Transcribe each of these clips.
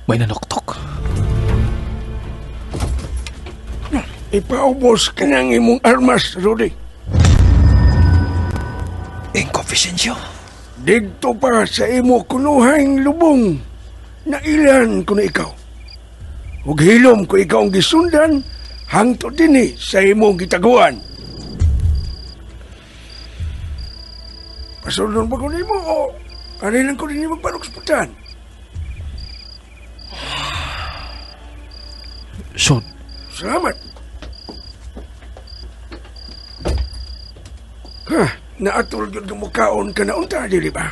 May nanoktok. Ipaubos ka ng imong armas, Rudy. Inconfidensyo. Dito pa sa imo kunuhang lubong na ilan ko na ikaw. Ug hilom ko ikaw ang gisundan hangtod dinhi sa imong gitaguan. Pasulon ba ko nimo o ano lang ko din magpanukspuntan? Sud. Salamat. Ha, naatol yun ka mukaon ka na unta, di ba?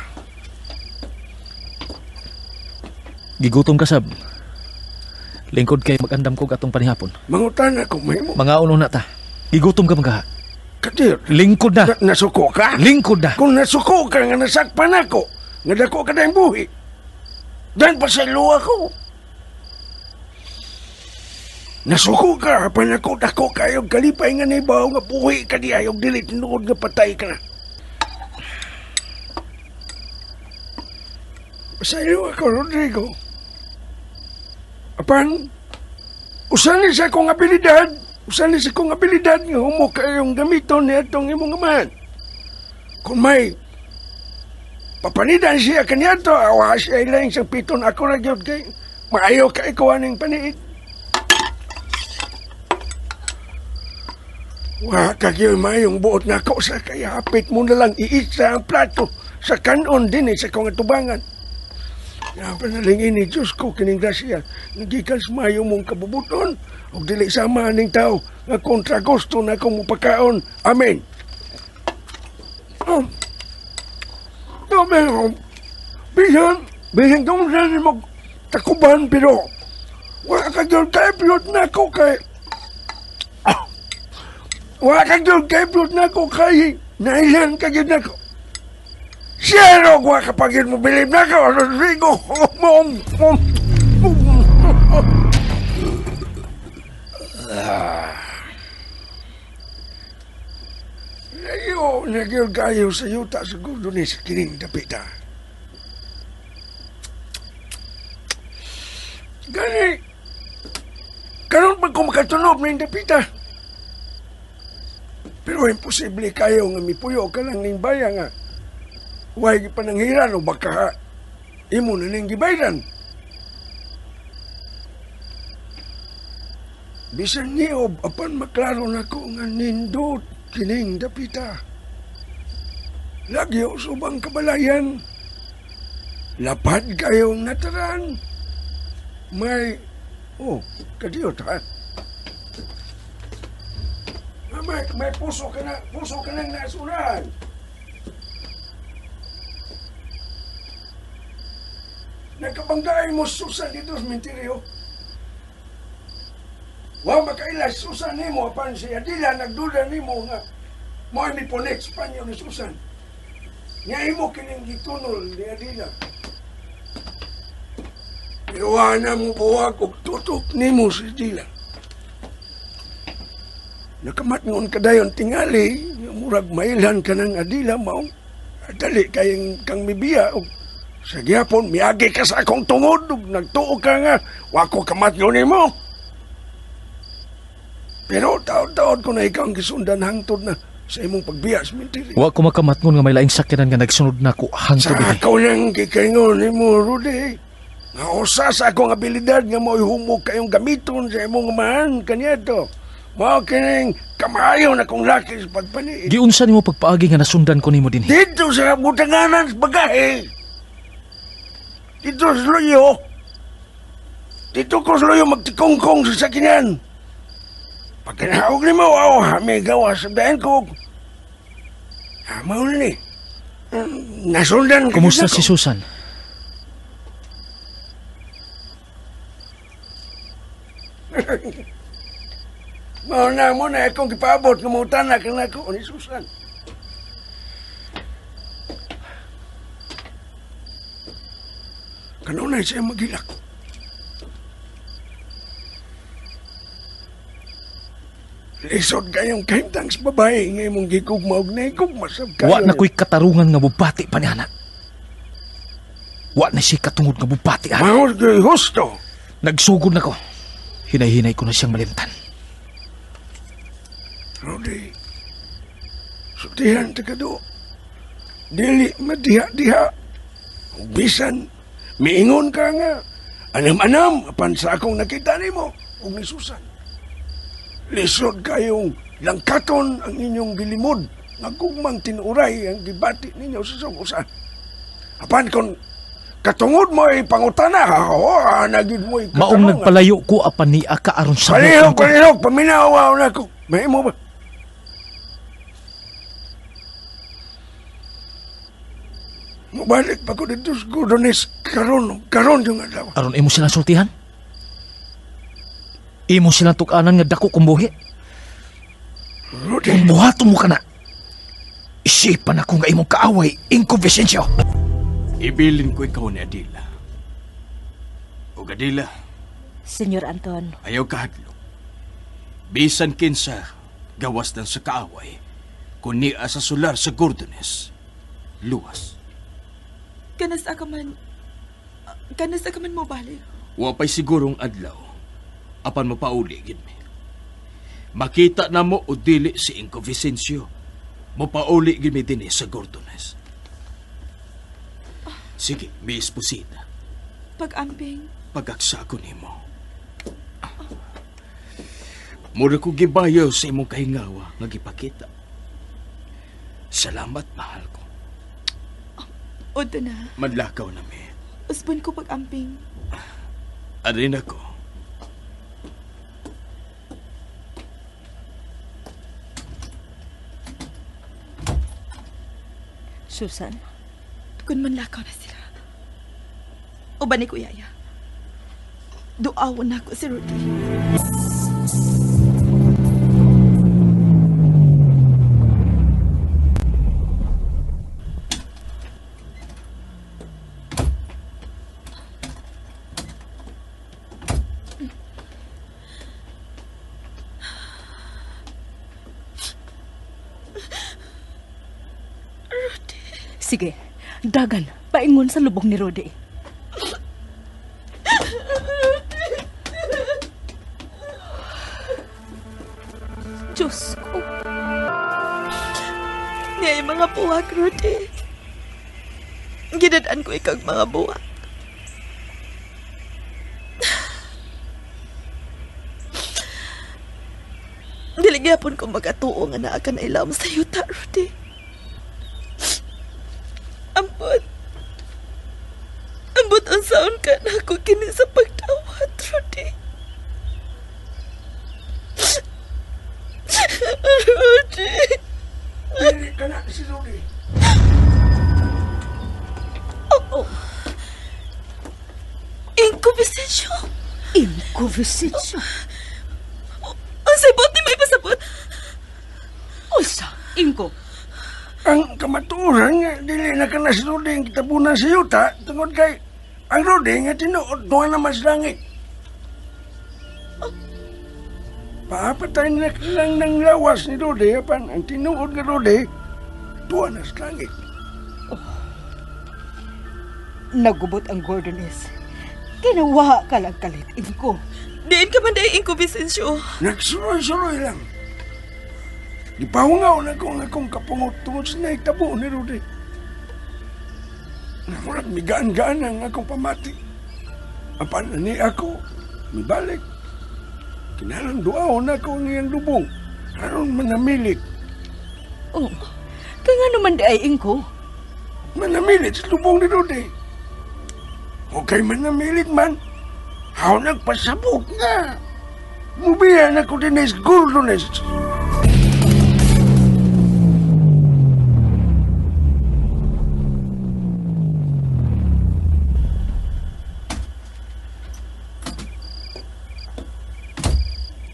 Gigutom ka, sab. Lingkod kay mag-andam ko atong panihapon. Mangutan ako, may mo. Mga uno na ta. Gigutom ka mga. Kadir. Lingkod na. Nasuko ka? Lingkod na. Kung nasuko ka, nga nasakpan ako. Nga dako ka na yung buhi. Dan pa sa luwa ko. Nasuko ka, panako-dako kayong kalipay nga naibaw nga buhi ka di ayong dilit nood nga patay ka na. Pasaylo ako, Rodrigo. Apan, usanin sa akong abilidad nga humo kayong gamiton ni atong imong amahan. Kung may papanidan siya kanyato, awa siya ilang isang piton ako na gyud kay maayo ka ikaw aning paniid. Wa kagyo mayong buot na ako sa kaya hapit mo na lang iisa ang plato sa kanon din sa kong atubangan. Nga panalingin ni Diyos ko kining grasya nagikan sa mayo mong kabubuton o dili sama ning tao nga kontra gusto na akong mupakaon. Amen. Oh. No, pero bisan kong saan mo takuban pero wa kagyo kaipilot na ako kay wakagod kay plot na ko kay nailan kagid na ko. Siyero ko kapag mo bilib na ko, Rodrigo. Layo, nagyol kayo sa yuta siguro ni sa kining dapita. Gani, karon pa ko makatunob ng dapita. Pero imposible kayo nga mipuyo ka lang ning baya nga. Huwag pananghiran o baka imo na ning gibayran. Bisan niob apan maklaro na ko nga nindot kining dapita. Lagyo subang kabalayan. Lapad kayong nataran. May, kadiyot ha. May puso ka nang nasuran. Nagkabanggay mo susan dito sa menteryo. Wa makailas susan ni mo apan siya dila nagduda ni mo nga mo ay miponet Espanyol ni susan. Nga imo kining gitunol ni Adila. Iwana mo buwag og tutok ni mo si Adila. Nakamatngon ka dayon tingali, murag mailan ka ng Adila mo. Dali kayong kang mibiya o sa gyapon miagi ka sa akong tungod ug nagtuo ka nga wako kamatngon mo. Pero taon-taon ko na ikaw ang gisundan hangtod na sa imong pagbiya sa military. Wa ko makamatngon nga may laing sakyanan nga nagsunod na ko hangtod sa ako nang kikaingon ni mo, Rudy. Nga usa sa akong abilidad nga mo'y humog kayong gamiton sa imong amahan kanyato. Mao kining kamayo na kong laki sa pagpaniid. Giunsa nimo pagpaagi nga nasundan ko nimo dinhi? Dito sa butanganan sa bagahe. Dito sa loyo. Dito ko sa loyo magtikongkong sa sakinan. Pagkanaog ni mo, may gawa sa bayan ko. Maul ni. Nasundan ka. Kumusta si Susan? Mauna mo na akong kipaabot ng mga tanak na ako ni Susan. Kanunay siya magilak. Lisod kayong kahintang sa babae nga mong gigugma og naigugma sa kayo. Wa na ko'y katarungan nga bubati pa ni anak. Wa na siya katungod nga bupati. Mahal kay husto. Nagsugod na ko. Hinay-hinay ko na siyang malimtan. Rudy, sutihan ta ka do. Dili madiha-diha. Bisan, miingon ka nga. Anam-anam, apan sa akong nakita nimo ug ni Susan. Lisod kayong langkaton ang inyong gilimod. Nagugmang tinuray ang gibati ninyo sa sugusan. Apan kon katungod mo ay pangutana, nagid mo Maong nagpalayo ko apan ni Aka aron sa palihog, paminawaw na ko. May mo ba? Mubalik pa ko dito sa Gudones, karon yung adaw. Aron imo silang sultihan? Imo silang tukanan nga dako kumbuhi? Rudy, Kung buhato mo ka na, isipan ako nga imong kaaway, Inko Vicencio. Ibilin ko ikaw ni Adila. O Adila, Senyor Anton, ayaw kahadlok. Bisan kinsa, gawas ng sa kaaway, kundi sa sular sa Gordones, luwas. Kanas ka man mo balik. Wapay sigurong adlaw, apan mapauli gid mi. Makita na mo o dili si Inko Vicencio, mapauli gid mi dinhi sa Gordones. Sige, mi esposita. Pag-ambing. Pag-aksa ko nimo. Mura ko gibayaw sa imong kahingawa nga gipakita. Salamat, mahal ko. Odo na. Madlakaw na mi. Usbon ko pag-ambing. Arin ako. Susan, Kung manlakaw na sila. O ba ni Kuyaya? Duawon na ako si Rudy. sige, dagan, paingon sa lubong ni Rodi. Diyos ko. Ngaya'y mga buwag, Rudy. Ginadaan ko ikaw mga buwag. Diligyapon ko magatuo nga na akan ilam sa yuta, Rudy. Ambot ang saon ka na ako kini sa pagtawad, Rudy. Rudy. Dili ka na si Rudy. Oh, Inko Vicencio. Inko Vicencio. Ang sabot ni may pasabot. Usa, Inko. Ang kamaturan nga, dili na ka na si Rudy ang kitabunan sa yuta, tungod kay ang Rudy nga tinuod doon na mas langit. Paapatay na lang ng lawas ni Rudy, apan ang tinuod nga Rudy, doon na sa langit. Nagubot ang Gordones. Kinawa ka lang kalit, Inko. Diin ka man dahil Inko Vicencio. Nagsuroy-suroy lang. Ipahungaw na ko ang akong kapungot tungod sa naitabo ni Rudy. Namulat migaan-gaan ang akong pamati. Apan ni ako, mibalik. Kinalang duaw na ko ang iyang lubong. Aron manamilit. Oh, kaya nga naman di ay, Inko. Manamilit sa lubong ni Rudy. O kay manamilit man, haw nagpasabot na. Mubiyan ako din sa Gordones.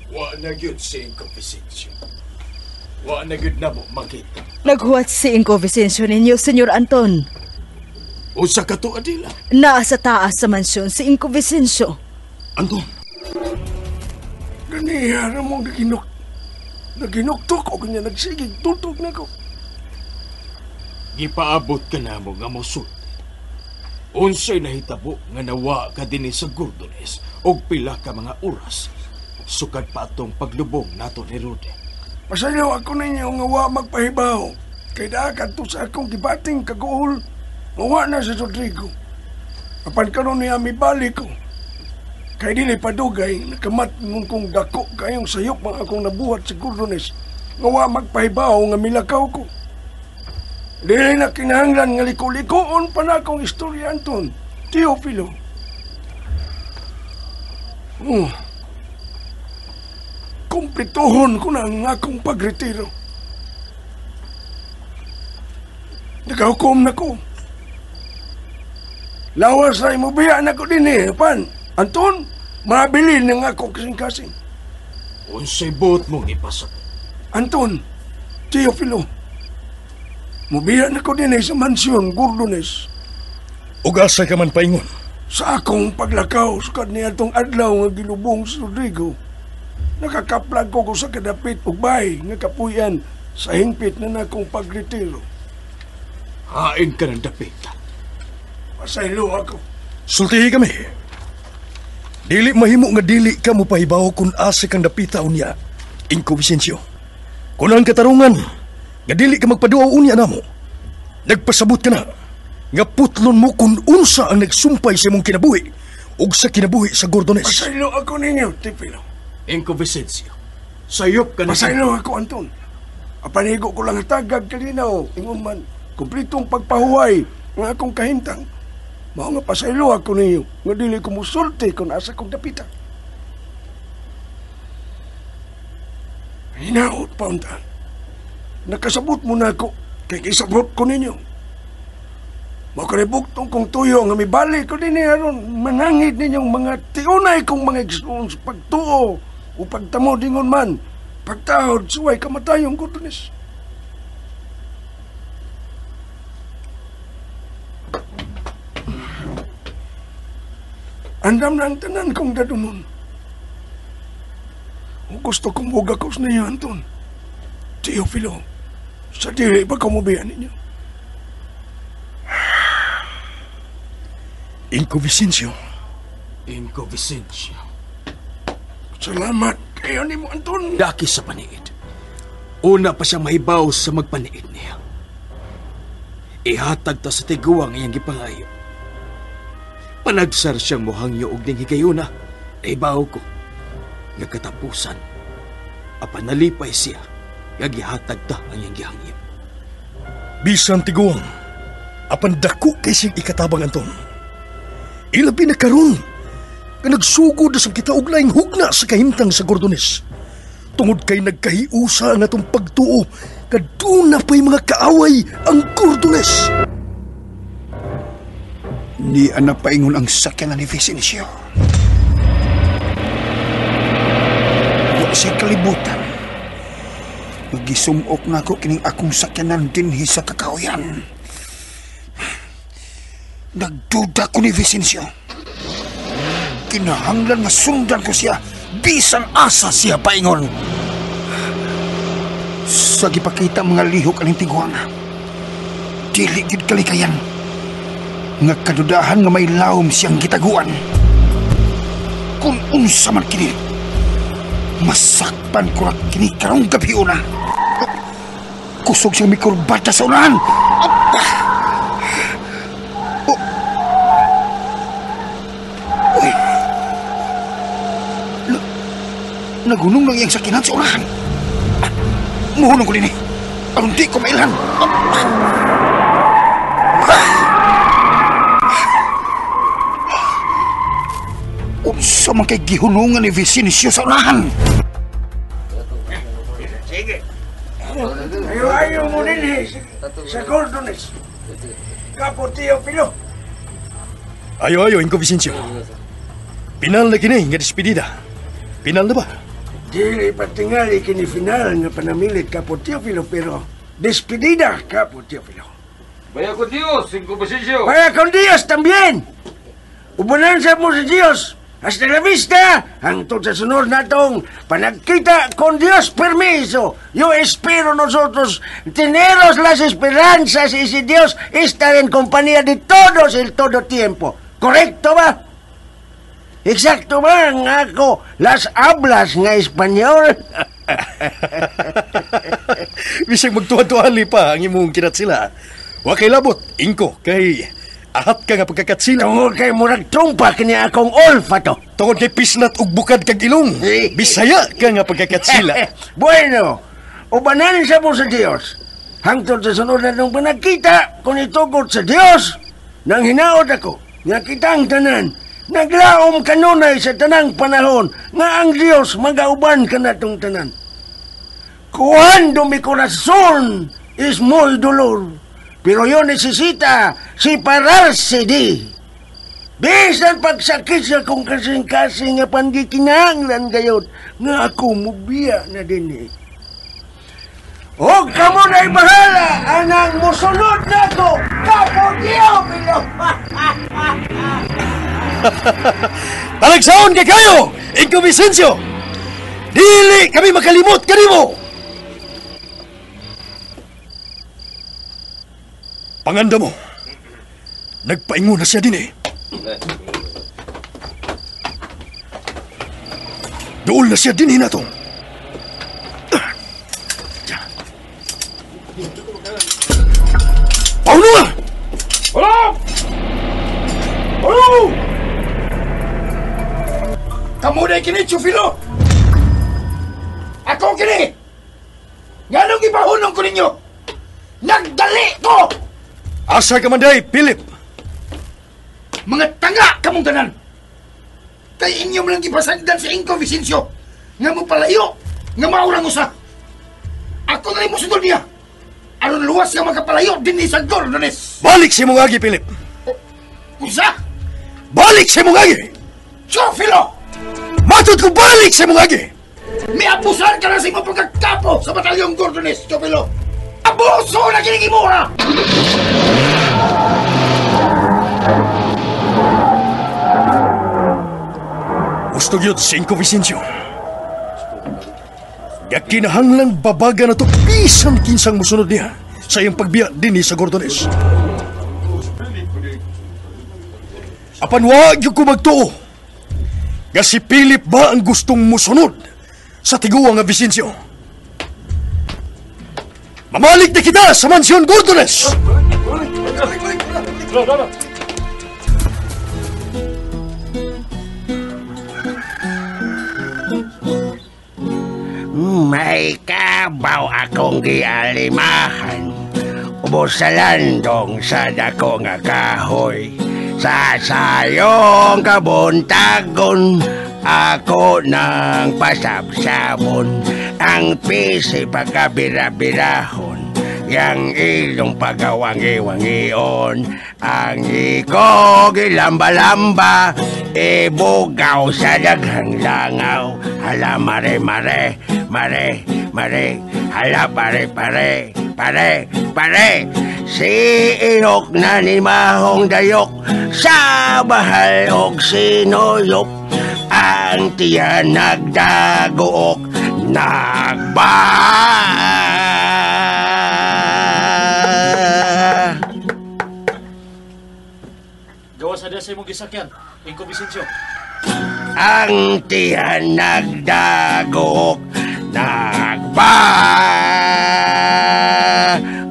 Wa na yun si Inko Vicencio. Wa na yun na mo makita. Naghuwat si Inko Vicencio ninyo, Senyor Anton. Usa ka to, Adila. Naa sa taas sa mansyon si Inko Vicencio. Anton, Ganihara mong naginuktok o kanya nagsigig, tutog na ko. gipaabot ka na mo nga mosud. Unsay nahitabo nga nawa ka dinhi sa Gordones og pila ka mga oras sukad pa atong paglubong nato ni Rude. Pasayaw ako ninyo nga wa magpahibaw. Kay dakan to sa akong gibating kaguol. Nga na sa Rodrigo. Apan karon niya mi balik ko. Kay dili padugay nakamat mong kong dako kayong sayop mga akong nabuhat sa Gordones. Nga wa magpahibaw nga milakaw ko. Dili na kinahanglan nga liko-likoon pa na akong istorya Anton. Teofilo. Kumplituhon ko na ang akong pagretiro. Nakahukom na ko. Lawas na imubiya na ko din Pan. Anton, mabili ng ako kasing-kasing. Unsay buot mong ipasok? Anton, Teofilo, mubiya na ko din sa mansyon, Gordones. Ug-asa ka man paingon. Sa akong paglakaw, sukad niya itong adlaw nga gilubong si Rodrigo. Nakakaplag ko sa kadapit ug bahay nga kapuyan sa hingpit na akong pagretiro. Hain ka ng dapit. Pasaylo ako. Sultihi kami. Dili mahimo nga dili ka mo pahibaw kung asa kang dapita unya. Inko Vicencio. Kung ang katarungan, nga dili ka magpaduaw unya namo. Nagpasabot ka na. Nga putlon mo kung unsa ang nagsumpay sa imong kinabuhi ug sa kinabuhi sa Gordones. Pasaylo ako ninyo, Tipilo. Inko Vicencio, sayop ka na. Pasaylo ako, Anton. Apanigo ko lang tagag kalinaw. Ingon man, kumplitong pagpahuway ng akong kahintang. Mao nga pasaylo ako ninyo. Nga dili ko musulti kung asa kong dapita. Hinaot pa unta. Nakasabot mo na ako. Kay kisabot ko ninyo. Makalibuktong kong tuyo nga mibalik ko din aron manangit ninyong mga tiunay kong mga igsoon sa pagtuo o pagtamo dingon man pagtahod suway kamatayong Gordones. Andam na ang tanan kong dadunon. Kung gusto kong bugakos na yan, Anton. Teofilo, sa dili ba kamubihan ninyo? Inko Vicencio. Inko Vicencio. Salamat kayo ni mo, Anton. Daki sa paniid. Una pa siya mahibaw sa magpaniid niya. Ihatag ta sa tiguang iyang gipangayo. Panagsar siyang mohangyo og ning higayuna. Naibaw ko. Nga katapusan. Apanalipay siya. Nga gihatag ta ang iyang gihangyo. Bisan tiguang. Apan dako kay siyang ikatabang Anton. Ilabi na karon nga nagsugod sa kita og laing hugna sa kahimtang sa Gordones. Tungod kay nagkahiusa ang atong pagtuo kaduna pa'y mga kaaway ang Gordones. Ni anak paingon ang sakyanan ni Vicencio. Wa siya kalibutan. Magisumok na ako kining akong sakyanan dinhi sa kakawayan. Nagduda ko ni Vicencio. Kinahanglan nga sundan ko siya bisan asa siya paingon. Sa gipakita mga lihok aning tiguang. Dili gid kalikayan. Nga kadudahan nga may lawom siyang gitaguan. Kung unsa man kini, masakpan ko ra kini karong gabi una. Kusog siyang may kurbata sa unahan. Nagunong lang iyang sakinan sa unahan. Muhunong ko din eh. Aron di ko mailhan. Unsa man kay gihunungan ni Vicencio sa unahan. Sige. Ayaw mo din sa Gordones. Kapo Teofilo. Ayo, Inko Vicencio. Pinal na kini nga despedida. Pinal na ba? Dili patingali kini final nga panamilit Kapo Teofilo pero despedida Kapo Teofilo. Vaya con Dios, Inco Vicencio. Vaya con Dios también. Ubunan sa mo sa Diyos. Hasta la vista, hangtod sa sunod natong panagkita con Dios permiso. Yo espero nosotros teneros las esperanzas y si Dios estar en compañía de todos el todo tiempo. ¿Correcto ba? Eksakto ba nga ako las hablas nga Espanyol? Bisag magtuwa-tuwali pa ang imong kinat sila. Wa kay labot, Inko, kay ahat ka nga pagkakatsila. Tungod kay murag trumpa kini akong olfato. Tungod kay pisnat ug bukad kag ilong. Bisaya ka nga pagkakatsila. Bueno, ubanan sa mo sa Dios. Hangtod sa sunod na nung panagkita, kung itugod sa Dios, nang hinaot ako, nga kitang tanan, naglaom kanunay sa tanang panahon, nga ang Dios magauban ka na tong tanan. Cuando mi corazón es muy dolor, pero yo necesita separarse de. Bisan pagsakit sa kong kasing-kasing nga pangikinahanglan gayon, nga ako mubiya na din eh. O kamo na'y bahala, anang musunod na to, kapogyo, Pilo! Talagsaon ka kayo, Inko Vicencio! Dili kami makalimot kanimo! Panganda mo, nagpaingon na siya din eh. Dool na siya din hinatong. Pauno nga! Hello! Hello! Kamu na kini, Chufilo! Ako kini! Nga nung ipahunong ko ninyo! Nagdali ko! Asa ka man day, Philip? Mga tanga kamong tanan! Kay inyo mo lang ipasagdan sa Inko Vicencio! Nga mo palayo! Nga maurang usa! Ako na rin mo sundol niya! Aron luwas ka makapalayo din ni San Gordones! Balik si mong agi, Philip! Usa! Balik si mong agi! Chofilo! Matod ko balik si mong agi! May abusan ka na sa imong pagkakapo sa batalyong Gordones, Chofilo! Abuso na kinigi mo, ha! Gusto gyud si Inko Vicencio. Kinahanglang babaga na to bisan kinsang musunod niya sa iyang pagbiya din sa Gordones. Apan wag yung ko magtuo. Nga si Philip ba ang gustong musunod sa tiguang nga Vicencio? Mamalik na kita sa mansyon Gordones! May kabaw akong gialimahan, ubos sa landong sa dako nga kahoy. Sa sayong kabuntagon, ako nang pasabsabon, ang pisi pagkabira-birahon, yang ilong pagkawangi-wangion, ang iko gilamba-lamba, ibugaw sa daghang langaw. Hala mare-mare, mare-mare, hala pare-pare, pare-pare, si ihok na ni mahong dayok, sa bahal og sinuyok, ang tiyan nagdagook, nagba. Gawas sa desa mong gisakyan, Inko Vicencio. Ang tiyan nagdagook, nagba.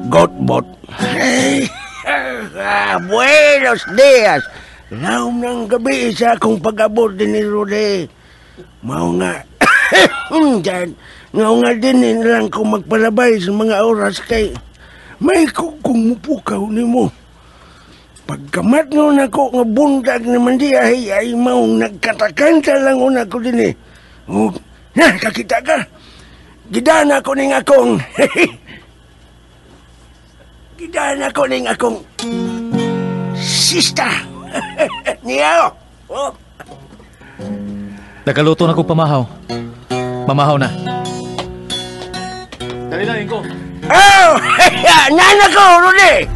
Gotbot. Hey, buenos dias. Laom ng gabi sa akong pag-abot din ni Rode. Mao nga. Diyan, nga nga din lang ko magpalabay sa mga oras kay may kung mupukaw ni mo. Pagkamat nun ako nga bundag naman di ay maong nagkatakanta lang una ko din eh. O, na, kakita ka. Gidana ko ning akong... Gidana ko ning akong... Sista. Niya oh. Nagaluto na ko pamahaw. Mamahaw na. Dali na, Inko. Oh! Nana ko, Rudy!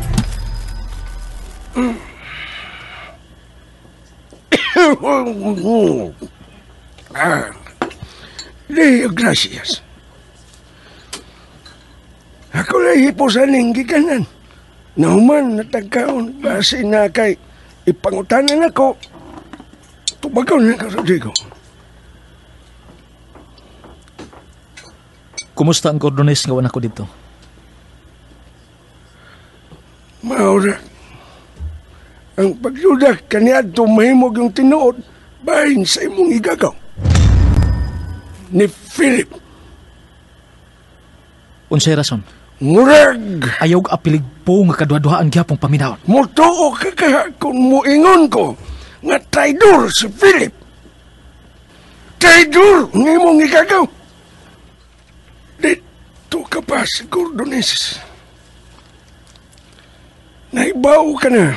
Leo, gracias. Ako lang hiposaning gikanan. Nahuman natagkaon base na kay ipangutanan ako. Tubagaw na ka, Rodrigo. Kumusta ang Gordones nga wala ko dito? Maura, ang pagludak kaniadto mahimog yung tinuod bahin sa imong igagaw. Ni Philip. Unsay rason? Murag! Ayaw apilig po nga kaduha-duhaan gyapong paminawon. Mutuo ka kung muingon ko nga traidor si Philip. Traidor ng imong igagaw. Dito ka pa si Gordones. Naibaw ka na.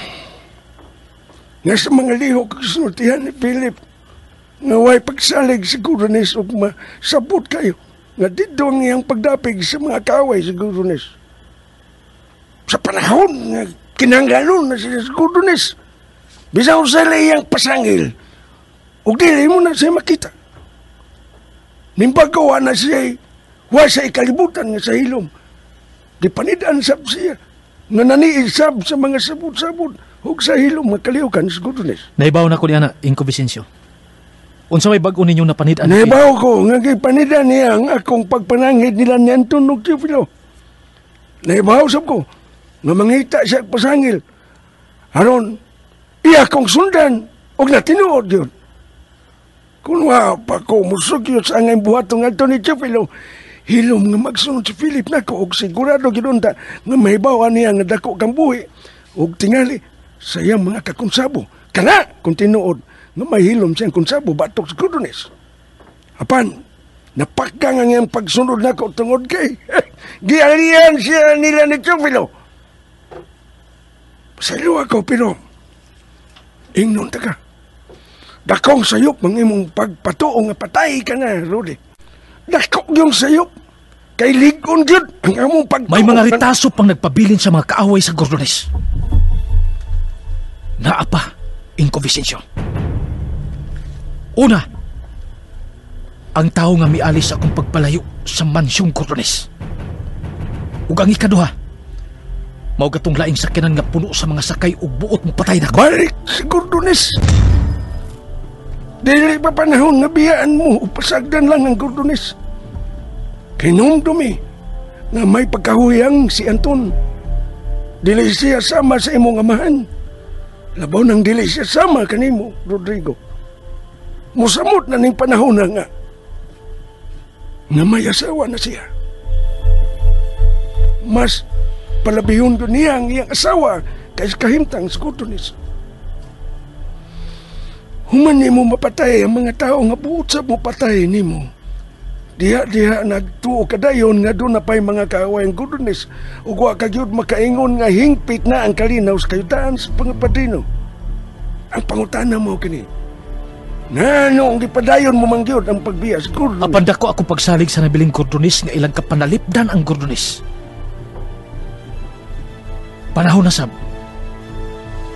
Nga sa mga lihok kasultihan ni Philip nga way pagsalig si Gordones o masabot kayo nga dito ang iyang pagdapig sa mga kaaway si Gordones. Sa panahon nga kinanggalon na siya si Gordones, bisaw sa iyang pasangil o dili mo na siya makita. Nimbagawa na siya wa sa ikalibutan nga sa hilom. Di panidaan sab siya nga naniisab sa mga sabot-sabot ug sa hilom nga kaliukan si Gordones. Naibaw na ko niya na, Inko Vicencio. Unsa may bag-o ninyong napanid-an? Naibaw ko nga gipanidan niya ang akong pagpananghid nila ni Anton ug Teofilo. Naibaw sab ko nga mangita siya pasangil. Aron iya kong sundan ug natinuod yun. Kung wa pa ko musugyo sa angay buhatong Anton ni Teofilo, hilom nga magsunod si Philip nako ug sigurado gidunta nga mahibawan niya nga dako kang buhi ug tingali sa iyang mga kakonsabo. Kana kung tinuod nga mahilom siyang konsabo batok sa Gordones. Apan, napakgang ang iyang pagsunod nako tungod kay gialian siya nila ni Teofilo. Pasalo ako pero ingnon ta ka. Dakong sayop ang imong pagpatuo nga patay ka na, Rudy. Dako yung sayop. Kay ligon yun ang among pagtuo. May mga ritaso pang nagpabilin sa mga kaaway sa Gordones. Naapa, Inko Vicencio. Una, ang tao nga mialis akong pagpalayo sa mansyong Gordones. Ug ang ikaduha, mao gatong laing sakyanan nga puno sa mga sakay ug buot mo patay na ko. Balik sa Gordones. Dili pa panahon nga biyaan mo upasagdan lang ang Gordones. Kinumdumi nga may pagkahuyang si Anton. Dili siya sama sa imong amahan. Labaw nang dili siya sama kanimo, Rodrigo. Musamot na ning panahon na nga may asawa na siya. Mas palabihon doon niya ang iyang asawa kaysa kahimtang sa Gordones. Human ni mo mapatay ang mga tao nga buot sa mo patay ni mo. Diha nagtuo kadayon nga doon na pa'y mga kaaway ang Gordones ug wa kagyud makaingon nga hingpit na ang kalinaw sa kayutaan sa pangapadrino. Ang pangutana mo kini, ngano ang gipadayon mo mangyod ang pagbiya sa Gordones? Apan dako ako pagsalig sa nabiling Gordones nga ilang kapanalipdan ang Gordones. Panahon na sab.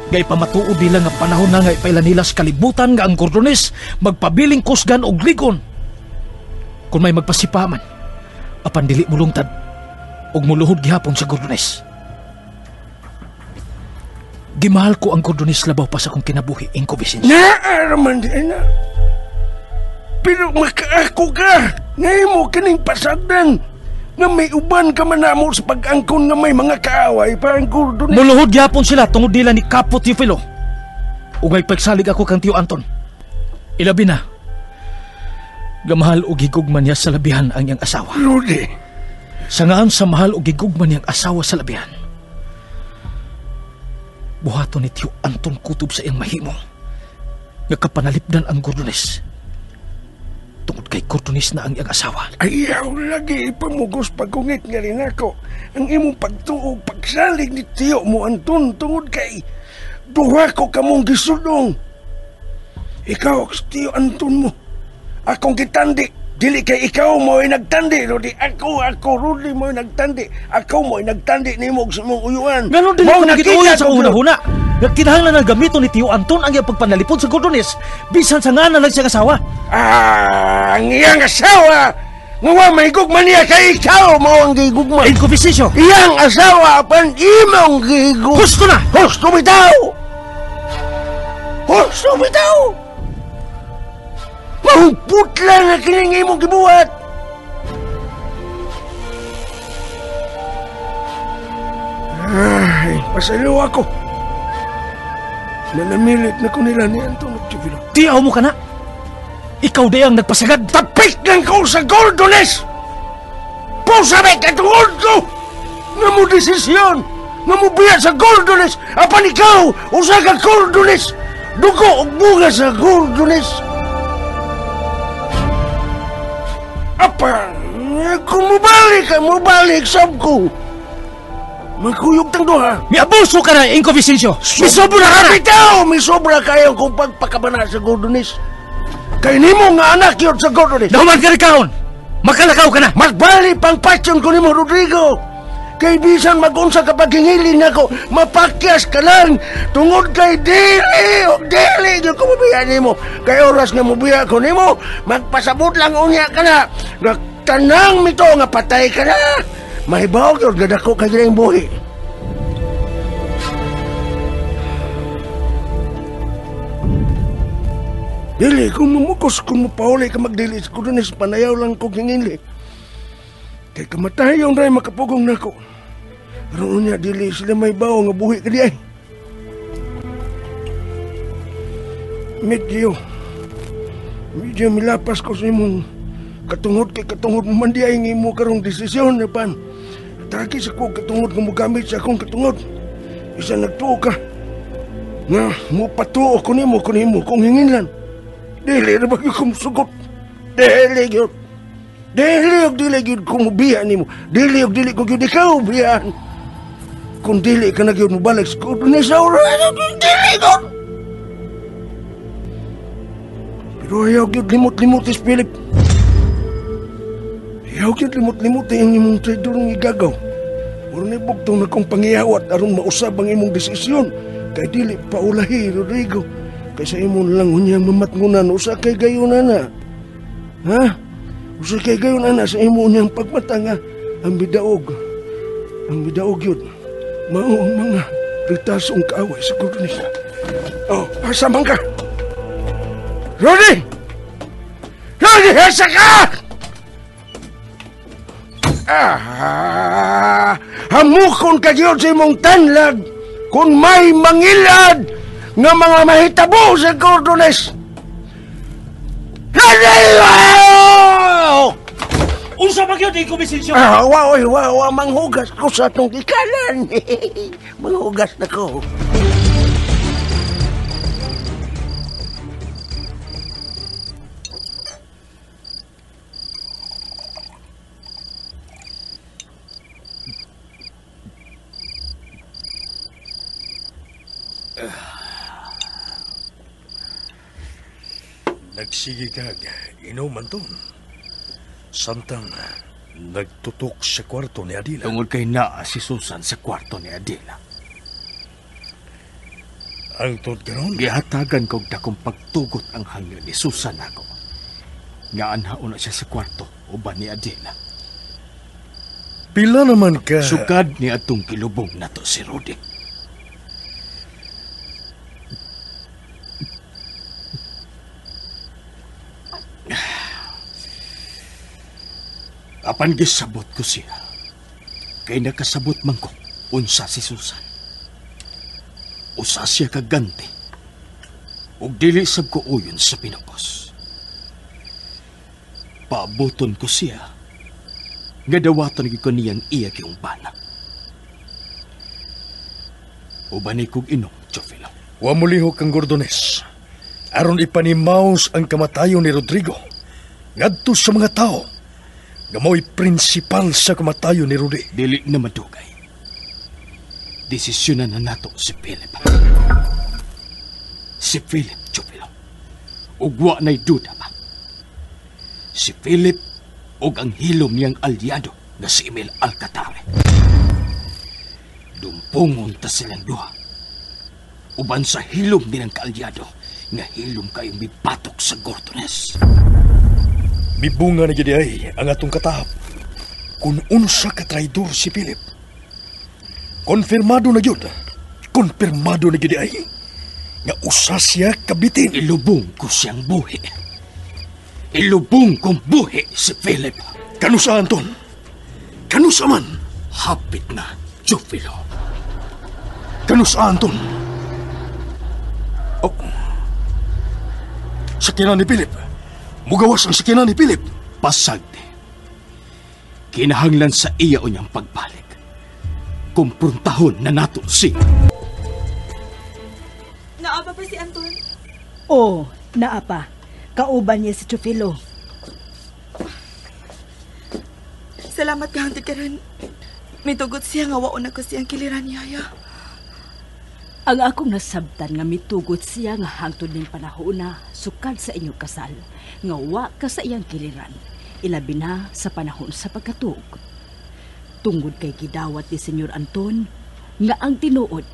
Gay pamatuod nila nga panahon na nga ipailan nila sa kalibutan nga ang Gordones magpabiling kusgan og ligon. Kung may magpasipaman, apan dili mulungtad og muluhod gihapon sa Gordones. Gimahal ko ang Gordones labaw pa sa akong kinabuhi, Inko Vicencio. Naaraman din na. Pero makaako ka, ngayon mo kining pasagdan nga may uban ka man namo sa pag-angkon nga may mga kaaway pa ang Gordones. Muluhod gihapon sila tungod nila ni Kapot Teofilo. Ugay pagsalig ako kang Tiyo Anton. Ilabi na, gamahal o gigugman niya sa labihan ang iyang asawa. Rudy. Sangaan sa mahal o gigugman niyang asawa sa labihan. Buhaton ni Tiyo Anton kutob sa iyang mahimo nga kapanalipdan ang Gordones. Tungod kay Gordones na ang iyang asawa. Ayaw lagi ipamugos pagkungit nga rin ako. Ang imong pagtuog pagsalig ni Tiyo mo Anton tungod kay duha ko kamong gisudong. Ikaw si Tiyo Anton mo. Akong kitandi. Dili kay ikaw mo ay nagtandi, Rudy. Ako, Rudy mo ay nagtandi. Ako mo ay nagtandi ni mo sa mong uyuan. Ganon din ako nagituyan sa una-huna. nga kinahanglan na gamiton ni Tio Anton ang iyang pagpanalipod sa Gordones bisan sa nga lang siyang asawa. Ang iyang asawa nga may gugma niya kay ikaw mo ang gigugma. Inkompetensya! Iyang asawa pan imong gigugma. Husto na! Husto bitaw! Husto bitaw! Mahuputla na kining imong gibuhat. Ay, pasalaw ako. Nanamilit na ko nila ni Anton at Juvilo. Tiyaw mo ka na! Ikaw di ang nagpasagad! Tapik lang ko sa Gordones! Pusabay ka tungod ko! Nga mo desisyon! Nga mo biya sa Gordones! Apan ikaw! Usa ka Gordones! Dugo o bunga sa Gordones! Apan! Kung mubalik sab ko! Magkuyog tang duha! May abuso ka na, Inkompetensya! May sobra ka na! Bitaw! May sobra kayo kung pagpakabana sa Gordones! Kay nimo nga anak yun sa Gordones! Nahuman ka rin kaon! Makalakaw ka na! Magbali pang pasyon ko nimo, Rodrigo! Kay bisan mag-unsa kapag hingilin ako, mapakyas ka lang! Tungod kay dili o dili yung kumubiya nimo! Kay oras nga mubiya ko nimo, magpasabot lang unya ka na! Tanang mito nga patay ka na! Mahibaw yun, gadako ka ginang buhi. Dili, kung mamukos, kung mapauli ka magdili sa Gordones, panayaw lang ko hingili. Kay kamatay yung ray makapugong na ko. Pero niya, dili sila may bawa nga buhi ka di ay. Medyo milapas ko sa imong katungod kay katungod mo man di ay mo karong desisyon na pan. Tragis ako katungod nga mo gamit sa akong katungod. Isa nagtuo ka. Nga, mo patuo ko nimo kung hinginlan. Dili na bagyo kong sugot. Dili yun. Dili yun kung biya nimo. Dili kung yun ikaw biyan. Kung dili ka na yun mo balik sa Gordones sa oras. Dili yun. Pero ayaw yun limot-limutis, Philip. Ayaw yun limot-limutis ang imong traidor ng igagaw. Muro na bugtong na kong pangiyawat aron mausab ang imong desisyon. Kay dili paulahi, Rodrigo. Kaysa imong lang unyang mamatngunan, usa kay gayon na. Ha? Usa kay gayon na sa imong unyang pagmatanga. Ang bidaog yun. Mao ang mga ritasong kaaway sa Gordones. Oh, asamang ka! Rodi! Hasa ka! Hamukon ka yun sa imong tanlag kung may mangilad nga mga mahitabo sa Gordones. Unsa ba yun, Inkompetensya? Wa, manghugas ko sa atong ikalan. Manghugas na ko. Nagsige kag inuman ton. Samtang nagtutok sa kwarto ni Adila. Tungod kay naa si Susan sa kwarto ni Adela. Ang tod karon, Gihatagan kog dakong pagtugot ang hangyo ni Susan ako. Nga anhaon na siya sa kwarto uban ni Adela. pila naman ka... Sugad ni atong kilubong na to si Rudy. Apan gisabot ko siya. Kay nakasabot man ko unsa si Susan. Usa siya kaganti. Ug dili sab ko uyon sa pinapos. Paaboton ko siya. Nga dawaton ko niyang iya kayong bana. Ubanay kong inom, Chofilo. Wa mulihok kang Gordones. Aron ipanimaos ang kamatayon ni Rodrigo. Ngadto sa mga tao. Gamoy prinsipal sa kamatayon ni Rudy. Dili na madugay. Desisyonan na nato si Philip. Si Philip, Chofilo. Ug wa na'y duda pa. Si Philip ug ang hilom niyang alyado na si Emil Alcatare. Dumpungon ta silang duha. Uban sa hilom din ang kaalyado nga hilom kayong mipatok sa Gordones. Mibunga na gidi ay ang atong katahap. Kung unsa ka traidor si Philip. Konfirmado na yun. Konfirmado na gidi ay nga usa siya kabitin. Ilubong ko siyang buhi. Ilubong kong buhi si Philip. Kanusa, Anton? Kanusa man? Hapit na, Jufilo. Kanusa, Anton? Oh. Sakyanan ni Philip. Mugawas ang sakyanan ni Philip. Pasagdi. Kinahanglan sa iya o niyang pagbalik. Kumpruntahon na nato si... Naaba pa si Anton? Oh, naapa. Kauban niya si Chufilo. Salamat ka hangtod karon. Mitugot siya nga waon ako siyang kiliran yaya. Ang akong nasabtan nga mitugot siya nga hangtod ning panahon na sukad sa inyong kasal. Nga wa ka sa iyang kiliran. Ilabi na sa panahon sa pagkatug. Tungod kay gidawat ni Senyor Anton nga ang tinuod,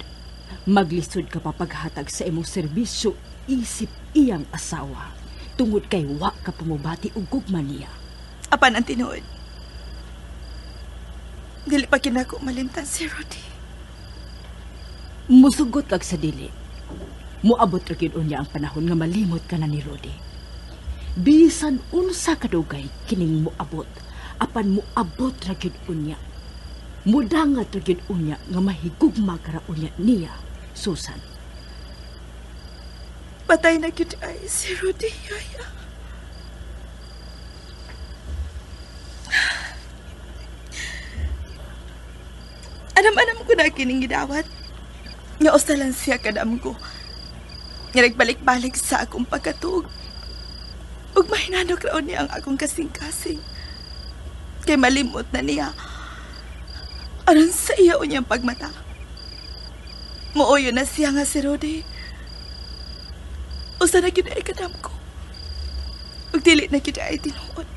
maglisod ka papaghatag sa imong serbisyo isip iyang asawa. Tungod kay wa ka pumubati og gugma niya. Apan ang tinuod. Dili pa kinako malimtan si Rudy. Musugot kag sa dili. Muabot ra gyud unya ang panahon nga malimot ka na ni Rudy. Bisan unsa kadugay kining muabot, apan muabot ra gyud unya. Mudangat ra gyud unya nga mahigugma ka ra unya niya, Susan. Patay na gyud ay si Rudy yaya. Anam-anam ko na kining gidawat. Nga usalan siya kadam ko. Nga nagbalik-balik sa akong pagkatug. Ug mahinanok raon niya ang akong kasing-kasing. Kay malimot na niya. Aron sa iya unyang pagmata. Muuyo na siya nga si Rudy. Usa na gyud ay kadam ko. Ug dili na gyud ay tinuod.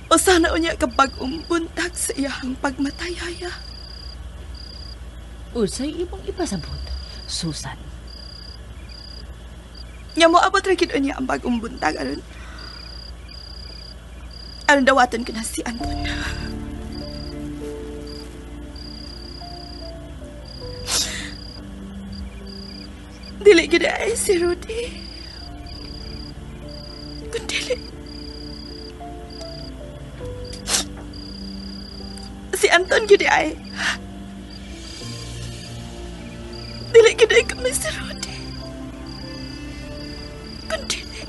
Usa na unya kapag umbuntag sa iyang pagmatayaya. Usay imong ipasabot, Susan. Nya mo abot ra gid unya ang bagong buntag aron. Aron dawaton ko na si Anton. Dili gid ay si Rudy. Kun dili. Si Anton gid ay. Dili gid ay kami si Rudy. Kun dili.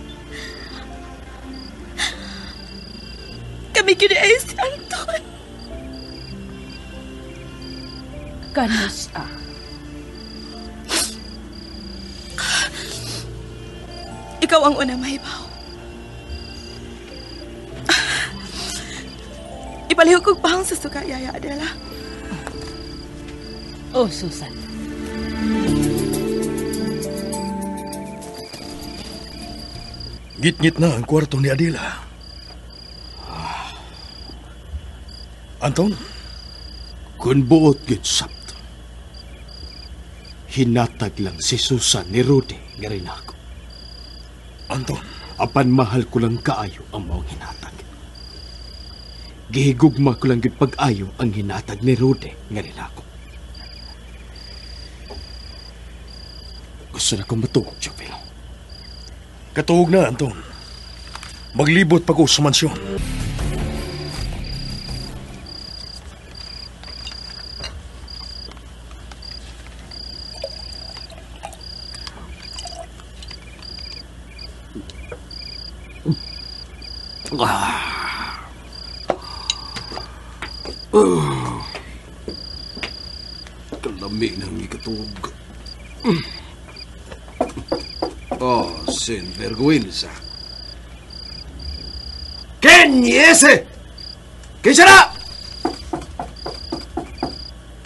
Kami gid ay si Anton. Kanusa? Ikaw ang una mahibaw. Ipalihog kong pahang sa suka, Yaya Adela. Oh, Susan. Ngit-ngit na ang kwarto ni Adela. Anton? Kung buot gid sabto. Hinatag lang si Susan ni Rudy nga rin ako. Anton? Apan mahal ko lang kaayo ang maong hinatag. Gihigugma ko lang gid pag-ayo ang hinatag ni Rudy nga rin ako. Gusto na kong matuog, Jovil. Katuog na, Anton. Maglibot pa ko sa mansyon. Kalami ng ikatug. Oh, sinvergüenza. ¿Quién es ese? ¿Quién será?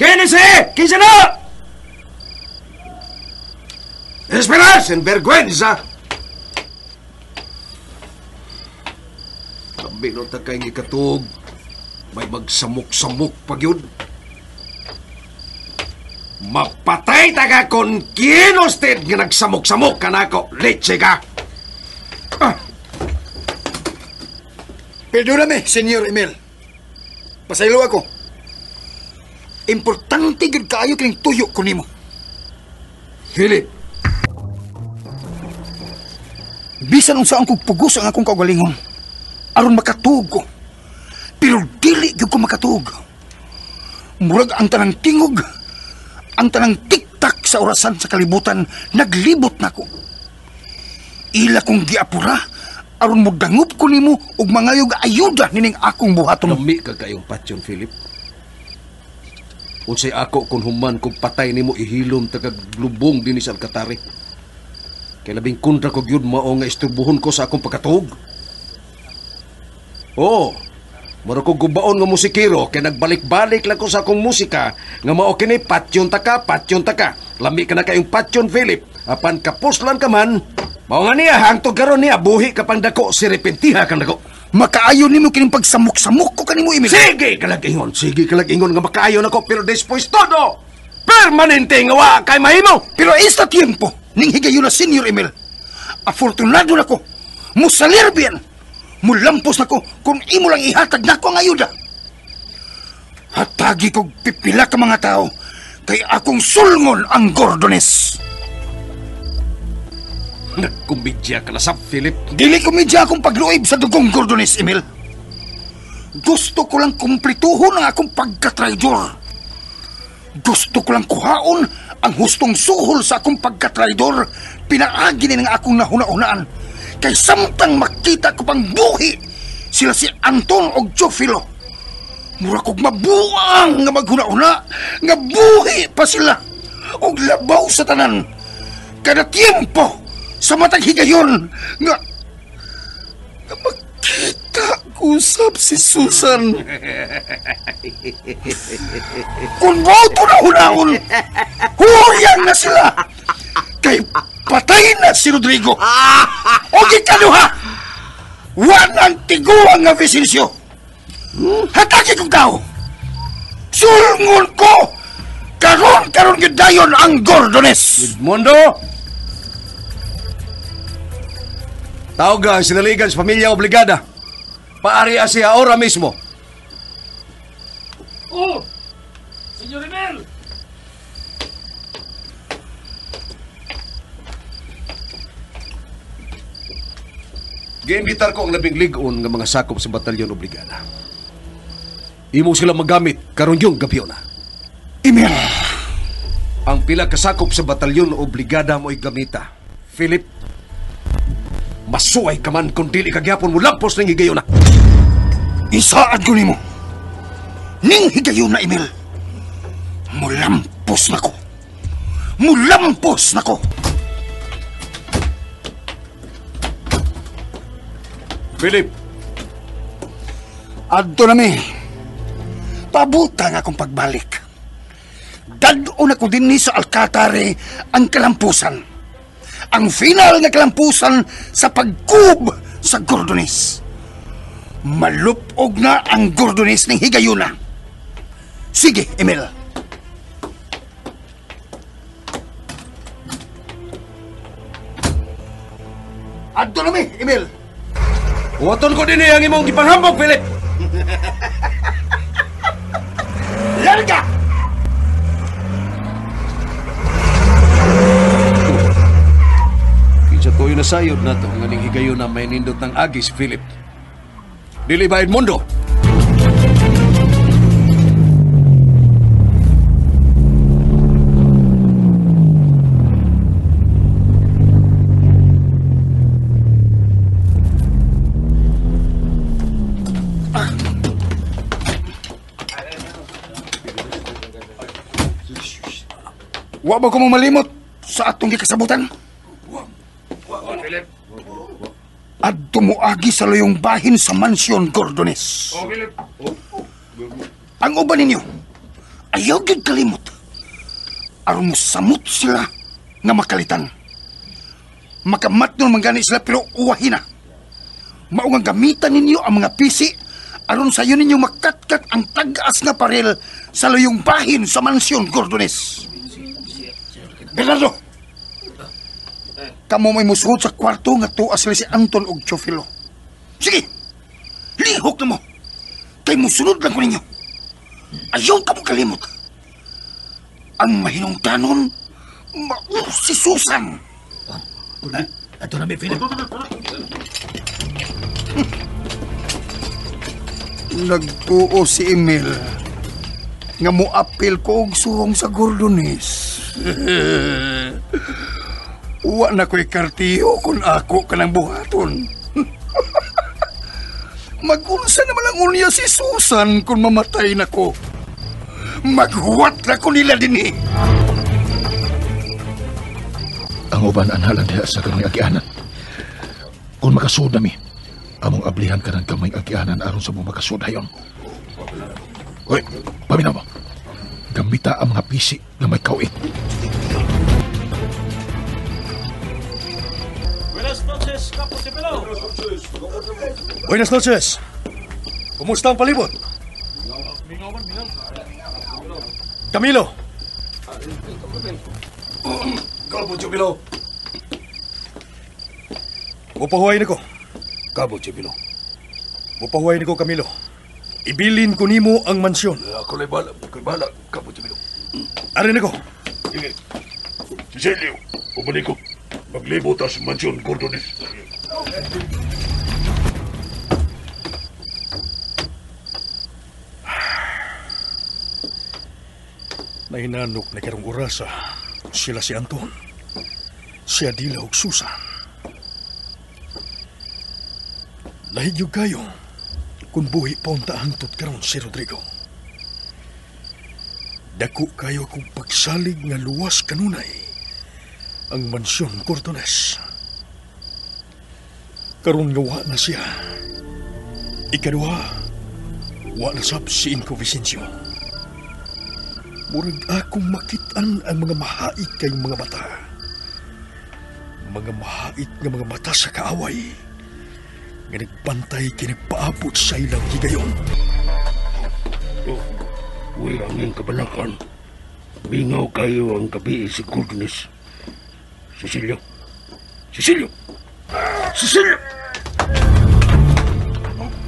¿Quién es ese? ¿Quién será? Esperar, sinvergüenza. Kami nung takay ng ikatug. May magsamok-samok pag yun. Mapatay taga kon kinosted nga nagsamok-samok ka na ako. Leche ka. Perdóname, Senyor Emil. Pasaylo ako. Importante gud kaayo kining tuyo ko nimo. Philip, Bisan unsa ang pugos ang akong kaugalingon aron makatuog ko. Pero dili gyud ko makatuog. Murag ang tanang tingog, ang tanang tiktak sa orasan sa kalibutan naglibot nako. Ila kong giapura aron mo dangup ko nimo og mangayog ayuda nining akong buhaton. lami ka kayong patyon, Philip. Unsay ako kung human kung patay nimo ihilom tagag lubong din sa Alcatare. Kay labing kontra ko gyud mao nga isturbuhon ko sa akong pagkatuog. Oo. Maro ko gubaon nga musikero kay nagbalik-balik lang ko sa akong musika nga mao kini patyon taka. Lami ka na kayong patyon, Philip. Apan kapuslan ka man, mao nga niya hangtod karon niya buhi ka pang dako siripentiha kang dako. Makaayo nimo kining pagsamok-samok ko kanimo Emil. Sige kalag-ingon nga makaayo nako pero después todo. Permanente nga wa kay mahimo. Pero esta tiempo ning higayon na Senyor Emil. Afortunado nako. Musalir bien. Mulampos nako kung imo lang ihatag nako ang ayuda. Hatagi kog pipila ka mga tao kay akong sulngon ang Gordones. Nagkumbidya ka na sa Philip. Dili komedya akong pagluib sa dugong Gordones, Emil. Gusto ko lang kumplituhon ang akong pagkatraidor. Gusto ko lang kuhaon ang hustong suhol sa akong pagkatraidor. Pinaagi ni ng akong nahuna-unaan. Kay samtang makita ko pang buhi sila si Anton o Jofilo. Mura kong mabuang nga maghuna-una nga buhi pa sila og labaw sa tanan. Kada tiempo sa matag higayon nga makita ko usab si Susan. Kung boto na hunaon, huyan na sila. Kay patay na si Rodrigo. O gikaduha, wanang tiguang nga Vicencio. Hatagi kong tao. Sulngon ko. Karon gidayon ang Gordones. Edmundo! Tawag ang sinaligan sa pamilya obligada. Paari siya ora mismo. Oh! Senyor Emil! Giimbitar ko ang labing ligon ng mga sakop sa batalyon obligada. Imo sila magamit karon yung gabi na. Emil, Ang pila kasakop sa batalyon obligada mo'y gamita. Philip, masuway ka man kung dili kagyapon mo lampos ng higayon na. isaad ko nimo. Ning higayon na, Emil. Mulampos na ko. Mulampos na ko. Philip, Adto na mi. Pabuta nga akong pagbalik. Dadon ako din ni sa Alcatare ang kalampusan. Ang final nga kalampusan sa pagkub sa Gordones. Malupog na ang Gordones ng higayuna. Sige, Emil. Adto na mi, Emil. uwaton ko din ang imong gipanghambog, Philip. Larga! Kinsa to'y nasayod na to nga ning higayon na may nindot ng agis, Philip. Dili ba Edmundo? Wa ba ko mo malimot sa atong gikasabutan? At tumuagi sa layong bahin sa mansyon Gordones. Ang uban ninyo, ayaw gid kalimot. Aron mo samot sila nga makalitan. Makamatnon manggani sila pero uwahin na. Maungang gamitan ninyo ang mga pisi aron sayo ninyo makatkat ang tagas nga parel sa layong bahin sa mansyon Gordones. Bernardo! Kamu may musuhod sa kwarto nga tuwa sila si Anton og Chofilo. Sige! Lihok na mo! Kay musunod lang ko ninyo. Ayaw ka mo kalimot. Ang mahinungdanon, si Susan. Ato na may Philip. Nagtuo si Emil nga muapil ko og suhong sa Gordones. Uwa na ko'y kartiyo kung ako ka ng buhaton. Mag-unsa naman ang unya si Susan kung mamatay na ko. Maghuwat na ko nila din eh. Ang uban anhalan diha sa kamay agianan. Kung makasud nami, among ablihan ka ng kamay agianan aron sa mga makasud hayon. Hoy, paminaw mo. Gambita ang mga pisi na may kawit. Buenas noches. Kumusta ang palibot? Camilo! Kabo, Chubilo. Mupahuay niko. Kabo, Chubilo. Mupahuay niko, Camilo. Ibilin ko nimo ang mansyon. Ako lay bala. Ako'y bala. Kabo, Chubilo. Ari niko. Sige. Cecilio, umalik ko. Maglibot sa mansyon, Gordones. Nahinanok na karong orasa. Sila si Anton. Siya Dila og Susan. Lahigyog kayo kung buhi pa unta hangtod karon si Rodrigo. Dako kayo kung pagsalig nga luwas kanunay ang mansyon Gordones. Karon nga wa na siya. Ikaduha, wa na sab si Inko Vicencio. Murag akong makitaan ang mga mahait kayong mga mata. Mga mahait nga mga mata sa kaaway. Nga nagbantay kinagpaabot sa ilang higayon. Oh, wala ang kabalakan. Bingaw kayo ang gabi si Gordones. Cecilio! Cecilio! Cecilio!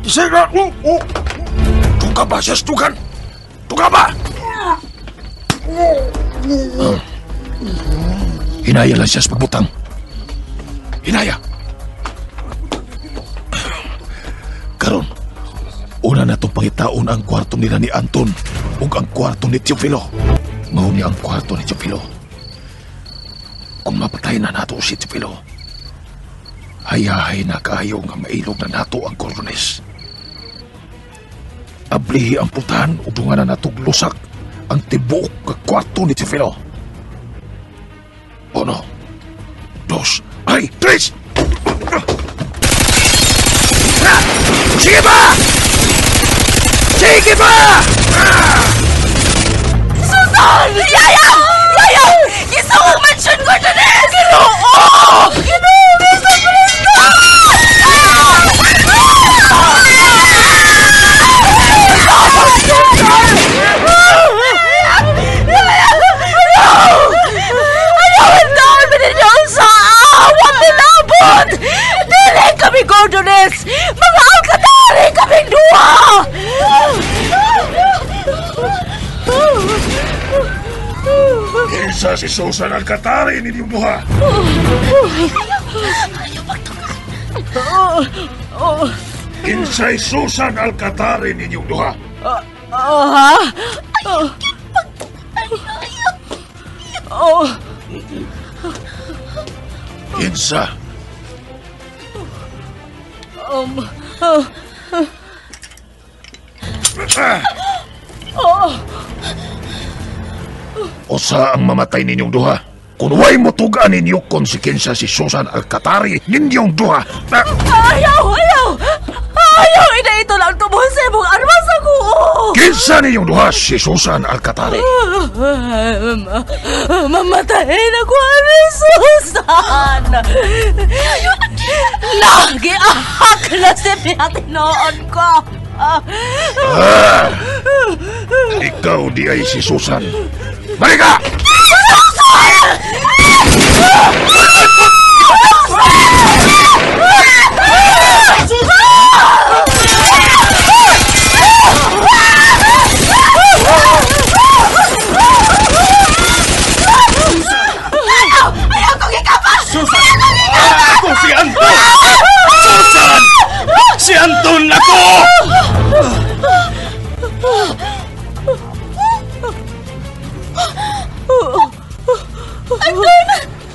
Cecilio! Tuga ba siya stugan? Tuga ba? Hinaya lang siya sa pagbutang. Hinaya. Karon, una na itong pangitaon ang kwarto nila ni Anton ug ang kwarto ni Teofilo. Mauni ang kwarto ni Teofilo. Kung mapatay na nato si Teofilo, hayahay na kayo nga mailog na nato ang Gordones. Ablihi ang putahan ug dungan na natong lusak ang tibuok ka kwarto ni Teofilo. 1, 2, ay, 3! Sige pa! Sige pa! Susan! Yaya! Yaya! Gusto kong mansyon Gordones! Ginoo! Ginoo! Gusto ko Dili kami Gordones! Mga alkatari kaming duwa! Kinsa si Susan Alcatari ninyong duha. Ayaw magtukan. Kinsay Susan Alcatari ninyong duha. Kinsa? Usa ang mamatay ninyong duha. Kung way mo tugaan ninyo kung si kinsa si Susan Alcatari ninyong duha. Ayaw! Ayaw! Ina ito lang tumuhon sa imong armas ako! Kinsa ninyong duha si Susan Alcatari? Mamatayin ako ni Susan! Lagi ahak na si Pinatinoon ko! Ikaw di ay si Susan. Balik ka! Susan! Ako si Anton! Susan! Si Anton ako! Anton!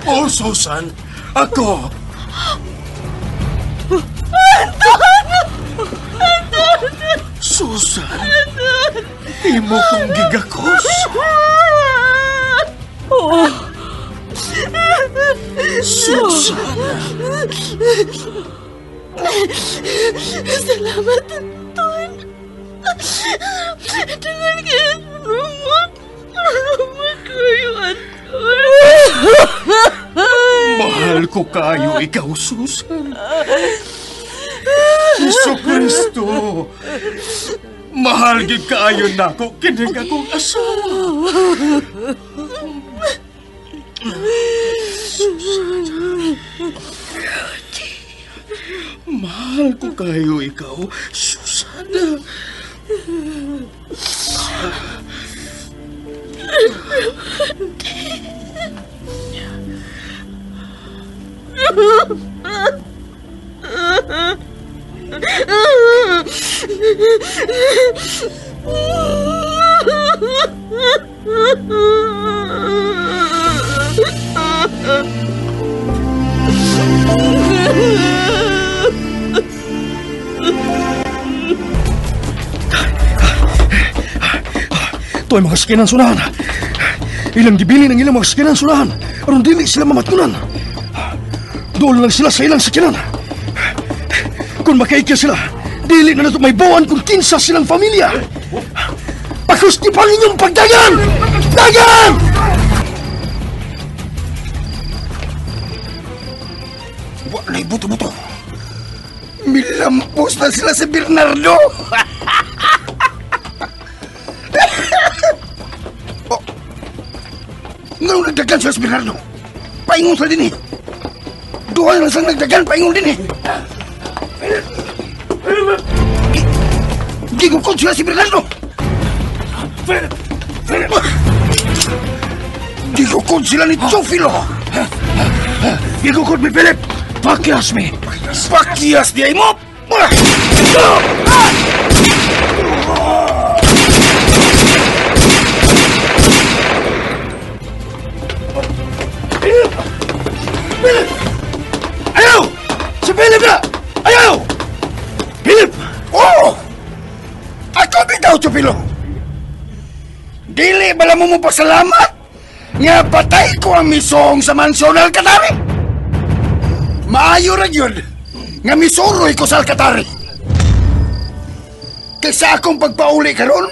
Oh, Susan! Ako! Susan! Imo kong gigakos! Susan! Salamat, Anton. Dengan kaya rumah kayo, Anton. Mahal ko kayo, ikaw, Susan. Jesu Kristo! Mahal gid kaayo nako kining akong asawa. Mahal ko kayo ikaw, Susana. Ito ay mga sakinan sunahan. Ilang gibili ng ilang mga sakinan sunahan. Aron dili sila mamatkunan. Doon lang sila sa ilang sakinan. Kung makaikya sila, dili na nato may bawan kung kinsa silang pamilya. Pakustipan ninyong pagdagan! Dagan! Walay buto-buto. Milampos na sila si Bernardo. Oh. Ngayon nagdagan sila si Bernardo. Paingon sila din eh. Duha lang silang nagdagan, paingon din eh. Gigukod sila si Bernardo. Gigukod sila ni Teofilo. Gigukod mi Philip. Pakyas mi. Pakyas di ay mo. Ayaw! Si Philip na! Ayaw! Philip! Oh! Ako bitaw, Teofilo. Dili bala mo pasalamat nga patay ko ang misong sa mansyon Alcatari. Maayo ra yun nga misuroy ko sa Alcatari. Kaysa akong pagpauli karon,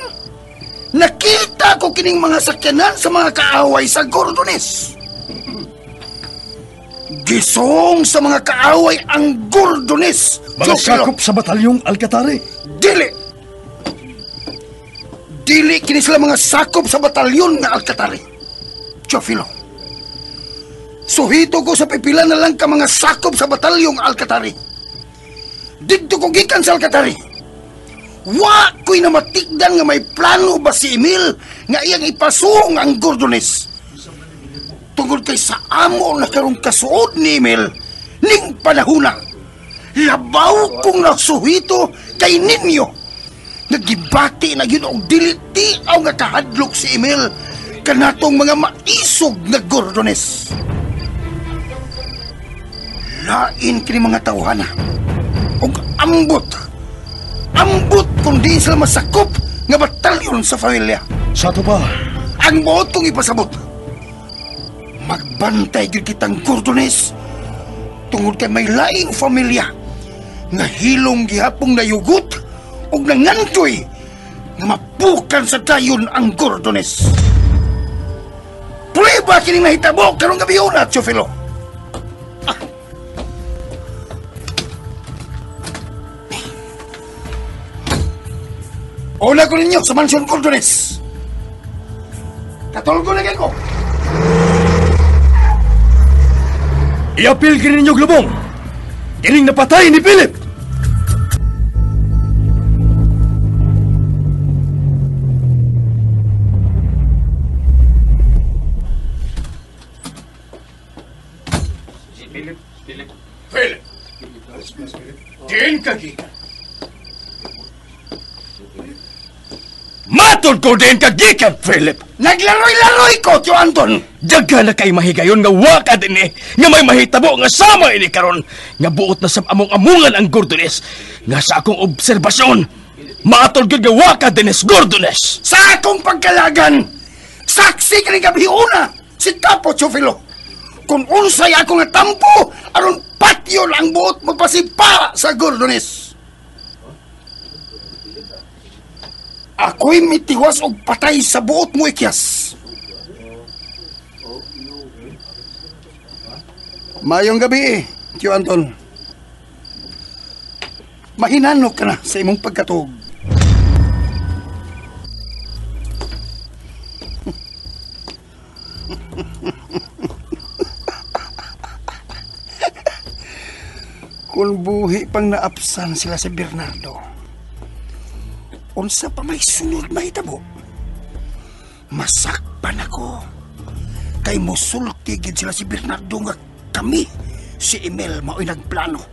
nakita ko kining mga sakyanan sa mga kaaway sa Gordones. Gisong sa mga kaaway ang Gordones. Mga sakop sa batalyong Alcatari. Dili kini sila mga sakop sa batalyon nga Alcatari. Teofilo, suhito ko sa pipila na lang ka mga sakop sa batalyong Alcatari. Dito ko gikan sa Alcatari. Wa ko'y namatikdan nga may plano ba si Emil nga iyang ipasung ang Gordones. Tungod kay sa amo na karong kasuod ni Emil ning panahuna. Labaw kong nasuhito kay ninyo. Nagibati na yun og diliti aw nga kahadlok si Emil kanatong mga maisog na Gordones. Lain kini mga tawhana og ambot kung di sila masakop nga batalyon sa pamilya. Sa to pa. Ang buot kong ipasabot, magbantay gyud kitang Gordones tungod kay may laing pamilya nga hilong gihapong nayugot og nangantoy nga mapukan sa dayon ang Gordones. Prueba kining nahitabo karong gabi una, Teofilo. Una ko ninyo sa mansyon Gordones. Katulog ko na kayo ko. Iapil kini ninyo glubong. Kining napatay ni Philip. Philip! Diin ka gikan. Matod ko din ka gikan, Philip! Naglaroy-laroy ko, Tio Anton! Daga na kay mahigayon nga waka din nga may mahitabo nga sama ini karon nga buot na sa among-amungan ang Gordones nga sa akong obserbasyon matod gyud nga waka din Gordones. Sa akong pagkalagan, saksi ka ni gabi una, si Capo Chofilo. Kung unsay ako nga tampo, aron patyo lang buot magpasipa sa Gordones. Ako'y mitiwas og patay sa buot mo ikyas. Mayong gabi, Tio Anton. Mahinanok ka na sa imong pagkatog. Kung buhi pang naapsan sila si Bernardo, unsa pa may sunod mahitabo, masakpan ako. Kay musulti gid sila si Bernardo nga kami, si Emil, mao'y nagplano.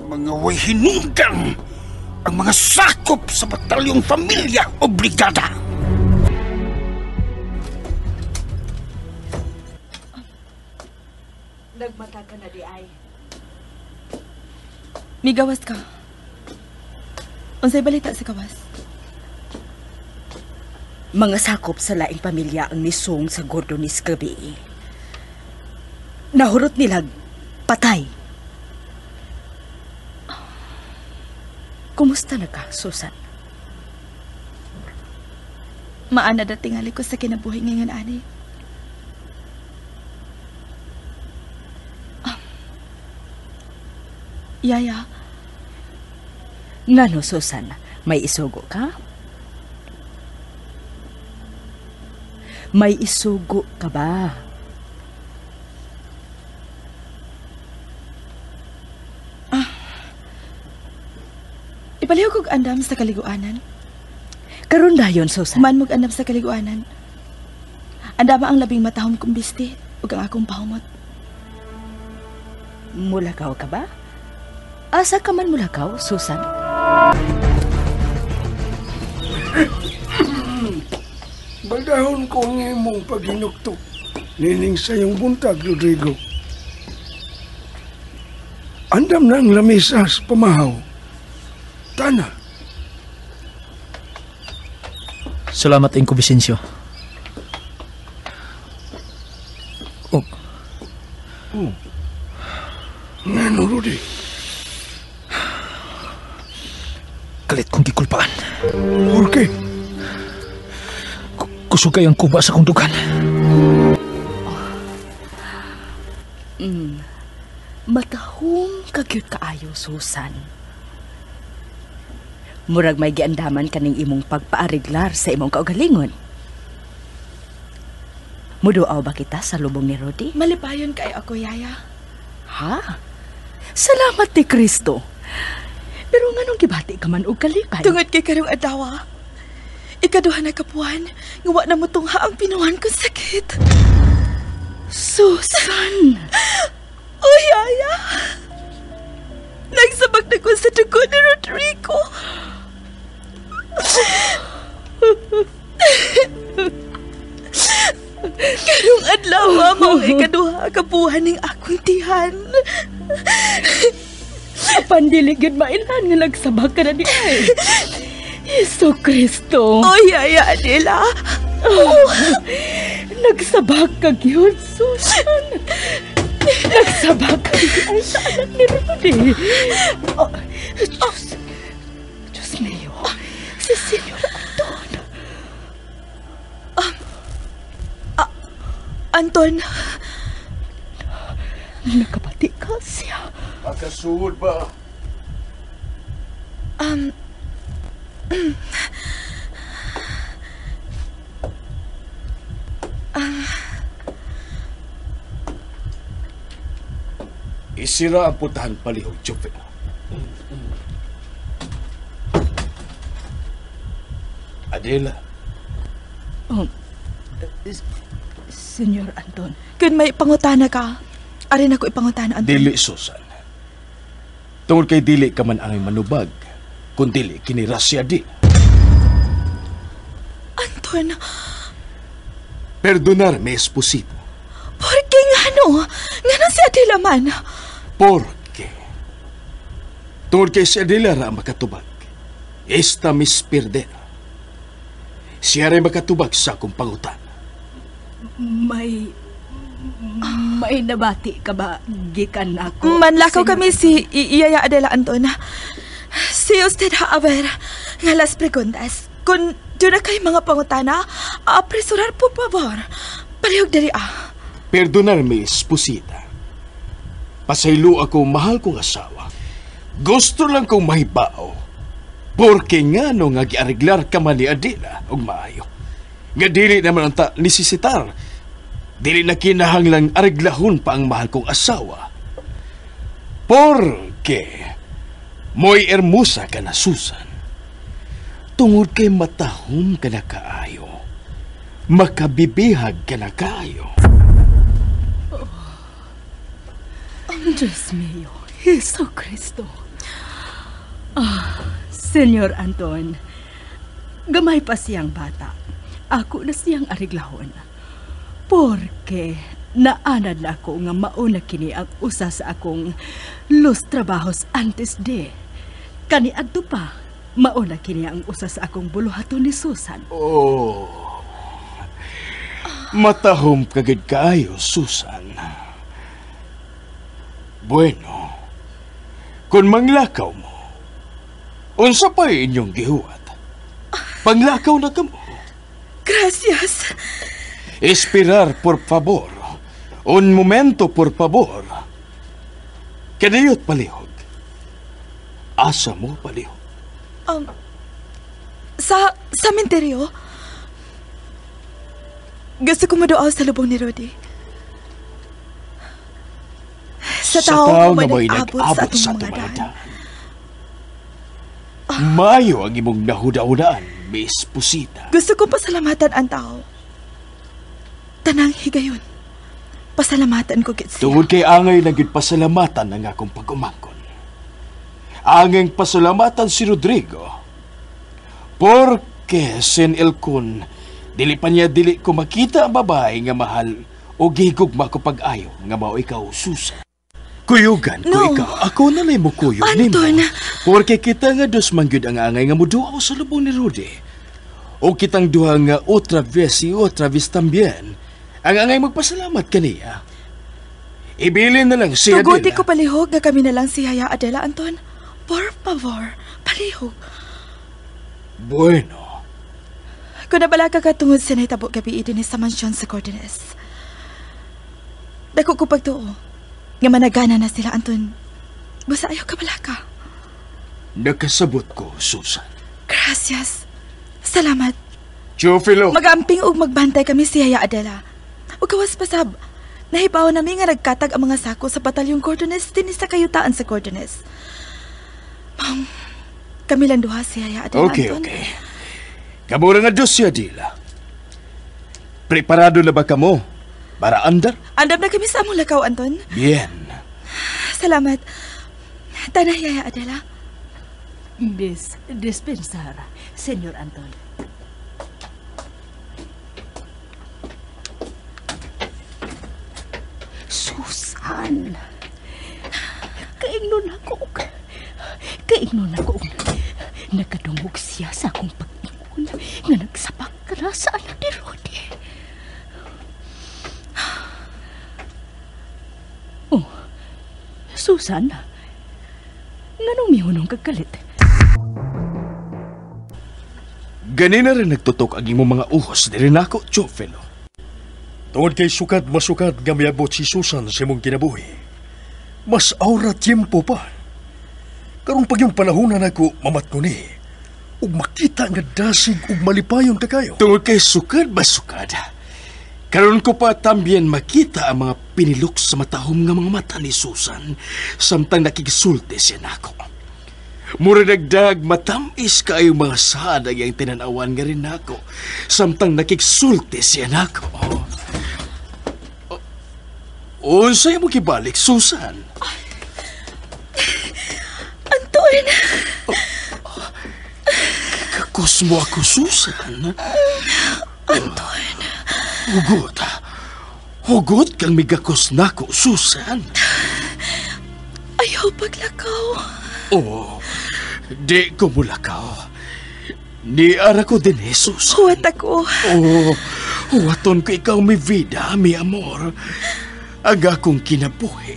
Mga way hinunggan ang mga sakop sa batalyong pamilya o brigada. Nagmata ka na di ay. Migawas ka. Unsay balita sa kawas? Mga sakop sa laing pamilya ang nisong sa Gordones gabi. Nahurot nila patay. Kumusta na ka, Susan? Maana datingali ko sa kinabuhi ngayon, ani. Yaya. Ngano, Susan? May isugo ka? May isugo ka ba? Ipaliw kog andam sa kaliguanan. Karon dayon, Susan. Man mog andam sa kaliguanan. Andama ang labing matahom kong bisti ug ang akong pahumot. Mulakaw ka ba? Asa ka man mulakaw, Susan? Baldahon ko ang imong paghinuktok. Nining sa iyong buntag, Rodrigo. Andam na ang lamisa sa pamahaw. Tana. Salamat, Inko Vicencio. Oh. Ngano, Rudy? Kalit kong gikulpaan. Porke? Kusog kayang kuba sa kong dugan. Matahong kagyut kaayo, Susan. Murag may giandaman kaning imong pagpaariglar sa imong kaugalingon. Muduaw ba kita sa lubong ni Rudy? Malipayon kay ako, Yaya. Ha? Salamat ni Kristo. Pero nganong gibati ka man og kalikay? Tungod kay karong adlaw. Ikaduha na kapuan, nga wa na mo tungha ang pinuhan kong sakit. Susan! Oh, Yaya! Nagsabak na ko sa dugo ni Rodrigo. Karong adlaw mo ang ikaduha kapuhan ning akong tihan. Pandili gyud mainan nga nagsabak ka na di ay. Hesus Kristo. Oh, Yaya Adela. Nagsabak ka gyud, Susan. Nagsabak ka di ay sa anak ni Rudy. Diyos mío. Si Senyor Anton. Anton. Nakabati ka siya. Pagkasuod ba? Isira ang putahan palihog, Chopin. Adela, Senyor Anton. Kung may pangutana ka, arin ako ipangutana, Anton. dili, Susan. Tungod kay dili ka man ang manubag, kung dili kinirasya di. Anton, Perdonarme, Esposito. porque nga si Adela man. Porque tungod kay si Adela ra makatubag, esta mis perder. Siya rin makatubag sa akong pangutan. May nabati ka ba gikan ako? Manlakaw kami si Iyaya Adela, Anton. Si usted ha haber nga las preguntas. Kung doon na kay mga pangutana, apresurar por favor. Palihog dari Perdonarme, Esposita. Pasaylo ako mahal kong asawa. Gusto lang kong mahibao. Porque nga no nga giariglar ka man ni Adela og maayo. Nga dili naman ang nisisitar. Dili na kinahanglang ariglahon pa ang mahal kong asawa. Porque mo'y ermusa ka na, Susan. Tungod kay matahom ka na kaayo. Makabibihag ka na kaayo. Ang Diyos mío, Jesu Cristo. Senyor Anton, gamay pa siyang bata. Ako na siyang ariglahon. Porque naanad na ako nga mauna kini ang usa sa akong los trabajos antes de. Kani adto pa, mauna kini ang usa sa akong buluhaton ni Susan. Oh, matahom kagid kaayo, Susan. Bueno, kung manglakaw mo, unsa pa inyong gihuwat? Panglakaw na kamo. Gracias. Esperar, por favor. Un momento, por favor. Kaniyot palihog. Asa mo palihog? Sa sementeryo, gusto ko madoaw sa lubong ni Rudy. Sa tao nga may nag-abot sa atong mga daan. Mayo ang imong nahuda-hudaan, Miss Pusita. Gusto ko pasalamatan ang tao. Tanang higayon. Pasalamatan ko git siya. Tungod kay angay naging pasalamatan ng akong pag-umangkon. Angay pasalamatan si Rodrigo. Porque sin Elkon, dili pa niya dili ko makita ang babae nga mahal o gigugma ko pag-ayo nga mao ikaw, Susan. Kuyugan ko No. ikaw. Ako na lang mo kuyog Anton. nimo. Porque kita nga dos mangyud ang angay nga muduaw sa lubong ni Rudy. O kitang duha nga otra vez tambien. Ang angay magpasalamat kaniya. Ibilin na lang si Tuguti Adela. ko palihog nga kami na lang si Yaya Adela, Anton. Por favor, palihog. Bueno. Kung nabala ka katungod sa naitabo gabi din sa mansyon sa Cordines. Dako ko pagtuo. Nga managana na sila, Anton. Basta ayaw ka bala ka. Nakasabot ko, Susan. Gracias. Salamat. Chofilo. Magamping ug magbantay kami si Yaya Adela. Ug kawas pasab. Nahibaw nami nga nagkatag ang mga sako sa batalyong Cordines din sa kayutaan sa Cordines. Ma'am, kami lang duha si Yaya Adela, Okay. Anton. Kamura nga dos si Adela. Preparado na ba kamo? Para andar? Andam na kami sa among lakaw, Anton. Bien. Salamat. Tanay, Yaya Adela. Dispensar, Senyor Anton. Susan, kaingnon ako. Nakadungog siya sa akong pag-ingon nga nagsapak ka na sa anak ni Rudy. Oh, Susan, nganong mihunong kagalit? Ganina rin nagtutok ang imong mga uhos diri nako, Chofelo. Tungod kay sukad masukad nga miabot si Susan sa imong kinabuhi. Mas aura tiempo pa. Karong pag yung panahonan ako mamatno ni, ug makita nga dasig ug malipayon ka kayo. Tungod kay sukad masukad. Karon ko pa tambien makita ang mga pinilok sa matahom nga mga mata ni Susan samtang nakikisulti siya nako. Mura nagdag matamis kayo mga sada yung tinanawan nga rin nako samtang nakikisulti siya nako. Unsay mo kibalik, Susan? Anton! Kakos mo ako, Susan? Anton! Hugot. Hugot kang migakos nako, Susan. Ayaw paglakaw. Oh, di ko mulakaw. Ni ara ko din, Jesus. Huwat ako. Oh, huwaton ko ikaw mi vida, mi amor. Ang akong kinabuhi,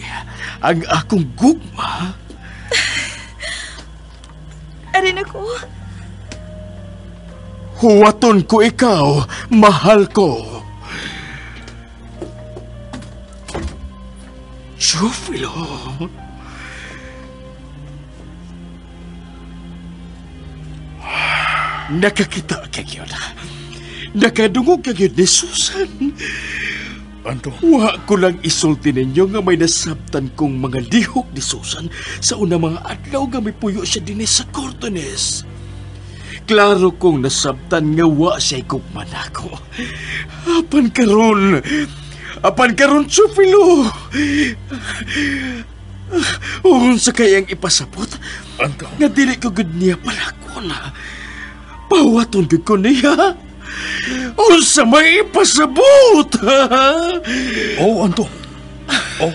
ang akong gugma. Arin ako. Huwaton ko ikaw, mahal ko. Jufilo. Nakakita kayo na. Nakadungog kayo ni Susan. Anton. Wa ko lang isulti ninyo nga may nasabtan kong mga lihok ni Susan sa una mga adlaw nga may puyo siya din sa Cortones. Klaro kong nasabtan nga wa siya'y gugman ako. Apan karon, Chufilo. Unsa kayang ipasabot? Anton. Nga dili ko gud niya palakon. Pawaton gud ko niya. Unsa may ipasabot? Oh, Anton. Oh.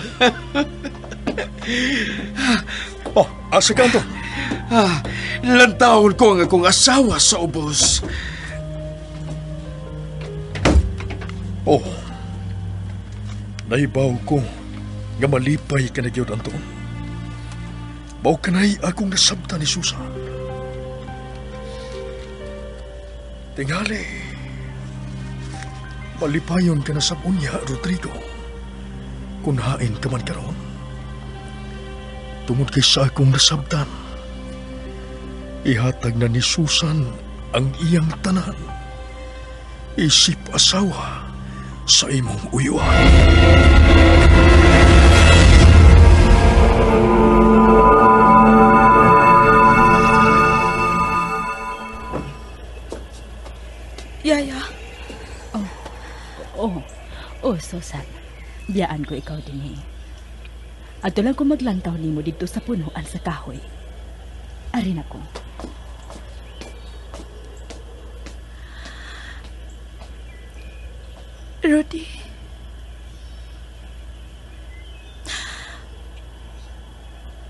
Oh, asa ka, Anton? Lantawon ko ang akong asawa sa ubos. Oh. Naibaw ko nga malipay ka na gyud, Anton. Baw kanay akong nasabta ni Susan. Tingali. Malipayon ka na sa unya, Rodrigo. Kunain ka man karon. Tungod kay sa akong nasabtan. Ihatag na ni Susan ang iyang tanan. Isip asawa sa imong uyuan. Yaya. Oh, Susan. Biyaan ko ikaw din eh. Ato lang ko maglantaw nimo dito sa punuan sa kahoy. Arin ako. Rudy.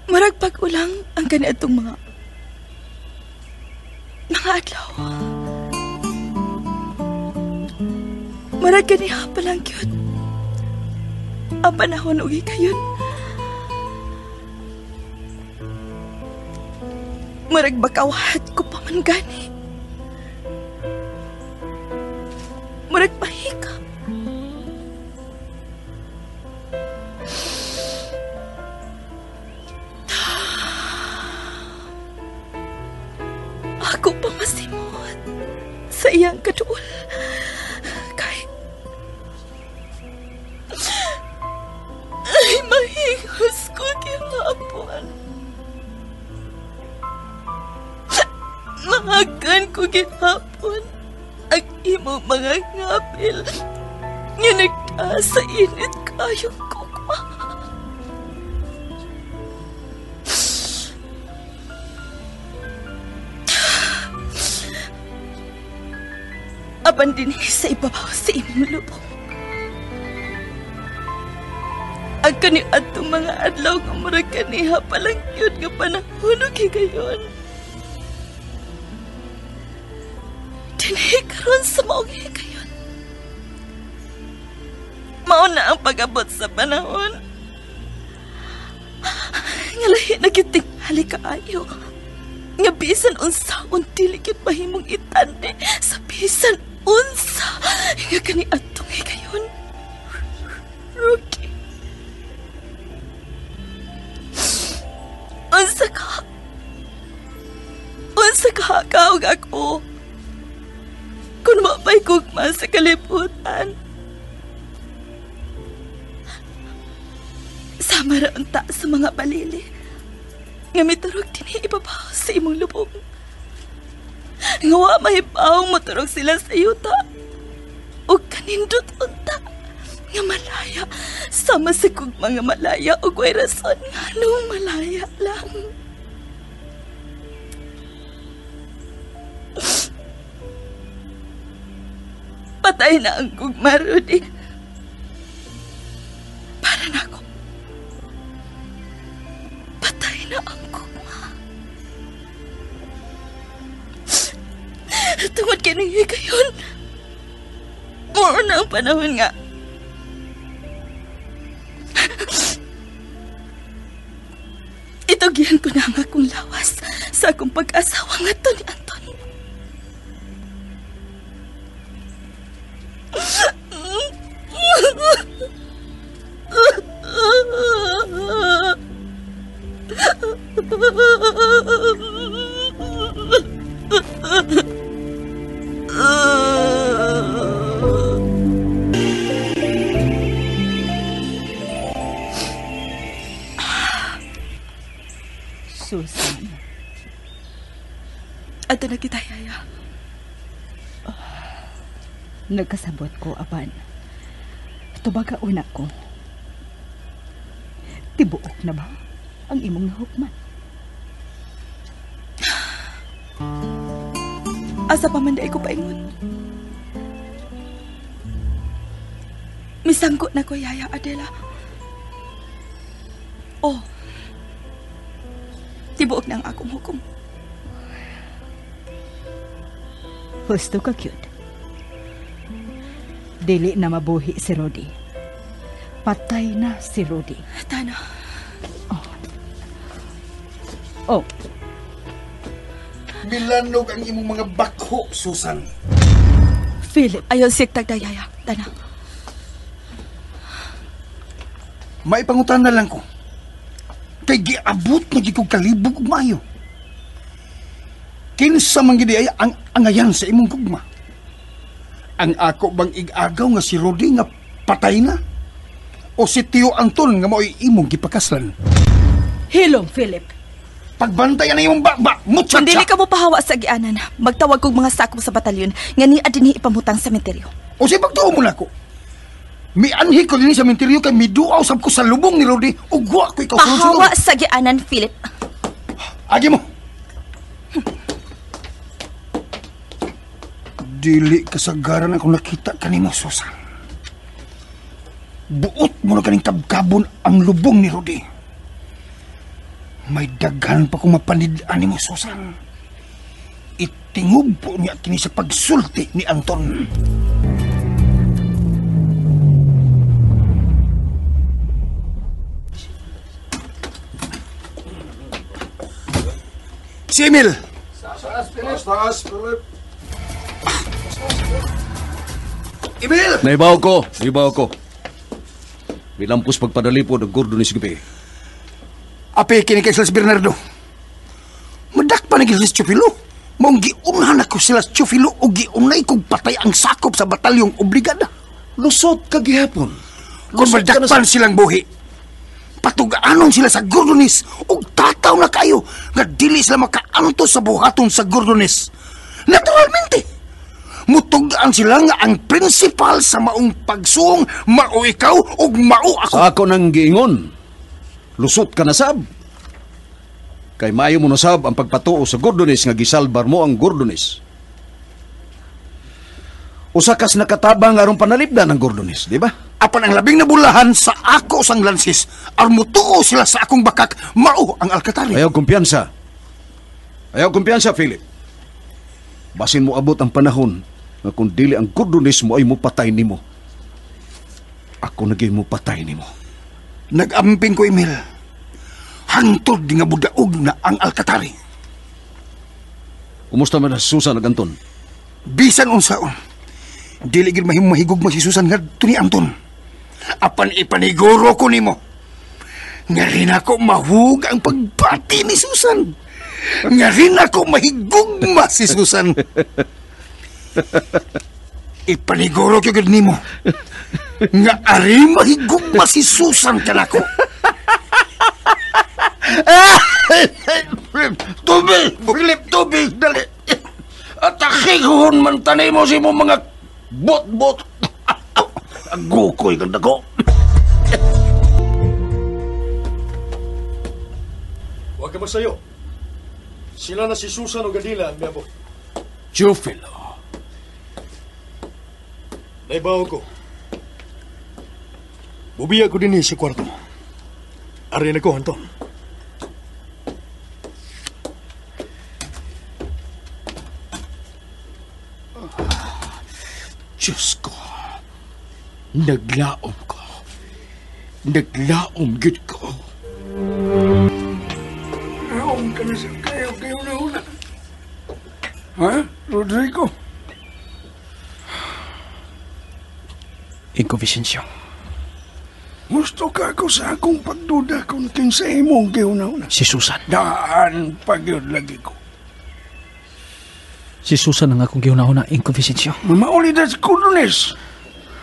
Murag pag-ulang ang kaniadtong mga adlaw. Murag ganiha pa lang yun. Ang panahon ugi kayon. Murag bakawhat ko pa man gani. Murag pahika. Ako pa masimot sa iyang kaduol. Ay, mahingos ko gihapon. Mahagan ko gihapon ang imo mga ngapil nga nagtaas sa init kayong gugma. Apan din sa ibabaw sa imong lubong. Ang kaniadtong mga adlaw nga murag kaniha palang yun nga panahon ug higayon. Dinhi karon sa maong higayon. Mao na ang pag-abot sa panahon. Nga lahi na gitingali kaayo. Nga bisan unsaon dili gid mahimong itandi sa bisan unsa nga kaniadtong higayon. Ruki. Unsa ka kaog ako? Kung mapay gugma sa kalibutan, Sama ra unta sa mga balili. Nga miturog din ibabaw sa imong lubong. Nga wa mahibaw maturog sila sa yuta. O kanindot unta. Nga malaya. Sama sa gugmang nga malaya o way rason nga nung malaya lang. Patay na ang gugma, Rudy. Para na ako. Patay na ang gugma. Tungod ka nang higayon. Moro na ang panahon nga. Itugihan ko na ang akong lawas sa akong pag-asawa nga to ni Anton. Susan. Ato na kita, Yaya. Nagkasabot ko, aban. Tubaga una ko. Tibuok na ba ang imong nahukman? Asa pa man di ko paingon. Misangkot na ko, Yaya Adela. Oh. Tibuok na ang akong hukom. Husto ka, cute. Dili na mabuhi si Rudy. Patay na si Rudy. Tana. Oh. Milanog ang imong mga bakho, Susan. Philip, ayaw siktag na, Yaya. Tana. Maipangutan na lang ko. Kay giabot na di kong kalibog ug maayo. Kinsa man gid ay ang angayan sa imong gugma. Ang ako bang igagaw nga si Rudy nga patay na? O si Tio Anton nga mao'y imong gipakaslan? Hilom, Philip. Pagbantayan na imong bakba, muchacha! Kung dili ka mo pahawa sa gianan, magtawag kong mga sakop sa batalyon nga ni adini ipamutang sa sementeryo. O si pagtuo mo na ko. Mianhi ko din sa sementeryo kay miduaw sab ko sa lubong ni Rudy ug wa ko ikaw Pahawa sa gianan, Philip. Agi mo. Dili kasagaran ako nakita kanimo, Susan. Buot mo na kaning kabkabon ang lubong ni Rudy. May daghan pa kung mapanidaan nimo, Susan. Itingob po niya kini sa pagsulti ni Anton. Si Emil! Emil! Naibaw ko. Bilampos pagpadalipod ang gordo ni Sigabi. Ape kini kay Silas Bernardo. Madak pa na Silas Chufilo. Maong giunahan ako Silas Chufilo o giunay kong patay ang sakop sa batalyong obligada. Lusot ka gihapon. Kung madakpan silang buhi, patugaanon sila sa Gordones o tataw na kayo nga dili sila makaantos sa buhaton sa Gordones. Naturalmente, mutugaan sila nga ang principal sa maong pagsuong mao ikaw o mao ako. Sa ako nang giingon. Lusot ka na sab. Kay maayo mo na sab ang pagpatuo sa Gordones nga gisalbar mo ang Gordones. Usa kas nakatabang aron panalipdan ang Gordones, di ba? Apan ang labing nabulahan sa ako sang lansis, armutuo sila sa akong bakak, mao ang Alcatari. Ayaw kumpiyansa, Philip. Basin mo abot ang panahon nga kung dili ang Gordones mo ay mupatay nimo. Ako naging mupatay nimo. Nag-amping ko, Emil. Hangtod di nga budaog na ang Alcatari. Kumusta man na Susan ag Anton? Bisan unsaon. Dili gid mahigugma si Susan ngadto ni Anton. Apan ipaniguro ko nimo. Nga rin ako mahug ang pagbati ni Susan. Nga rin ako mahigugma si Susan. Ipaniguro ko gid nimo. Nga ari mahigugma si Susan kanako. Tubig! Philip, tubig! Dali! Atakihon man tanay mo si mo mga bot-bot! Agukoy ganda ko! Huwag ka masayo. Sila na si Susan o Gadila ang miyabo. Teofilo, Naibaw ko. Bubiya ko din sa kwarto. Ari na ko, Anton. Diyos ko, naglaom ko. Naglaom gid ko. Naong ka na sa kayo na una. Ha, Rodrigo? Inko Vicencio. Gusto ka ako sa akong pagduda kung kinsa imong giuna-una. Si Susan. Daan pagyod lagi ko. Si Susan ang akong giuna-una, Inko Vicencio. Mamauli na sa kulones.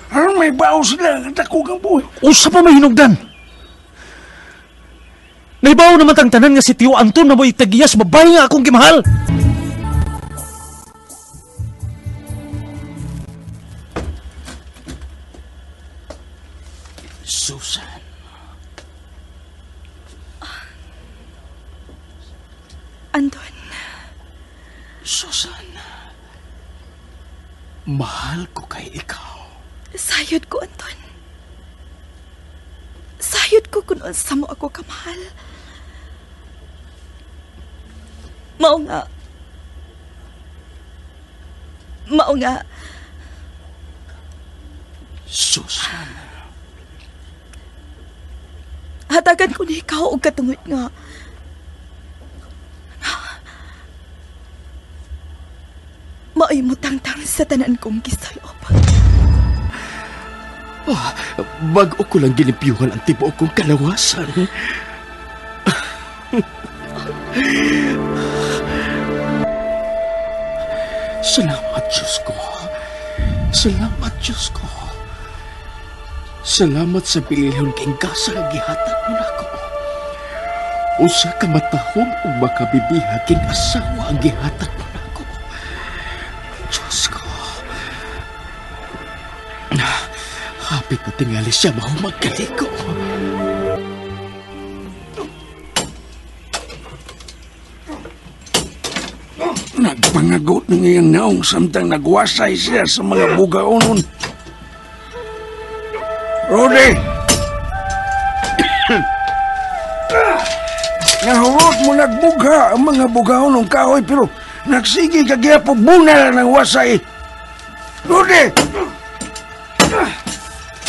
Aron may bao sila ang takugang buhay. Usa pa may hinugdan. Naibaw naman tang tanan nga si Tio Anton na mo itagiyas babae nga akong gimahal. Susan. Anton, Susan. Mahal ko kay ikaw. sayod ko, Anton. Sayod ko kung sa mo ako kamahal. Mao nga, Susan. hatagan ko ni ikaw og katungod nga. Maoy mo tangtang sa tanan kong gisayop. Bago ko lang ginimpiyuhan ang tibuok kong kalawasan. Salamat, Diyos ko. Salamat, Diyos ko. Salamat sa bilihon kayong gasa ang gihatag mo na ako. Usa ka matahom o makabibihag king asawa ang gihatag mo na ako. Diyos ko. Hapit na tingali siya mahumagkaliko. Nagpangagot ng iyang naong samtang nagwasay siya sa mga bugaonon. Rodi! Nahurot mo nagbugha ang mga bugaonong kahoy pero nagsigi kagiyapo bunal ng wasay. Rodi!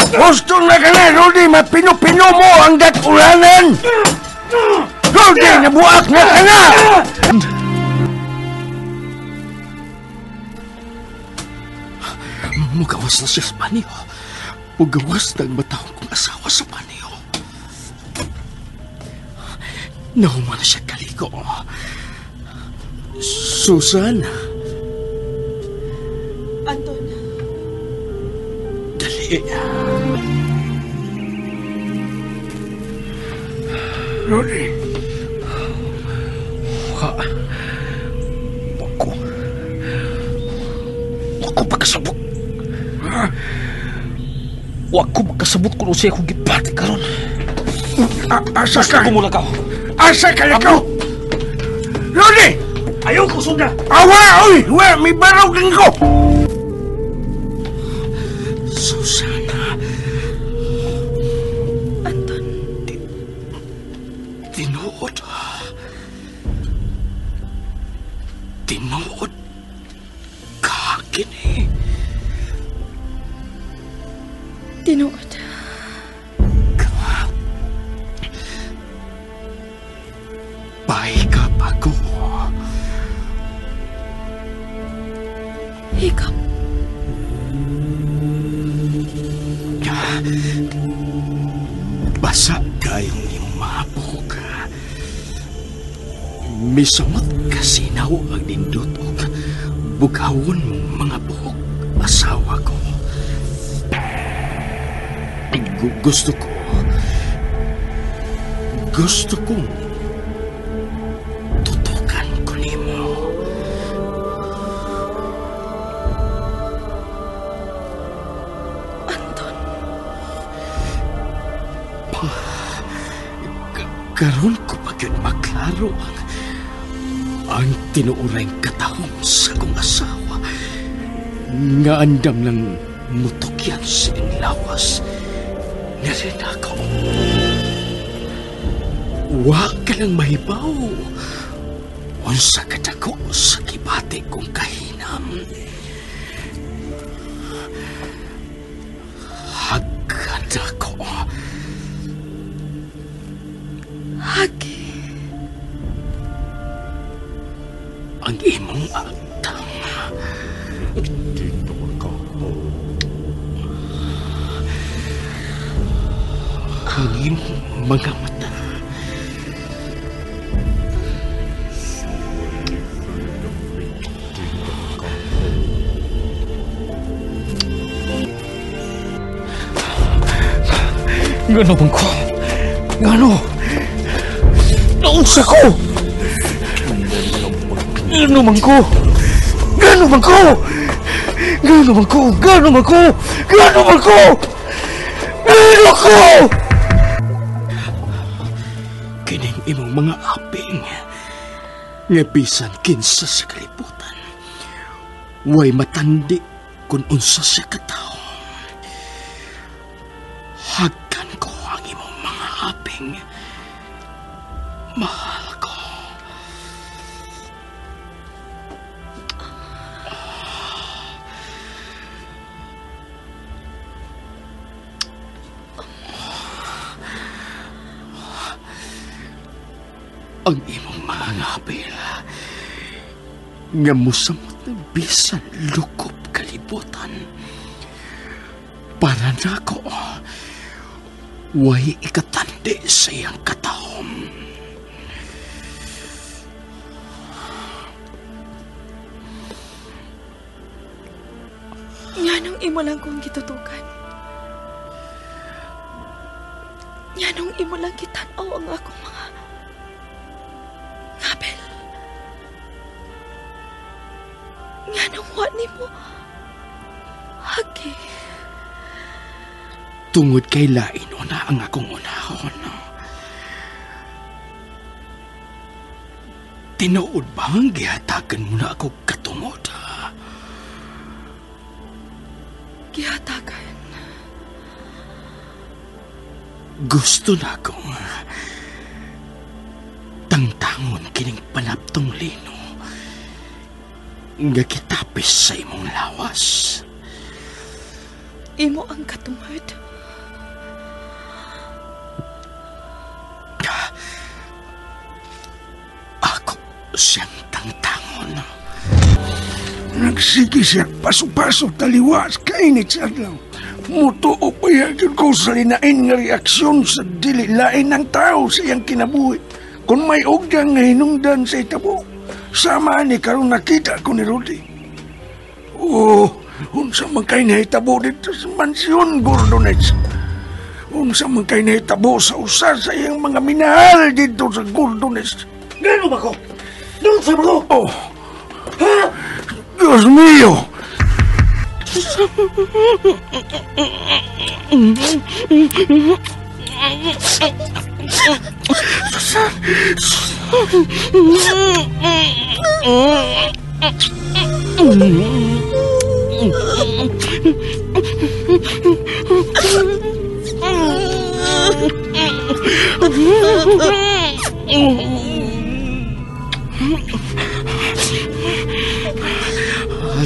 Gusto na ka na, Rodi! Mapino-pino mo ang gat-ulanan! Rodi! Nabuak na ka na! Mugawas na siya sa paniho. Mugawas na ang matahong kong asawa sa paniho. Nahuman na siya kaliko. Susan. Anton. Dali. Rodi! Wako magkasabot. Wako magkasabot kung siya akong gipati karon. Asa ka? Gusto ko mula ka. Asa ka na ka? Rodi! Ayaw ko sunda. Awa! Uy! Wa! May baraw din ko! Susana. Anton. Tinuod. Tinuod. Kagini. Tinuod. Baik ka bago. Hikap. Basa kayong iyong mga buhok. Misamot kasinaw ang nindot o bugawon mong mga buhok asawa ko. Gusto kong Karon ko pa yun maklaro ang tinuurang katahom sa kong asawa nga andam ng mutukyan sa inlawas nga rin ako. Wa ka lang mahibaw unsa kadako sa kibati kong kahinam. Hagad ako. Hagi. Ang imong agtang. Dito ka. Ang imong mga mata. Gano bang ko? Gano? Naunsa ko? Gano man ko? Gano man ko? Gano man ko? Gano man ko? Gano man ko? Gano ko? Kining imong mga aping nga bisan kinsa sa kalibutan way matandi kung unsa siya katao. Hagkan ko ang imong mga aping. Mahal ko. Ang imong mga ngapil nga musamot na bisan lukop kalibutan para nako way ikatandi sa iyang katahom. Nganong imo lang kong gitutukan. Nganong imo lang kitanaw ang akong mga ngapel. Nganong wa nimo hagi. Tungod kay lain una ang akong unahon. Tinuod ba ang gihatagan mo na ako katungod? Gihatagan. Gusto na akong tangtangon kining panaptong lino nga kitapis sa imong lawas. Imo ang katungod. Ako siyang tangtangon. Nagsige siya paso-paso taliwas kainit sa adlaw. Mutuo pa yun ko sa linain nga reaksyon sa dili lain ng tao sa iyang kinabuhi. Kung may ugdang nga hinungdan sa itabo, sama ni karong nakita ko ni Rudy. Unsa man kay nahitabo dito sa mansyon, Gordonets. Unsa man kay nahitabo sa usa sa iyang mga minahal dito sa Gordonets. Gano ba ko? Doon sa mga ko? Ha? Diyos mio!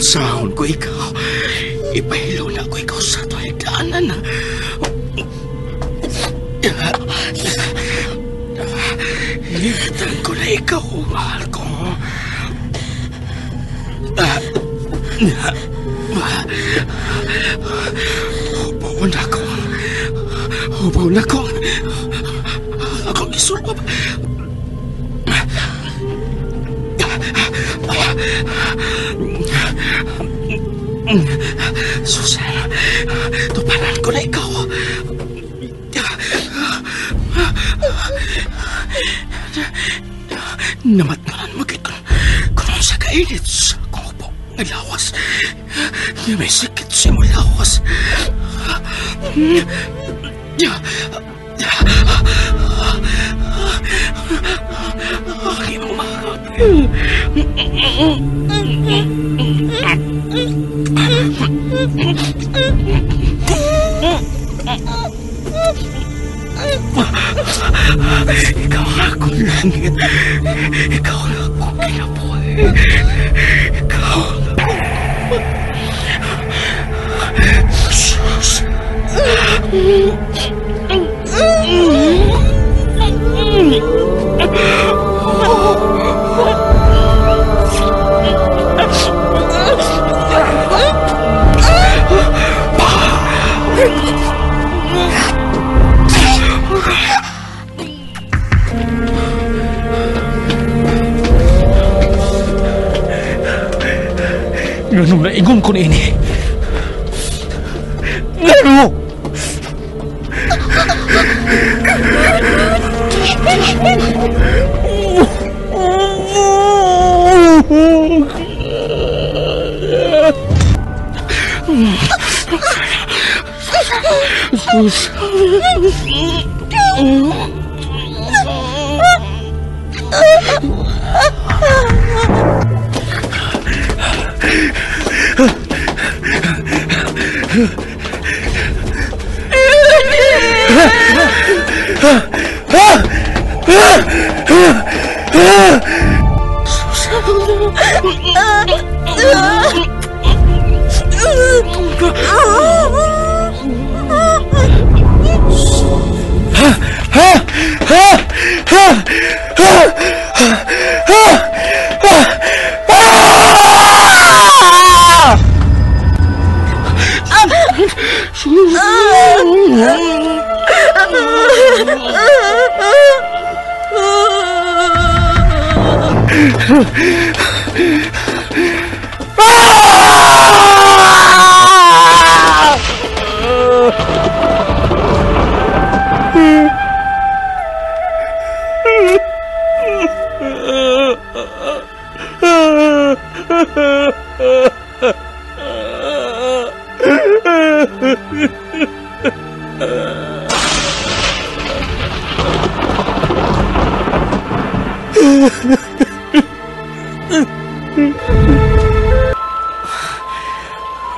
Sahon ko ikaw. Ipahilo na ko ikaw sa to'y-daanan. Ligtan ko na ikaw, mahal ko. Hubaw na ko. Hubaw na ko. Ako isulop. Susan, tuparan ko na ikaw. Namatmaran mo kita kung sa kainit sa kubo ng lawas. May sakit sa mo lawas. Aking mga kapil. Ikaw ang akong langit. Ikaw ang akong kinabuhi. Ikaw ang akong... Sus! Ganun na ingon ko na ini. Ngano?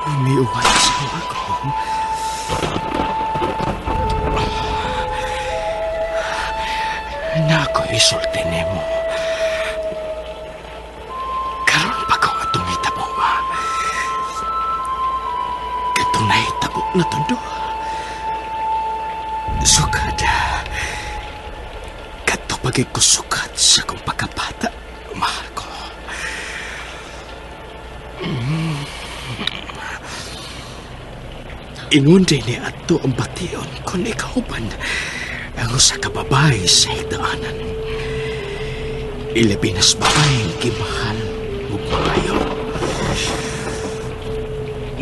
Umiuwan sa ako. Na ako isulti nimo. Karon pa ko atong hitabo ba? Katong nahitabo na tondo. Sukad. Kato pagay ko sukat sa kong pagkabata. Mahal ko. Inundi ni ato ang bation kung ikaw ban ang usa ka babae sa higdaanan. Ilabinas babae gimahal ug maayo.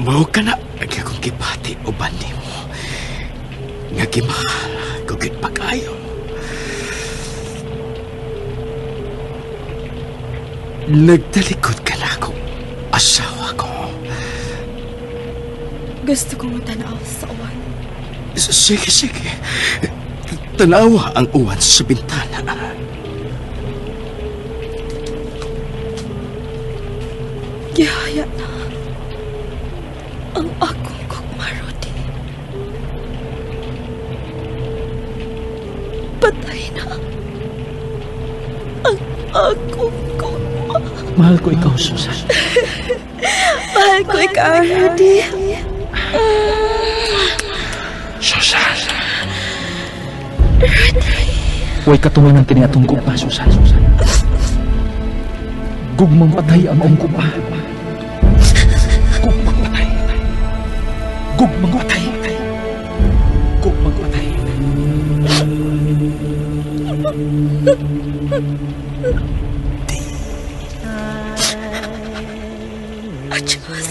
Mao ka na ang akong gipati uban nimo nga gimahal kung pag-ayo. Nagtalikod ka na ako, asawa ko. Gusto kong matanaw sa uwan. Sige, sige. Tanawa ang uwan sa bintana. Gihaya na ang akong kukmarodi. Patay na ang akong kukma. Mahal ko ikaw, Susan. Mahal ko ikaw, Rudy. Susan. Huwag katuloy ng tiniatong gugma, Susan. Gugmang patay ang akong gugma. Gugmang patay. Gugmang patay. Gugmang patay. Adios.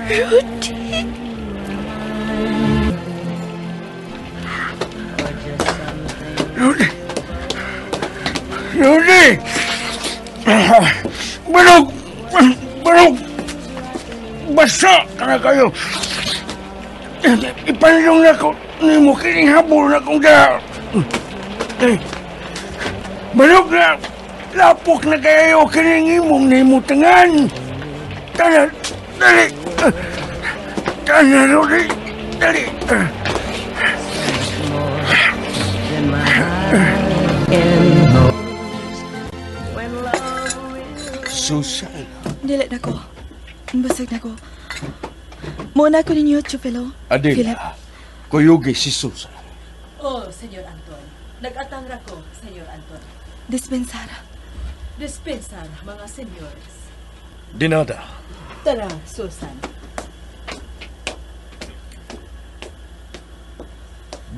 Rudy. Rudy! Rudy! Barog! Barog! basa ka na kayo. Ipanlong na ko ni mo kining habol na kong da. Manok na lapok na kayo kining imong na imutangan. Tana, dali. Tana, dali. Dali. Susan. Dili na ko. Basag na ko. Muna ko ninyo, Chupelo. Philip. Adela, kuyugi si Susan. Oh, Senyor Anton. Nag-atang ra ko, Senyor Anton. Dispensara. Dispensar, mga senyores. Dinada. Tara, Susan.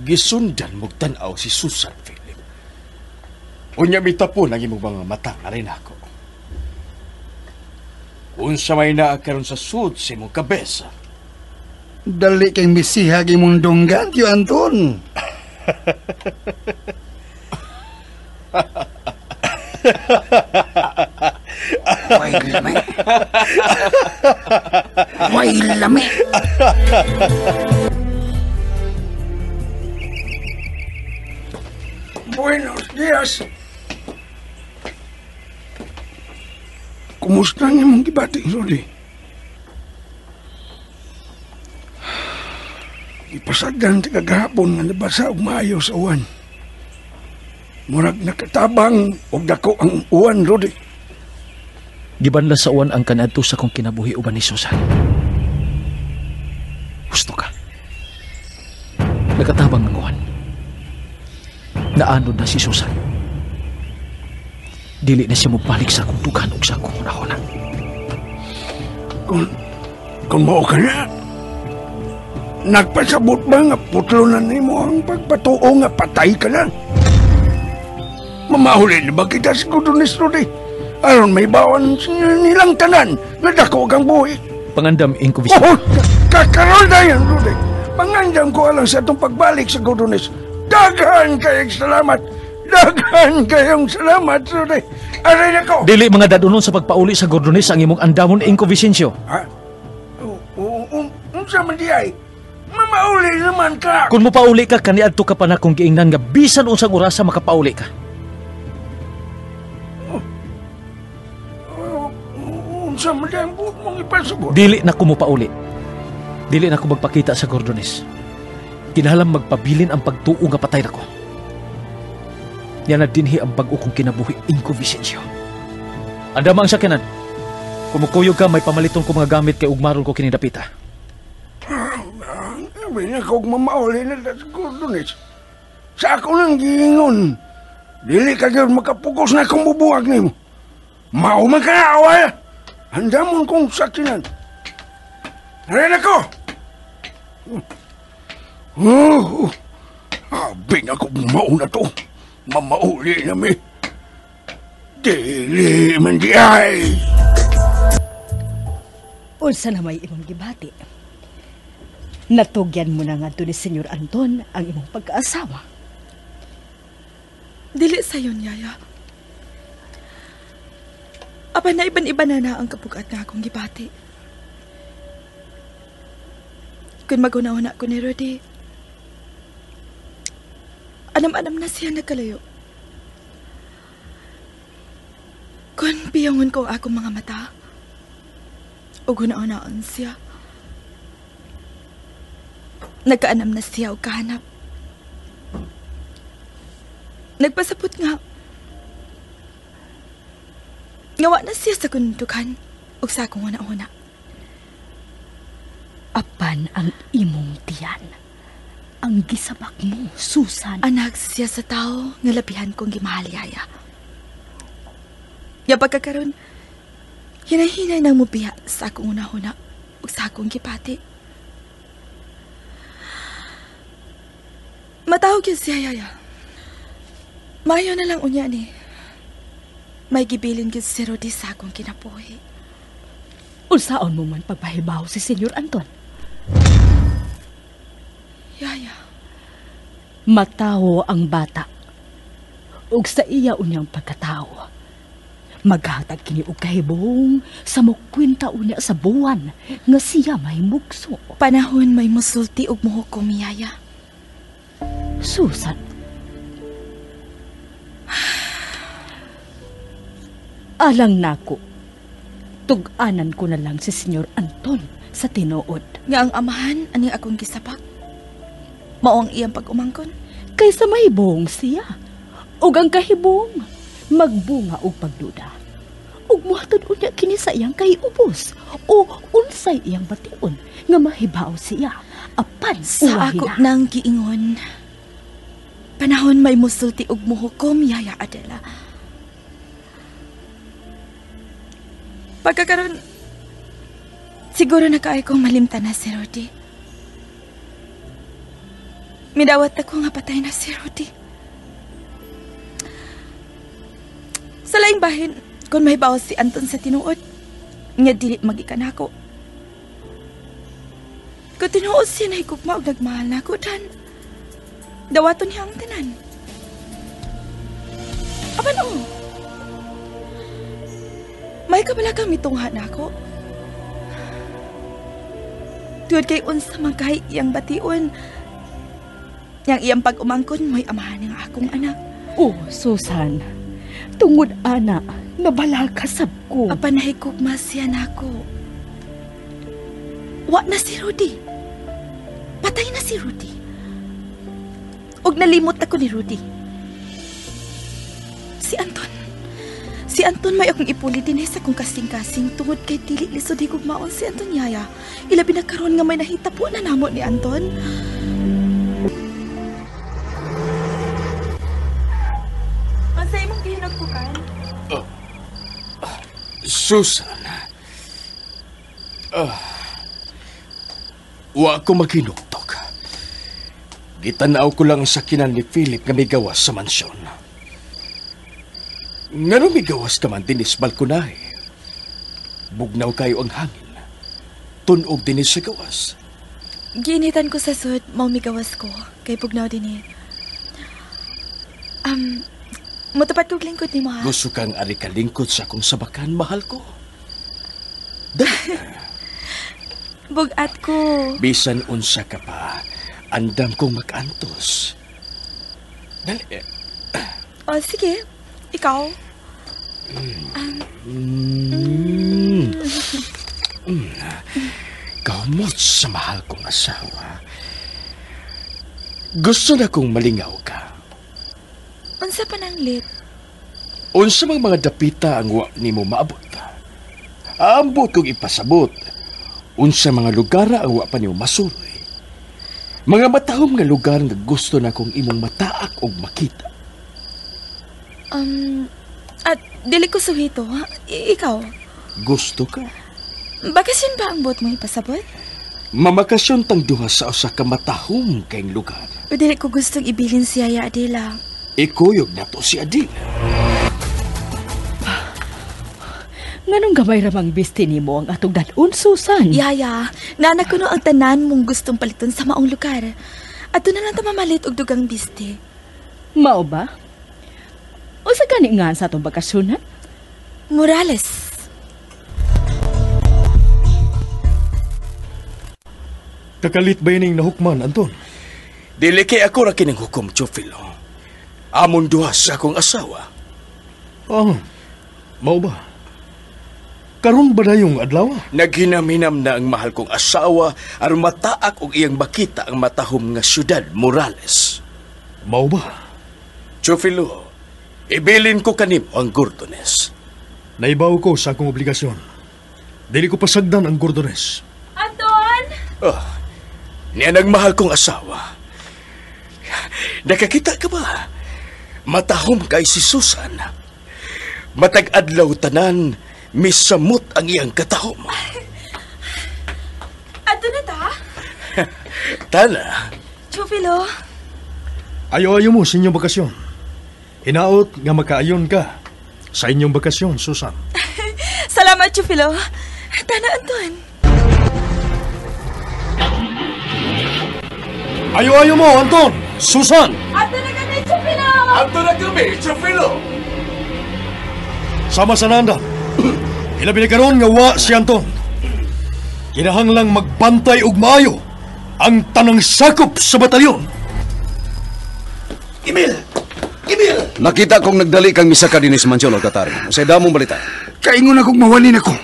Gisundan mo tanaw si Susan, Philip. Unya mitapon ang imong mga mata nga rin ako. Unsa may naakaroon sa sud si mong kabesa. Dali kang misihag imong dunggan, Tio Anton. Way lami. Way lami. Buenos días. Kumusta ang imong gibati, Rudy? Ipasagdan ti kagahapon nga nabasa og maayo sa uwan. Murag nakatabang og dako ang uwan, Rudy. Gibanla sa uwan ang kanadto sa kong kinabuhi uban ni Susan. Gusto ka? Nakatabang ang uwan. Naanod na si Susan. Dili na siya mabalik sa akong tugan ug sa akong unahona. Kung mao ka na, nagpasabot ba nga putlonan nimo ang pagpatuo nga patay ka na? Mamahuli na ba kita sa Gudonis, Rudy? Aron may bawan nilang tanan na dako kang buhi. Pangandam ingko vision. Oh, kakarol na yan, Rudy. Pangandam ko alang sa itong pagbalik sa Gudonis. Daghan kayong salamat. Daghan kayong salamat, Rudy. Aray na ko. Dili mga dadunon sa pagpauli sa Gordones ang imong andamon ingko Vicencio. Ha? Unsa man di ay? Mamauli naman ka. Kung mo pauli ka kaniadto ka pa na kung giingnan nga bisan unsang orasa makapauli ka. Unsa man di ang buot mong ipasabot? Dili na ko mo pauli. Dili na ko magpakita sa Gordones. Kinahanglan magpabilin ang pagtuo nga patay nako. Yan na dinhi ang bag-o kong kinabuhi ingko Vicencio. Anda mang sakyanan. Kumukuyog ka, may pamaliton ko mga gamit kay ugmaron ko kinidapita. Sabi na kong mamauli na sa Gordones. Sa ako nang giingon. Dili ka gyud makapugos na akong bubuhag nimo. Mao man ka na away. Handamon kong sakyanan. Ren ako. Abi na kong mauna to. Mamauli na mi. Dili man di ay. Unsa na may imong gibati? Natugyan mo na nga ni Senyor Anton ang imong pagkaasawa. Dili sayon, Yaya. Apa na iban-iba na ang kapugat nga akong gibati. Kung maguna-una ko ni Rudy, anam-anam na siya nagkalayo. Kung piyangon ko akong mga mata, o guna-unaan siya, nagkaanam na siya o kahanap. Nagpasapot nga, ngawa na siya sa kundukan o sa akong una-una. Apan ang imong tiyan, ang gisabak mo, Susan. Anak siya sa tao nga labihan kong gimahal, Yaya. Ya pagkakaroon, hinay-hinay nang mubiya sa akong una-una o sa akong gipati. Matawag yun siya, Yaya. Mayo na lang unya ni. May gibilin yun si Rudy sa akong kinabuhi. Unsaon mo man pagpahibaw si Senyor Anton? Yaya. Matawo ang bata. Ug sa iya unyang pagkatao, Maghatag kini og kahibong sa mukwenta unya sa buwan nga siya mahimugso. Panahon may musulti og muhukom, yaya. Susan. Alang nako. Tug-anan ko na lang si Senyor Anton sa tinuod. Nga ang amahan ani akong gisapak. Mao ang iyang pag-umangkon. Kaysa mahibong siya. Ug ang kahibong magbunga og pagduda. Ug muhatod unya kini sa iyang kahiubos o unsay iyang bation nga mahibaw siya. Apan Sa ako nang giingon. Panahon may musulti og muhukom, yaya Adela. Pagkakaroon, siguro na kaay kong malimtan na si Rudy. Midawat ako nga patay na si Rudy. Sa laing bahin, kung may bawas si Anton sa tinuod, nga dili magikan ako. Kung tinuod siya na higugma o nagmahal na ako, dan, dawaton niya ang tanan. Apan o, may kabala kang mitungha na ako. Tuwad kay unsa magkay iyang bation, yang iyang pag-umangkon mo'y amahan ng akong anak. Oh, Susan. Tungod ana, nabala kasab ko. Apan nahigugma siya na ako. Wa na si Rudy. Patay na si Rudy. Og nalimot ako ni Rudy. Si Anton may akong ipuli din sa kong kasing-kasing tungod kay dili lisod higugmaon si Anton yaya. Ilabi na karon nga may nahitabo na namo ni Anton. Asa imong gihinagpukan? Susan. Wa ko maghinuktok. Gitanaw ko lang ang sakinan ni Philip nga may gawas sa mansyon. Nga may gawas ka man dinis balkonahe. Bugnaw kayo ang hangin. Tunog dinis sa gawas. Giinitan ko sa sud, maumigawas ko. Kay pugnaw din eh. Mutapat kong lingkod ni mo ha? Gusto kang ari kalingkod sa akong sabakan, mahal ko. Dali. Bugat ko. Bisan unsa ka pa, andam kong mag-antos. Dali. O, sige. Ikaw? Kamot sa mahal kong asawa. Gusto na kong malingaw ka. Unsa pa nang lit? Unsa mang mga dapita ang wa nimo maabot. Aambot kong ipasabot. Unsa mga lugar ang wa pa nimo masuroy. Mga matahom nga lugar nga gusto na kong imong mataak og makita. At dili ko suhito, ha? Ikaw? Gusto ka? Bakasyon ba ang bot mo ipasabot? Mamakasyon tang duha sa usa ka matahom kayong lugar. O dili ko gustong ibilin si Yaya Adela. Ikuyog na to si Adela. Nganong gamay ramang bisti nimo ang atong dadun, Susan? Yaya, nanak ko no ang tanan mong gustong paliton sa maong lugar. Ato na lang ta mamalit og dugang biste. Mao ba? O sa gani nga sa atong bakasyon, ha? Morales. Kakalit ba yining nahukman, Anton? Dili kay ako ra kining hukom, Chofilo. Amon duha sa akong asawa. Mao ba? Karon ba na yung adlaw? Naghinam-hinam na ang mahal kong asawa aron mataak og iyang makita ang matahom nga syudad, Morales. Mao ba? Chofilo, ibilin ko kanimo ang Gordones. Naibaw ko sa akong obligasyon. Dili ko pasagdan ang Gordones. Anton! Niyan ang mahal kong asawa. Nakakita ka ba? Matahom kay si Susan. Matag-adlaw tanan, misamot ang iyang katahom. Ato na ta? Tana. Chufilo. Ayo-ayo mo sa inyong bakasyon. Hinaot nga makaayon ka sa inyong bakasyon, Susan. Salamat, Chufilo. Tana, Anton. Ayo-ayo mo, Anton! Susan! Ato na kami, Chufilo! Ato na kami, Chofilo! Sama sa nanda. Ilabi na karon nga wa si Anton. Kinahanglang magbantay og maayo ang tanang sakop sa batalyon. Emil! Emil! Nakita kong nagdali kang misaka din sa mansyon, Alcatari. Usay damong balita. Kaingon akong mawalin ako.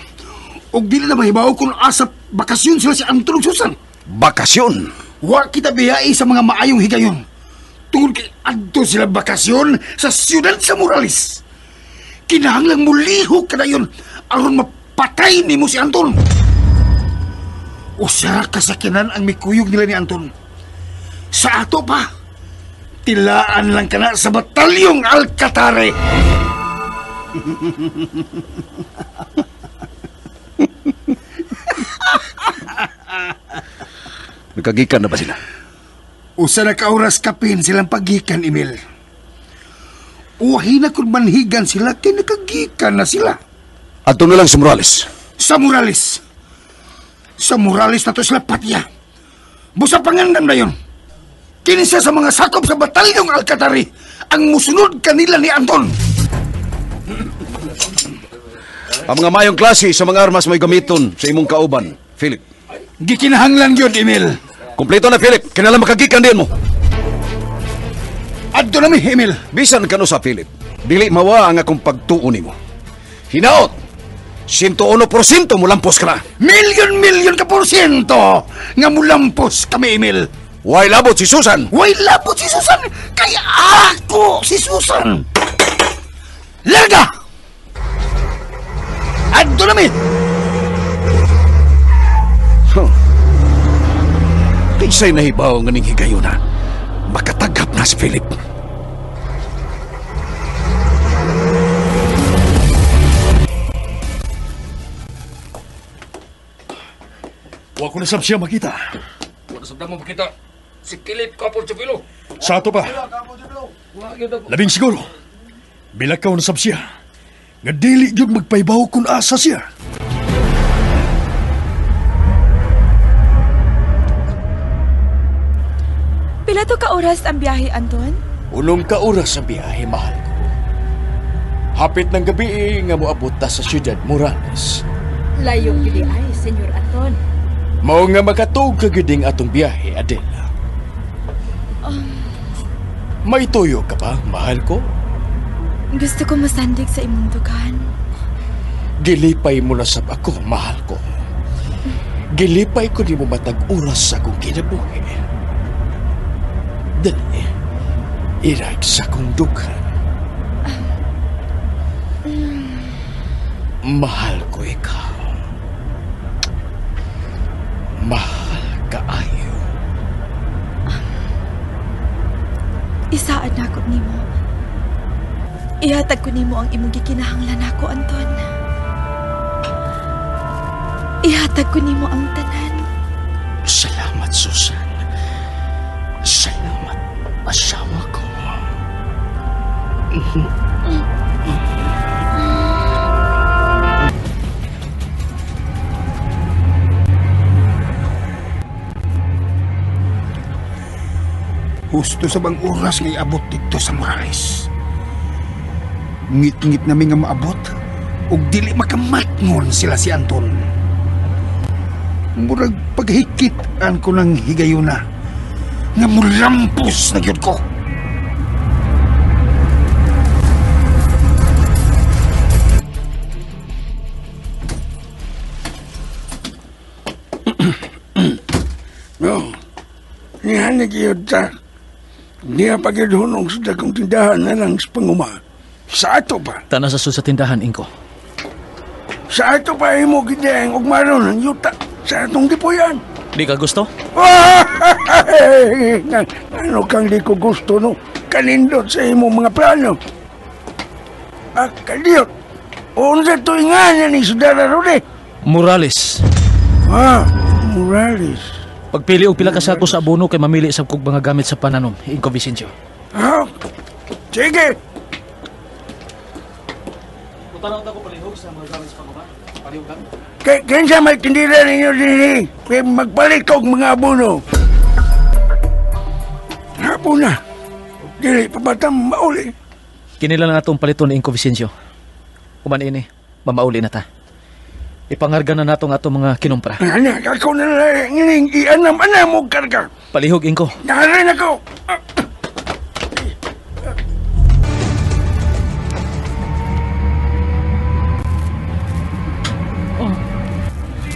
Og dili na mahibaw kung asap bakasyon sila si Anton ug Susan. Bakasyon? Wa kita biyai sa mga maayong higayon. Tungod kay adto sila bakasyon sa siyudad sa Morales. Kinahanglang mulihok ka na yun aron mapatay ni mo si Anton. Usa kasakinan ang mikuyog nila ni Anton. Sa ato pa, tilaan lang ka na sa batalyong Alcatare. Nagkagikan na ba sila? Usa na kauras kapin silang pagikan, Emil. Uwahin na kung manhigan sila, kay nakagikan na sila. Ato na lang sa Morales. Sa Morales. Sa Morales na to sila patya. Busa pangandam na yun. Kinisa sa mga sakop sa batalyong Alcatari ang musunod kanila ni Anton. Ang mga mayong klase sa mga armas may gamiton sa imong kauban, Philip. Gikinahanglan yun, Emil. Kompleto na, Philip. Kinalang makagikan din mo. Adto na mi, Emil. Bisan ka no sa Philip. Dili mawa ang akong pagtuon nimo. Hinaot! 101% mo lampos ka na. Milyon ka porsyento nga mulampos kami, Emil. Way labot si Susan. Way labot si Susan. Kaya ako si Susan. Larga! Adto na mi. Kisay nahibaw nga ning higayon na. Makatagap na si Philip. Wa ko na sab siya makita. Wala sa damo makita. Si Philip kapon sa pilo. Sa ato pa. Labing siguro. Bilakaw na sab siya. Nga dili yun magpaibaw kung asa siya. Pila to ka oras ang biyahe, Anton? 8 ka oras sa biyahe, mahal ko. Hapit ng gabi nga moabot ta sa siyudad Morales. Layong gili ay, Senyor Anton. Mao nga makatuog kagiding atong biyahe, Adela. May tuyo ka ba, mahal ko? Gusto ko masandig sa imong dugan. Gilipay mo na sab ako, mahal ko. Gilipay ko di mo matag oras sa akong kinabuhi. Dali, irag sa akong dugan. Mahal ko ikaw. Mahal ka ayo. Isaad na ako nimo. Ihatag ko nimo ang imong gikinahanglan ako, Anton. Ihatag ko nimo ang tanan. Salamat, Susan. Salamat, asawa ko. Husto sa bang oras nga iabot dito sa Morales. Ngit-ngit namin nga maabot ug dili makamatngon sila si Anton. Murag paghikitan ko ng higayuna nga mulampos na gyud ko. No, nihan nag-iyod ta. Niya pagidhunong sa dagong tindahan na lang sa panguma. Sa ato pa. Tana sa sa tindahan, Inko. Sa ato pa imo gideng ug maron ang yuta sa atong dipuyan. Di ka gusto? Ano kang di ko gusto, no? Kanindot sa imo mga plano. Kaliyot. Unsa tuingan ni Sudara Rode? Morales. Morales. Pagpili og pila ka sako sa abono kay mamili sa kog mga gamit sa pananom, Inko Vicencio. Sige. Putanaw ta ko palihog sa mga gamit sa panguma. Palihog lang. Kinsa may tindira ninyo din kay magbalik og mga abono. Hapon na. Dili pa batam mauli. Kinila na atong paliton ni Inko Vicencio. Human ini, mamauli na ta. Ipangarga na nato nga mga kinumpra. Anak, ako na lang ngining ianam-anam mo karga. Palihog, Inko. Narin ako.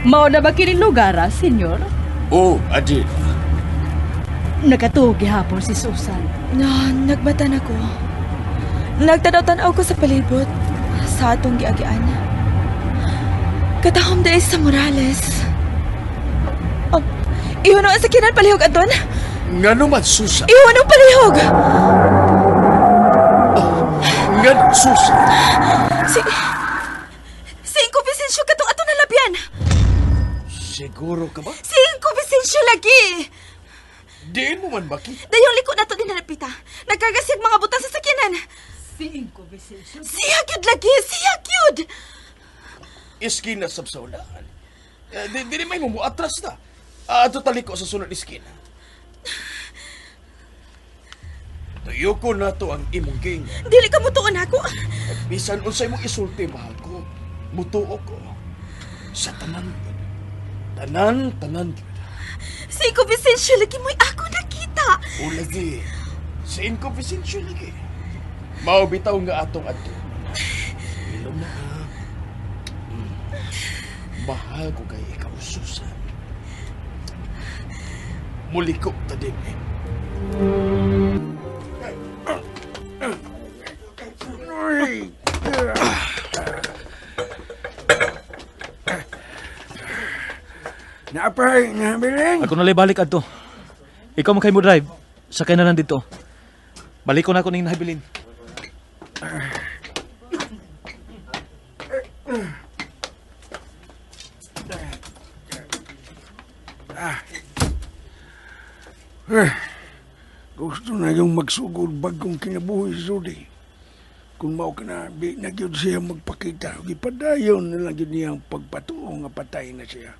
Mao na ba kining lugar, senyor? Oh, Adil. Nakatuog gihapon si Susan. Nagbatan ako. Nagtanaw-tanaw ko sa palibot sa atong giagian. Katahom dahil sa Morales. Oh, iyon ang sakinan palihog aton? Nga naman, Susan. Iyon ang palihog! Nga naman, Susan. Si Inko Vicensyo katong aton nalabyan. Siguro ka ba? Si Inko Vicensyo lagi. Diin mo man makita. Dayong liko na to din nalapita. Nagkagasig mga butang sa sakinan. Si Inko Vicensyo? Siya gyud lagi, siya gyud. Iski na sa unahan. Di may mo atras na. Ato taliko sa sunod iskina. Tuyo ko na to ang imong king. Dili ka mutuon ako. At bisan unsay mong isulti, mahal ko. Mutuo ko. Sa tanan yun. Si Inko Vicensyo lagi mo'y ako nakita. O lagi. Si Inko Vicensyo lagi. Mao bitaw nga atong adto. Ilom na ha. Mahal ko kay ikaw, Susan. Muliko ta din eh. Napay, nabiling. Ako nalay balik adto. Ikaw man kay mo drive. Sakay na lang dito. Balik ko na ako ning nahabilin. Gusto na yung magsugod bagong kinabuhi si Rudy. Kung mao ka na, nagyod siya magpakita. Gipadayon na lang yun niyang pagpatuong nga patay na siya.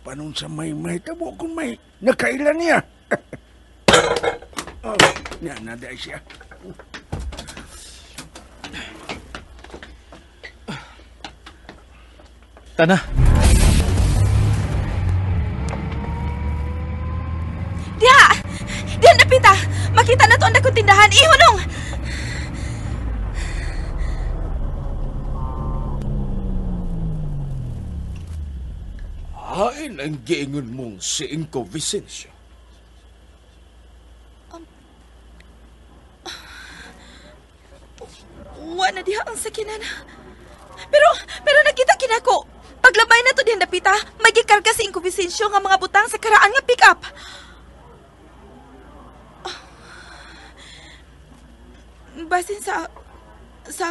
Panon sa may mahitabo kung may nakailan niya. Oh, yan, naday siya. Tana. Diyan napita. Makita na to ang dakong tindahan. Ihunong! Hain ang giingon mong si Inko Vicensyo. Wala diha ang sakinan. Pero nakita kinako. Paglabay na to diyan napita, may gikarga si Inko Vicensyo nga mga butang sa karaan nga pick-up. Basin sa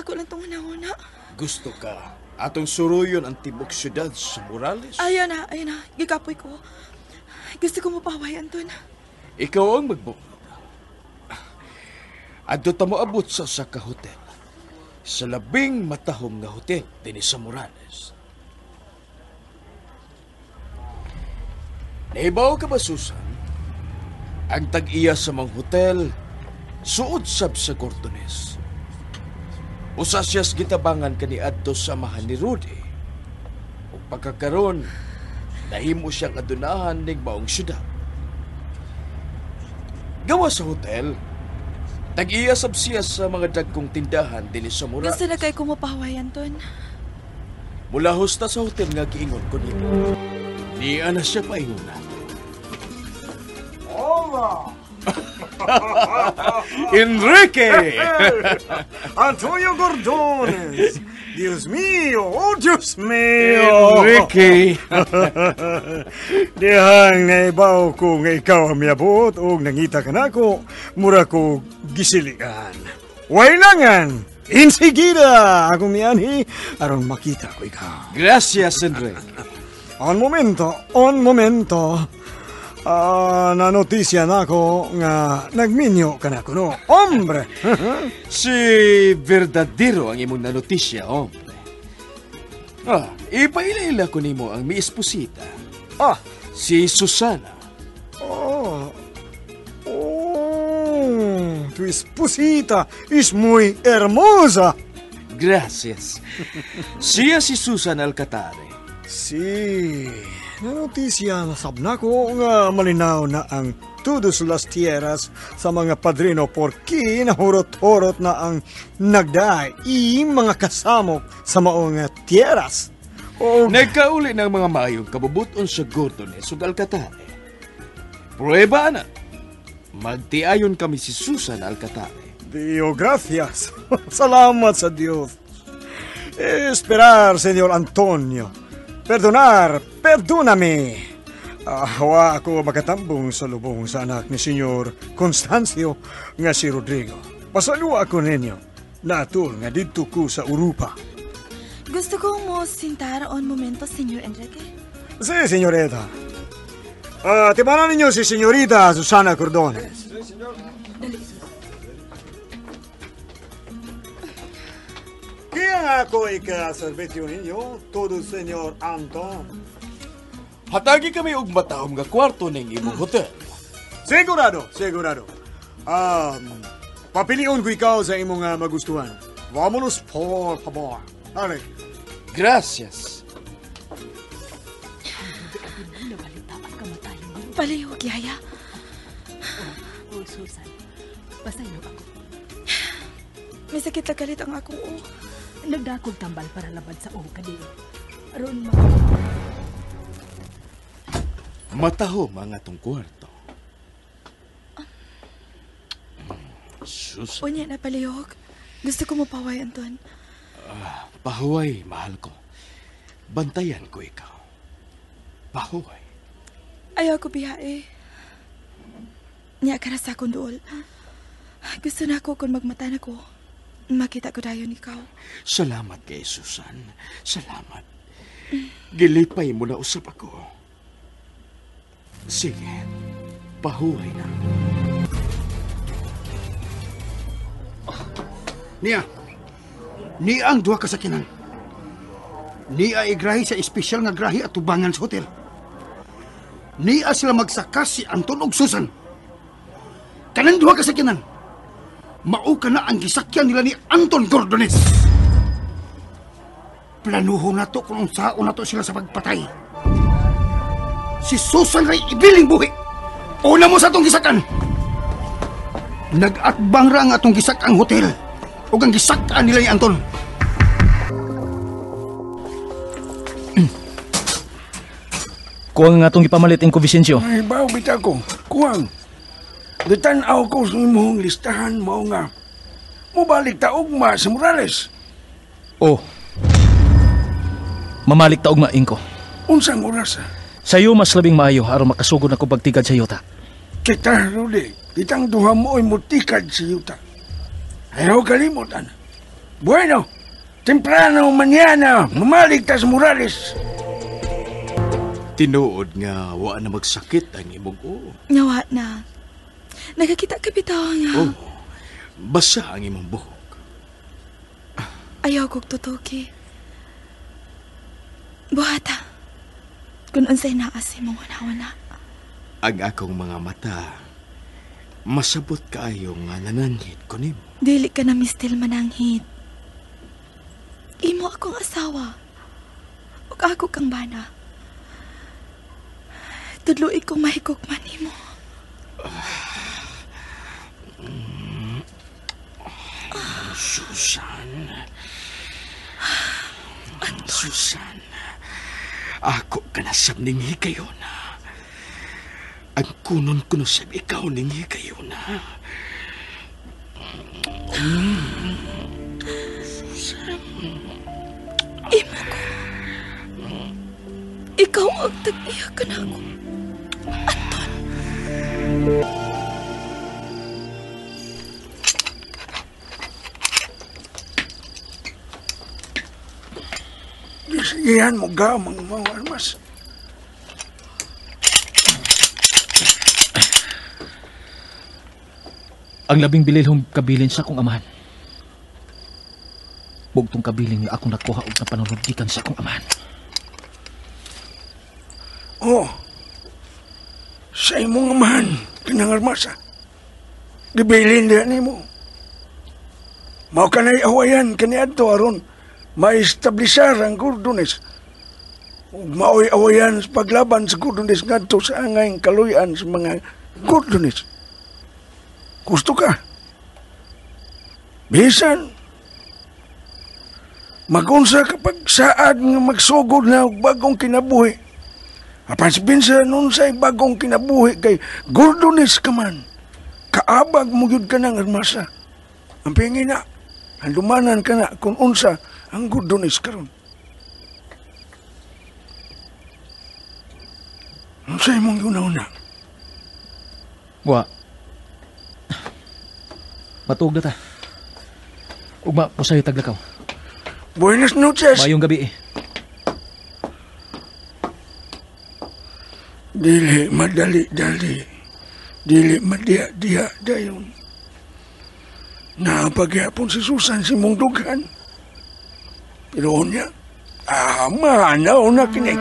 ako lang itong una-una. Gusto ka atong suruyon ang tibok syudad sa Morales? Ayaw na. Gikapoy ko. Gusto ko mapaway, Anton. Ikaw ang magbukod. Adto ta mo abot sa ka hotel. Sa labing matahom nga hotel din sa Morales. Nahibaw ka ba, Susan? Ang tag-iya sa mga hotel, suod sab sa Cordones. Usa siyas gitabangan kani adto sa amahan ni Rudy. Ug pagkakaron, nahimo siyang adunahan ning maong syudad. Gawa sa hotel, tag-iya sab siya sa mga dagkong tindahan dinhi sa Morales. Gusto na kay ko mapaway, Anton. Mula hosta sa hotel nga giingon ko nito. Niya na siya paingon natin. Enrique! Antonio Gordones! Dios mío! Oh, Dios mío! Enrique! Dihang naibaw ko nga ikaw ang miabot o nangita ka na ko, mura ko gisiligan. Wailangan! Insigida! Akong niyanhi, aron makita ko ikaw. Gracias, Enrique. Un momento. Nanotisya na ako nga nagminyo ka na ko, no? Hombre! Si verdadero ang imong nanotisya, hombre. Ipaila-ila ko nimo ang mi esposita. Si Susana. Tu esposita es muy hermosa. Gracias. Siya si Susan Alcatare. Si, nanotisya na sabna ko nga malinaw na ang todos las tierras sa mga padrino porki nahurot-hurot na ang nagdaay mga kasamok sa maong tierras. O Nagkauli ng mga mayong kabubuton sa Gordones ug Alcatare. Prueba na. Magtiayon kami si Susan Alcatare. Dio, gracias. Salamat sa Diyos. Esperar, Senyor Antonio. Perdonar, perdóname. Hawa ako makatambong sa lubong sa anak ni Senyor Constancio nga si Rodrigo. Pasalo ako ninyo. Natul nga dito ko sa Europa. Gusto kong mo sintar on momento, Senyor Enrique. Si, Senyorita. Tibanan ninyo si Senyorita Susana Cordones. Kaya nga ako ikaserbisyo ninyo, todo Senyor Anton. Hatagi kami og matahom nga kwarto ning imong hotel. Sigurado. Papilion ko ikaw sa imong magustuhan. Vámonos, por favor. Are. Gracias. Palihog, Yaya. Oh, Susan, pasayo ako. May sakit na galit ang akong Nagdakog tambal para labad sa kadi. Aron Matahom ang atong kwarto. Susan. Unya na palihog. Gusto ko mapaway, Anton. Pahuway, mahal ko. Bantayan ko ikaw. Pahuway. Ayaw ko biyae. Niya ka na sa akong dool. Gusto na ako kung magmata na ko. Makita ko dayon ikaw. Salamat kay Susan. Salamat. Gilipay mo na usap ako. Sige, pahuway na. Niya ang duha kasakinan. Niya igrahi sa espesyal nga grahi at tubangan sa hotel. Niya sila magsakas si Anton og Susan. Kanang duha kasakinan. Mao ka na ang gisakyan nila ni Anton Gordones. Planuho na to kung saan na to sila sa pagpatay. Si Susan ay ibiling buhi. Una mo sa atong gisakan. Nag-atbang ra ang atong gisakang hotel. O ang gisakan nila ni Anton. Kuwang nga itong ipamalit ko, Vicencio. Ay, baw, bita ko. Kuwang. Ditanaw ko sa imong listahan mo nga. Mubalik ta ugma sa Morales. Oh. Mamalik ta ugma, Inko. Unsang oras Sa'yo mas labing maayo aron makasugod ako pagtigad sa yuta. Kita, Rudy. Kitang duha mo ay mutikad sa yuta. Ayaw kalimutan. Bueno, temprano mañana, mamalik ta sa Morales. Tinuod nga wa na magsakit ang imong Nawa na. Nagkakita ka bitaw nga. Basa ang imong buhok. Ayaw kong tutuki. Buhata. Kung unsay naas mong wana-wana. Ang akong mga mata, masabot kaayo nga nananghit ko nimo. Dili ka na mistil mananghit. Imo akong asawa. Ug ako kang bana. Tudluin kong mahigugman nimo. Susan. Susan. Ako ka na sab ning higayon na. Ang kunon ko na sab ikaw ning higayon na. Susan. Imo ko. Ikaw ang tag-iya ka na ako. Anton. Isigihan mo gamang mga armas. Ang labing bililhong kabilin sa akong amahan. Bugtong kabilin nga akong nakuha og na panunod sa akong amahan. Oh, sa imong amahan, kinang armasa. Gibilin din mo. Mao kanay awayan kaniadto aron maestablisar ang Gordones. Ug mao'y awayan sa paglaban sa Gordones ngadto sa angayng kaluyan sa mga Gordones. Gusto ka? Bisan magunsa kapag saad nga magsugod na og bagong kinabuhi. Apan si Pinsan nun sa'y bagong kinabuhi kay Gordones ka man. Kaabag mo yun ka ng armasa. Ang pingin na, handumanan ka na kung unsa ang Gordones karon. Ang sa'y mong una-una. Wa. Matuog na ta. Ugma, pusay taglakaw. Buenas noches. Mayong gabi eh. Dili madali-dali. Dili madiya-diya dayon. Napagyapon si Susan si mong dughan. Pero niya, manaw na kinig.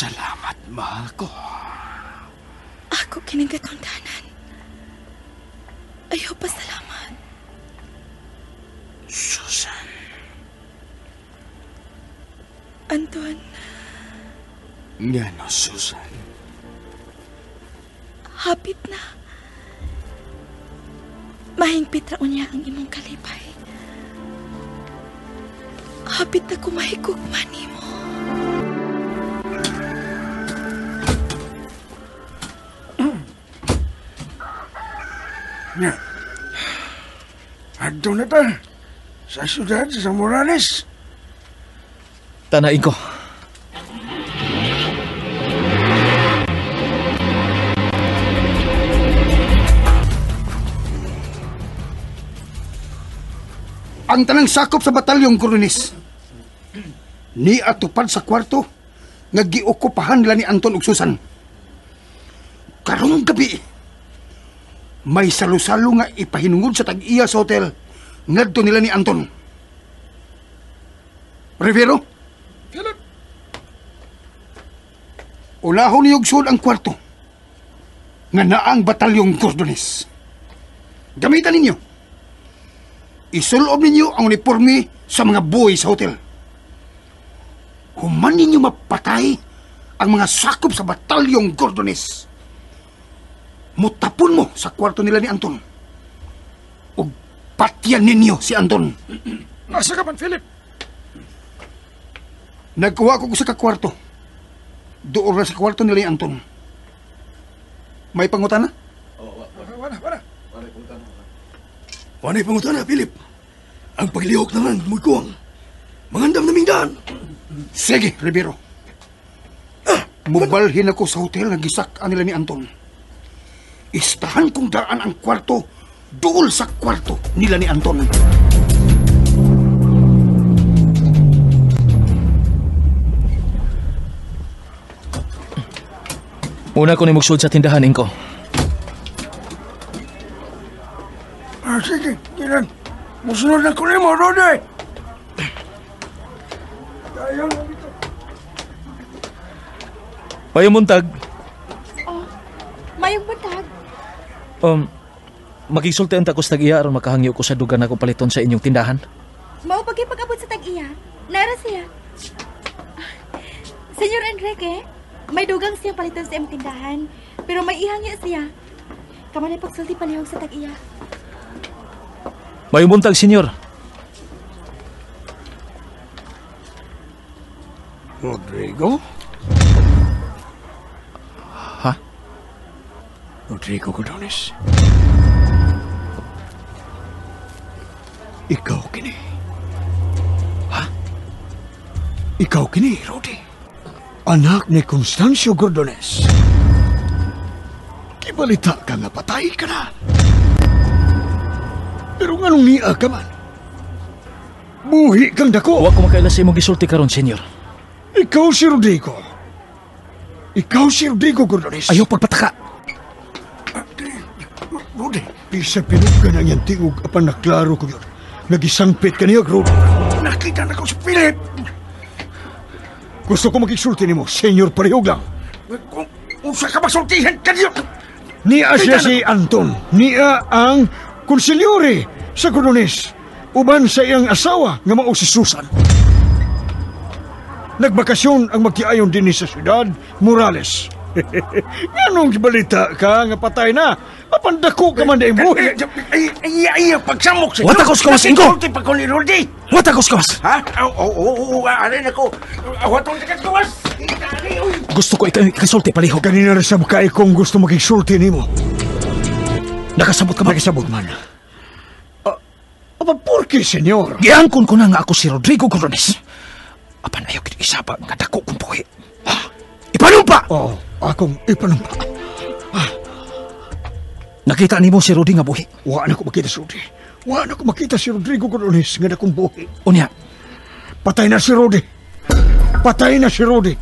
Salamat, mahal ko. Ako kinigatundanan. Ayaw pa salamat. Susan. Anton. Nga no, Susan. Hapit na. Mahingpit raon niya ang imong kalipay. Hapit na kumahigugman nimo. Nya. Adto na ta sa syudad sa Morales. Tanain ko. Ang tanang sakop sa batalyong Gordones ni atupad sa kwarto nga giokupahan nila ni Anton ug Susan. Karong gabi may salo-salo nga ipahinungod sa tag-iya sa hotel ngadto nila ni Anton. Rivero? Philip! Ulahon niyog sud ang kwarto nga naang batalyong Gordones. Gamitan ninyo. Isulob ninyo ang uniforme sa mga buhay sa hotel. Human ninyo mapatay ang mga sakop sa batalyong Gordones. Mutapon mo sa kwarto nila ni Anton. O patyan ninyo si Anton. Nasa ka man, Philip? Nagkuha ko sa kakwarto. Doon na sa kwarto nila ni Anton. May pangutana? Wala. Wanay pangutana, Philip. Ang paglihok naman, muy kuwang. Mangandam naming daan. Sige, Rivero. Mubalhin ako sa hotel na gisak-an nila ni Anton. Istahan kong daan ang kwarto dool sa kwarto nila ni Anton. Una ko ni mugsud sa tindahan, Inko. Sige, Kiran. Musunod na ko mo, Rode. Ayaw na dito. Mayong muntag. Mayong buntag. Magigsultian ta ko sa tag-iya aron makahangyo ko sa dugan ako paliton sa inyong tindahan. Mao pag-abot sa tag-iya. Nara siya. Senyor Enrique, may dugang siyang paliton sa imong tindahan, pero may ihangya siya. Kamanay pagsulti palihog sa tag-iya. Mayong buntag, senyor. Rodrigo? Ha? Rodrigo Gordones. Ikaw kini. Ha? Ikaw kini, Rodi. Anak ni Constancio Gordones. Kibalita ka nga patay ka na. Pero nganong niya ka man? Buhi kang dako. Wa ko makaila sa imong gisulti karon, senyor. Ikaw si Rodrigo. Ikaw si Rodrigo Gordones. Ayaw pagpataka. Rudy. Isa pinugan ang yan tingog apan naklaro ko yun. Nagisangpit ka niya, Rudy. Nakita na ko si Philip. Gusto ko magigsulti ni mo, Senyor Parehog lang. Kung usa ka masultihan ka niyo. Niya siya si Anton. Niya ang konsilyore sa Corones. Uban sa iyang asawa nga mao si Susan. Nagbakasyon ang magtiayon din sa syudad, Morales. Ganong balita ka nga patay na. Apan dako ka man na ibuhi. Ay, pagsamok sa... Watakos ka mas, Ingo! Nakisulti pa ko ni Rudy. Watakos ka mas! Ha? Oo, arin ako. Awatong tikas ko, mas. Gusto ko ikaw ikasulti, palihog. Kanina rin sa mukha kung gusto magigsulti ni mo. Nakasabot ka ba? Nakisabot man. Apa, por qué, senyor? Giangkon ko na nga ako si Rodrigo Corones. Apan ayaw isaba nga dako kong buhi. Ipanumpa! Oo, akong ipanumpa. Nakita ni mo si Rudy nga buhi. Wa na ko makita si Rudy. Wa na ko makita si Rodrigo Corones nga dakong buhi. Unya, Patay na si Rudy. Patay na si Rudy.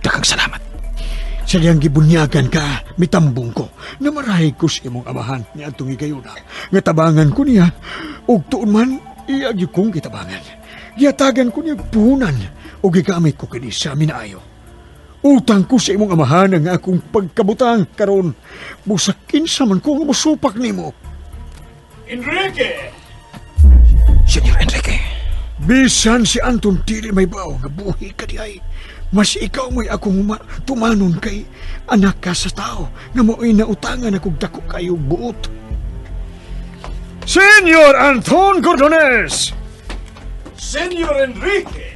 dakang salamat. Sa diyang gibunyagan ka, mitambong ko, na marahig ko sa imong amahan ni Antong Igayuna. Nga tabangan ko niya, ug tuon man, iyagi kong kitabangan. Giyatagan ko niya puhunan, ug gigamit ko kini sa minaayo. Utang ko sa imong amahan ang akong pagkabutang karon. Busakin sa man ko nga musupak nimo. Enrique! Senyor Enrique, Bisan si Anton dili may bao nga buhi ka di ay. Mas ikaw mo'y akong tumanon kay anak ka sa tao nga mo'y nautangan akong dako kayo buot. Senyor Anton Cordones! Senyor Enrique!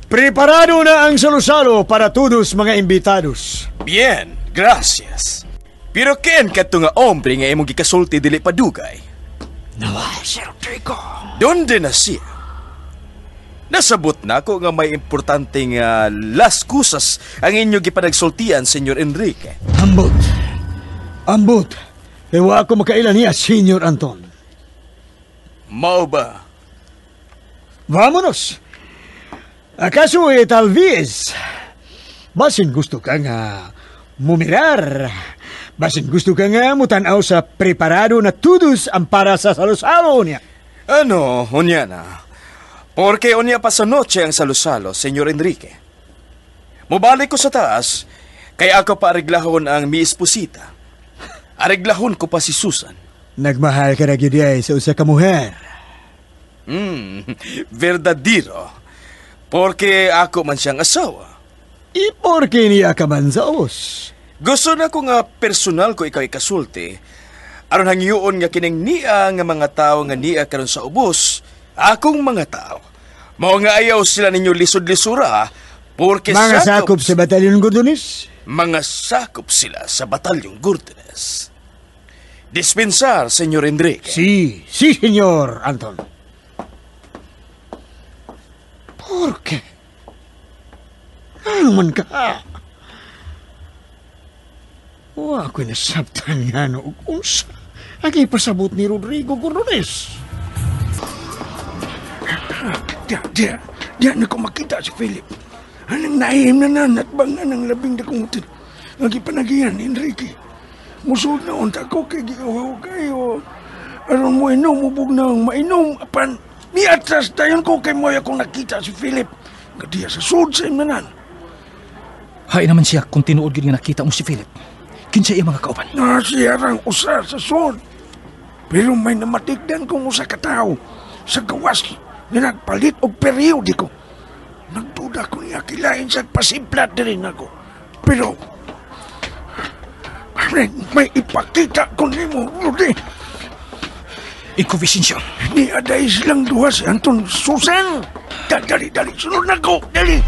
Preparado na ang salo-salo para todos mga imbitados. Bien, gracias. Pero ken kadto nga ombre nga imong gikasulti dili padugay? Naway, si Rodrigo. Donde na siya? Nasabot na ako nga may importante nga las kusas ang inyo gipanagsultian, Senyor Enrique. Ambot. Ambot. Ewa ako makailan niya, Senyor Anton. Mao ba? Vámonos. ¿Acaso tal vez? Basin gusto ka nga mumirar. Basin gusto ka nga mutanaw sa preparado na todos ang para sa salo-salo niya. Ano, unya na. Porque unya pa sa noche ang salo-salo, Senyor Enrique. Mubalik ko sa taas, kaya ako pa areglahon ang mi esposita. Areglahon ko pa si Susan. Nagmahal ka na gyud sa usa ka muher. Verdadero. Porque ako man siyang asawa. Por qué niya ka man sa us? Gusto na ko nga personal ko ikaw ikasulti. Aron hangyoon nga kining niya nga mga tao nga niya karon sa ubos, akong mga tao. Mao nga ayaw sila ninyo lisod-lisura, porque Mga sakop sa Batalyon Gordones? Mga sakop sila sa Batalyong Gordones. Dispensar, Senyor Enrique. Sí, Senyor Anton. Por qué? Ano man ka? Wa ko nasabtan nga no unsa. Agi pasabot ni Rodrigo Gordones. Diya na ko makita si Philip. Anong naihim na nanat bang anang labing dakong utin. Lagi panagihan, Enrique. Musod na unta ko kay giuhaw kayo. Aron mo inom, ubog na ang mainom. Apan, niatras dayon ko kay mo akong nakita si Philip. Kadiya sa sud sa imnanan. hay naman siya kung tinuod yun nga nakita mo si Philip. Kinsa iya mga kauban. Siya rang usa sa sud. Pero may namatigdan kong usa ka tao sa gawas na nagpalit og periodiko. Nagduda ko niya kilain sa pasimplat din ako. Pero, may ipakita ko ni mo, Rudy. Inconvenience. Ni aday silang duha si Anton Susan. Dali, sunod na ko, dali.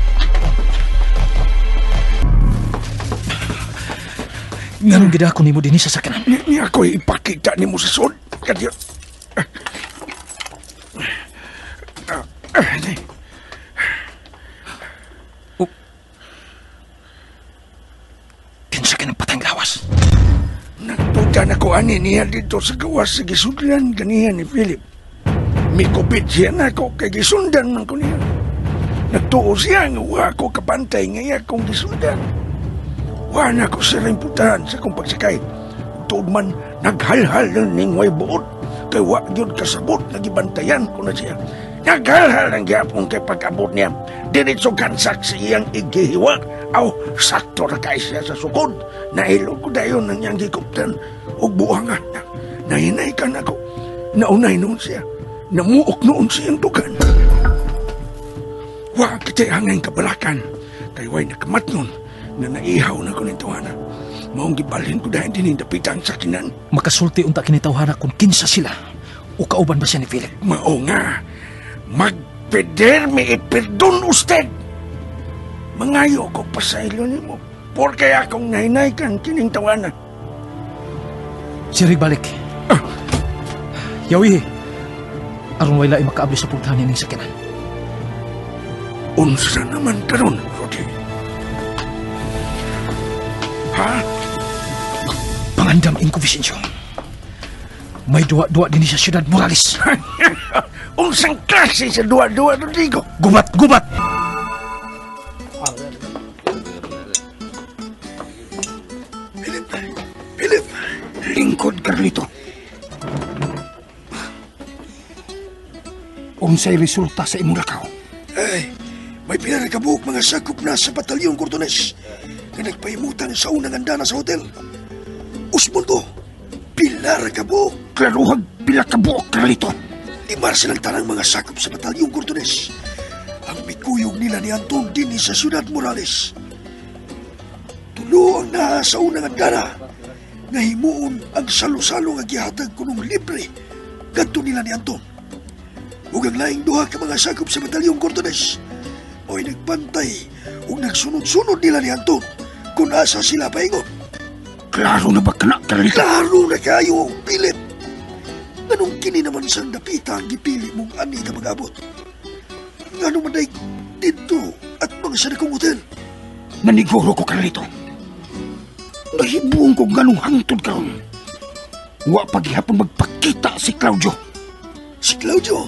Nganong gida ko nimo dinhi sa sakanan. Ni ako ipakita ni mo sa sud. Kadiyo. Kinsa ka ng patayng lawas. Nagpunta na ko ani niya dito sa gawas sa gisudlan ganihan ni Philip. May kupit siya na ako kay gisundan man ko niya. Nagtuo siya nga wa ko kapantay nga iya kong gisundan. Wa na ko siya rin putahan sa kong pagsakay. tuod man naghalhal ning way buot kay wa gyud kasabot nagibantayan ko na siya. Naghalhal ang gyapon kay pag-abot niya. Diretso kansak sa iyang igihiwa. Aw, sakto ra kay siya sa sukod. Nailo ko dayon ng iyang gikuptan. O buhangan na. Nahinay ka na ko. Naunay noon siya. Namuok noon siyang dugan. Wa kita'y hangay kabalakan. Kay way nakamatnon na naihaw na ko nitawhana. Maong gibalhin ko dahil din dapitang sakinan. Makasulti unta kinitawhana kung kinsa sila. O kauban ba siya ni Philip? Mao nga. Magpederme iperdon usted. Mangayo ko pasaylo nimo. Porque akong nahinaykan kining tawanan. Sirig balik. Yawi, aron way laing makaabli sa pultahan ning sakinan. Unsa naman karon, Rodi? Ha? Pangandam ingko Vicencio. May duwa-duwa din sa siyudad Morales. Unsang klase sa duwa-duwa, Rodrigo? Gubat! Philip! Lingkod, Carlito. Unsay resulta sa imong lakaw? Ay, may pinarikabuok mga sakop na sa batalyon Cordones na nagpahimutan sa unang andana sa hotel. Usmundo, pilar kabuok. Klaruhag pila ka buok, Carlito. Limar silang tanang mga sakop sa batalyon Cordones. Ang mikuyog nila ni Anton din sa Ciudad Morales. Tulo ang naa sa unang andana nga himuon ang salo-salo nga gihatag kunong libre kadto nila ni Anton. Ug ang laing duha ka mga sakop sa batalyon Cordones mo'y nagpantay ug nagsunod-sunod nila ni Anton kung asa sila paingon. Klaro na ba kana, Carlito? Klaro na kayo, Philip. Anong kini naman sang dapita ang gipili mong ani ka mag-abot? Ngano man day dito at mga sa nakong hotel? Naniguro ko, Carlito. Nahibuong ko ganong hangtod karon. Wa paghihapon magpakita si Claudio. Si Claudio?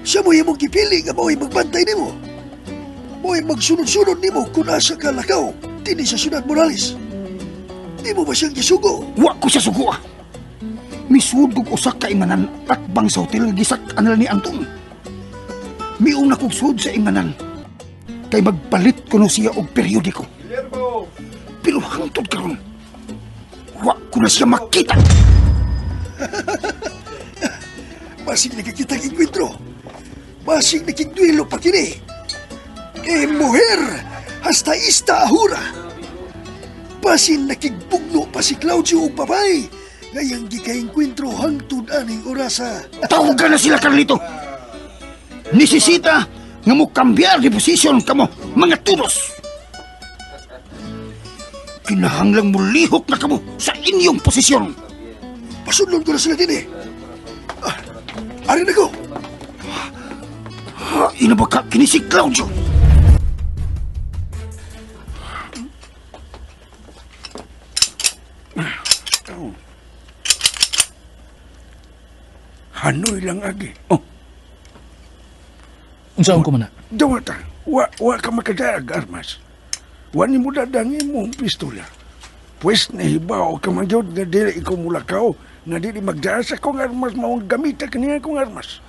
Siya mo yung gipili nga mo'y magbantay nimo. Mo'y magsunod-sunod nimo kung asa ka lakaw din sa Ciudad Morales. Di mo ba siyang gisugo? Wa ko siya sugo. Misudog usa ka inganan at bang sa hotel gisak anal ni Anton. Miuna kog sud sa inganan. Kay magpalit ko no siya og periodiko. Pero hangtod karon. Wa ko na siya makita. Basig nakikita ang enkwentro. Basig nakikduelo pa kini. Mujer, hasta ista ahura. Basig nakigbugno pa si Claudio og babay. Ngayang gika-enkwentro hangtod aning orasa. Tawagan na sila, Carlito. Nisisita nga mo kambyar di posisyon kamo, mga turos. Kinahanglang mo lihok na kamo sa inyong posisyon. Pasunod ko na sila din eh. Ari na ko. Inabaka kini si Claudio. Hanoy lang agi. Unsaon ko man na? Dawata, wa ka makadaag, armas. Wa ni mo dadangi mo ang pistola. Pwes nahibaw ka magyod nga dili ikaw mulakaw, nga dili magdaan sa kong armas maong gamita kaniya kong armas.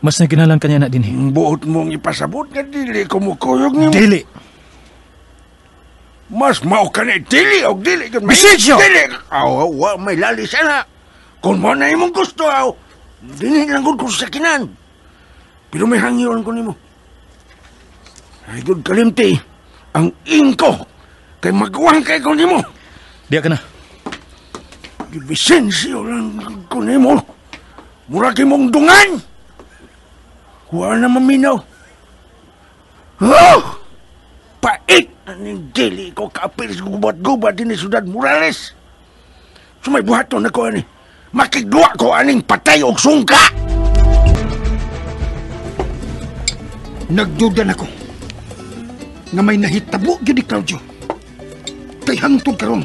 Mas naginalan kanya na din eh. Buot mong ipasabot nga dili ko mukuyog ni mo. Dili! Mas mao ka na dili o dili. Vicencio! Dili! Wa may lali sana. Kung mo na imong gusto, dili lang ko sa kinan. Pero may hangyon ko nimo. Ay, good kalimti. Ang ingko. Kay magwang kay ko nimo. Diya ka na. Vicencio lang ko nimo. Mura kay mong dungan. Huwag na maminaw. Oh! Pait! Aning dili ko kaapil sa gubat-gubat din sa Ciudad Morales. Sumay buhaton na ko ani. Makigduwa ko aning patay o sungka! Nagduda ako nga may nahitabo gyud ni Claudio. Kay hangtod karon,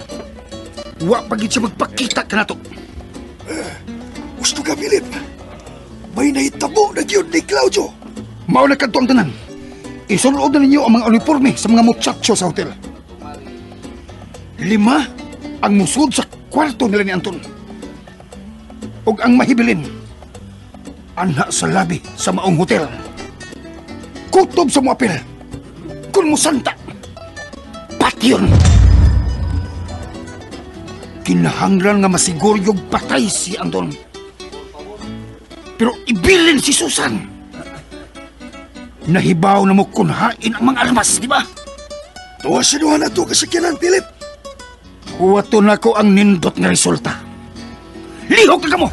wa pagid siya magpakita kanato. Gusto ka, Philip? May nahitabo na gyud ni Claudio. Mao na kadto ang tanan. Isulood na ninyo ang mga uniforme sa mga muchacho sa hotel. 5 ang musod sa kwarto nila ni Anton. Ug ang mahibilin, anha sa labi sa maong hotel. Kutob sa muapil, kung musanta, patyon. Kinahanglan nga masiguro yung patay si Anton. Pero ibilin si Susan. Nahibaw na mo kunhain ang mga armas, di ba? Tuwa sinuhan na ito kasikyanan, Philip. Huwato na ko ang nindot nga resulta. Lihok ka mo!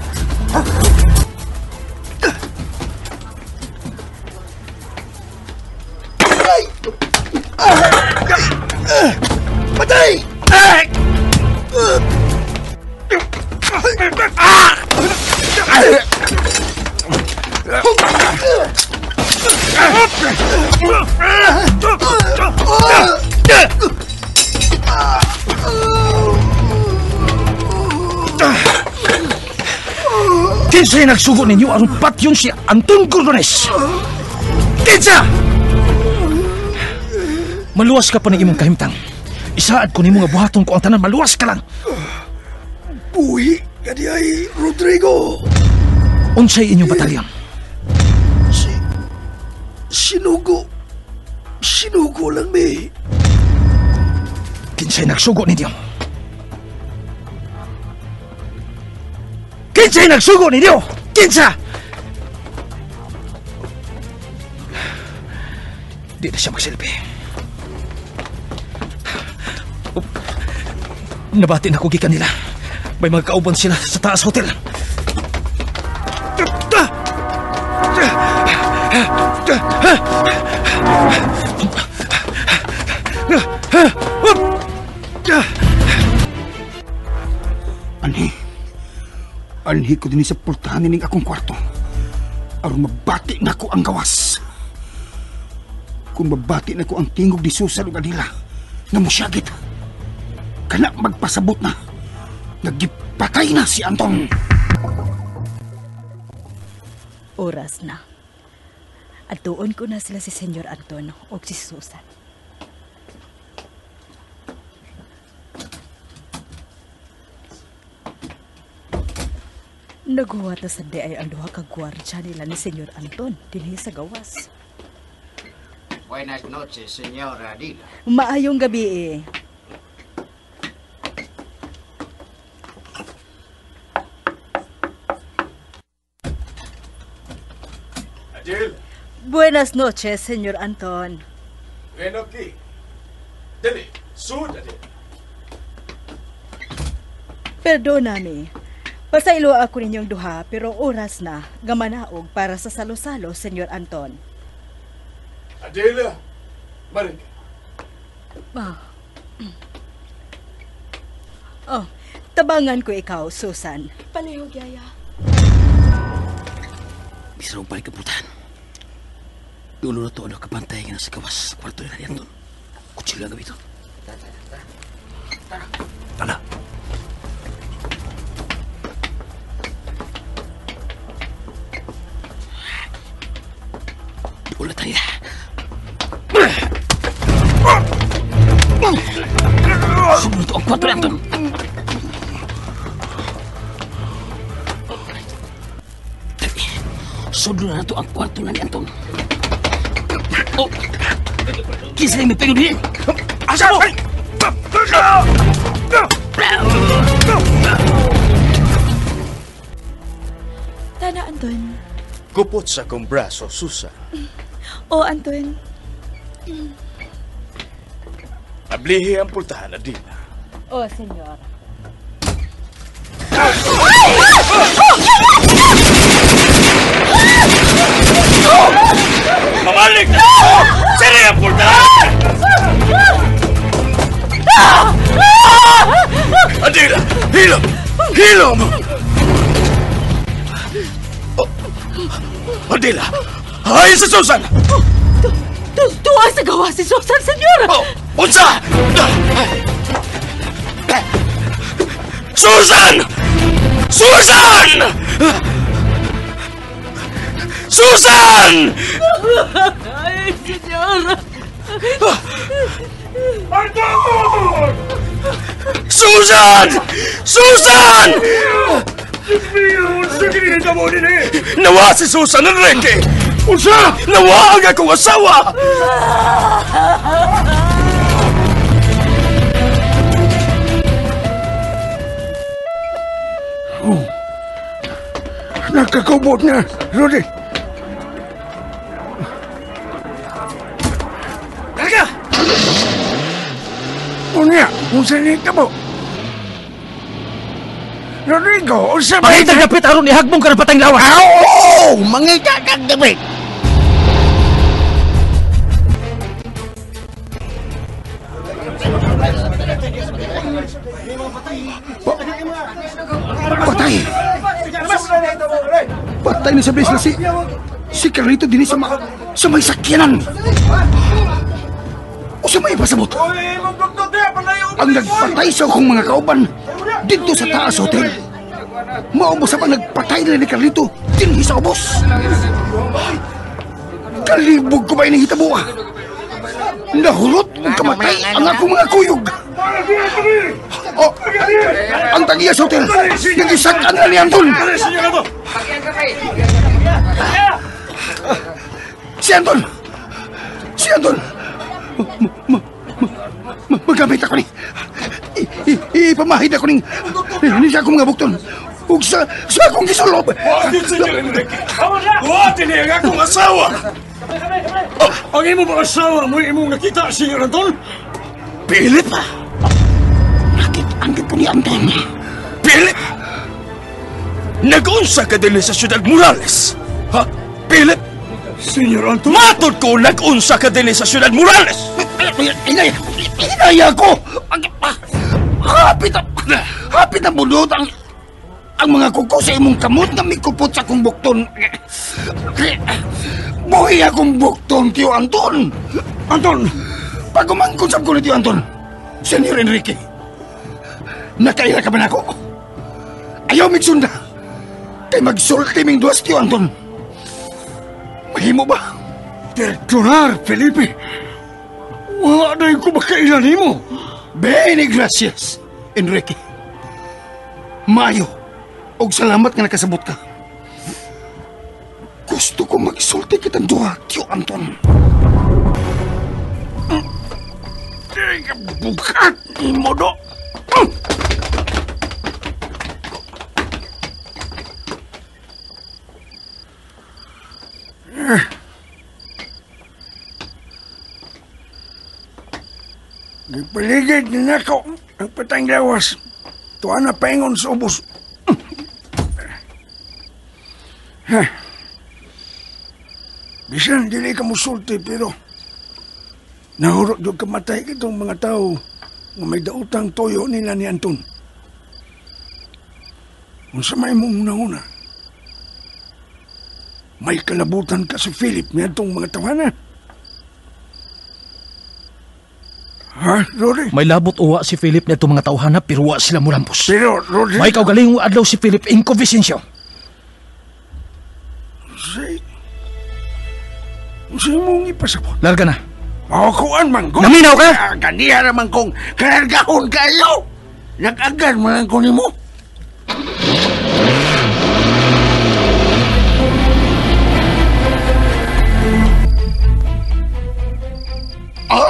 Patay! Kinsa'y nagsugo ninyo ang patyon si Anton Cordones? Kinsa! Maluwas ka pa ng imong kahimtang. Isaad ko nimo nga buhaton ko ang tanan, maluwas ka lang. Buhi ka di ay Rodrigo. Unsay inyong batalyon? Sinugo. Sinugo lang, may. Kinsa'y nagsugo ninyo? Kinsa'y nagsugo ninyo? Kinsa! Di na siya magsilbi. Nabati na ko gikan nila. May mga kauban sila sa taas hotel. Anhi ko din sa pultahan ning akong kwarto. Aron mabati na ko ang gawas. Kung mabati na ko ang tingog ni Susan ug nila nga mosyagit, kana magpasabot na nagipatay na si Anton. Oras na. Atuon ko na sila si Senyor Anton o si Susan. Naguwat na sa ay ang duha ka gwardya nila ni Senyor Anton dinhi sa gawas. Buenas noches, señora Dila. Maayong gabi eh. Adil. Buenas noches, Senyor Anton. Ven aquí. Dali, sud, Adil. Perdóname. Pasaylo ako ninyong duha, pero oras na gamanaog para sa salo-salo, Senyor Anton. Adela, maring. Oh, tabangan ko ikaw, Susan. Palihog, Yaya. Bisarong balik kaputan. Dulo na to ano kapantay nga sa kawas. Kwarto nila yan doon. Kutsilyo ang gabi ito. Tala. Ulat na nila. Sumunod to ang kwarto na doon. Sodro na to ang kwarto na ni Anton. Oh! Kinsa na may pegod din? Asa mo? Tana, Anton. Kupot sa akong braso, Susan. O, Anton. Ablihi ang pultahan, Adila. Oh, Senyor. Mamalik! Siri ang pultahan! Adila! Hilom! Hilom! Adila! Ay, sa Susan! Tuwa sa gawa si Susan, Senyor! Oh, unsa! Susan! Susan! Susan! Ay, Senyor! Anton! Susan! Susan! Unsa gini ka mo din eh? Nawa si Susan Enrique! Unsa? Nawa ang akong asawa! Nakakabot na, Rudy. Talaga! Unya, unsa ni ka mo? Rodrigo, unsa ba? Pangitang dapit aron ihagbong ka ng patayng lawas. Oo! Mangita kang dapit! Patay! Patay ni sa base na si Carlito din sa may sakyanan! O sa may pasabot? Ang nagpatay sa akong mga kauban dito sa taas hotel. Maubos sa pang nagpatay na ni Carlito din sa ubos. Kalibog ko ba inihitabo ah? Nahulot ang kamatay ang akong mga kuyog. Oh, ang tagiya sa hotel, nagisakan na ni Anton. Si Anton! Si Anton! Magamit ako ni... Ipamahid ako ni sa akong mga bukton. Ug sa akong gisulob. Buhatin niya ang akong asawa! Ang imo ba asawa mo imong nakita, Senyor Anton? Philip! Nakit-angkit ko ni Anton. Philip! Nag-unsa ka din sa Siyudad Morales? Ha? Philip! Senyor Anton? Matod ko nag-unsa ka din sa Siyudad Morales! Inaya ko! Hapit na bulot ang mga kuko sa imong kamot na may kupot sa akong bukton. Buhay akong bukton, Tiyo Anton! Anton! Pagumangkonsap ko na, Tiyo Anton, Senyor Enrique, nakaila ka ba na ako? Ayaw migsunda! Kay magsulti ming duwas, Tiyo Anton. Mahimo ba? Perdonar, Felipe. Wala na yung kumakailan mo. Bene, gracias, Enrique. Mayo, og salamat nga nakasabot ka. Gusto ko magsulti kitang duha, Tiyo Anton. Bukat ni mo do. Gipaligid na nako ang patayng lawas. Tuwa na paingon sa ubos. Bisan, dili ka musulti, pero nahurot yung kamatay itong mga tao nga may dautang toyo nila ni Anton. Kung sa may mong una, may kalabutan ka sa Philip niya itong mga tawanan. Ha, Rory? May labot uwa si Philip na itong mga tauhana pero wa sila mulampos. Pero, Rory... May kaugaling adlaw si Philip Inco Vicencio. Sa'yo mong ipasabot. Larga na. Makukuan man ko. Naminaw ka? Ganiya naman kong karagahon kayo. Nag-agad man ko ni mo.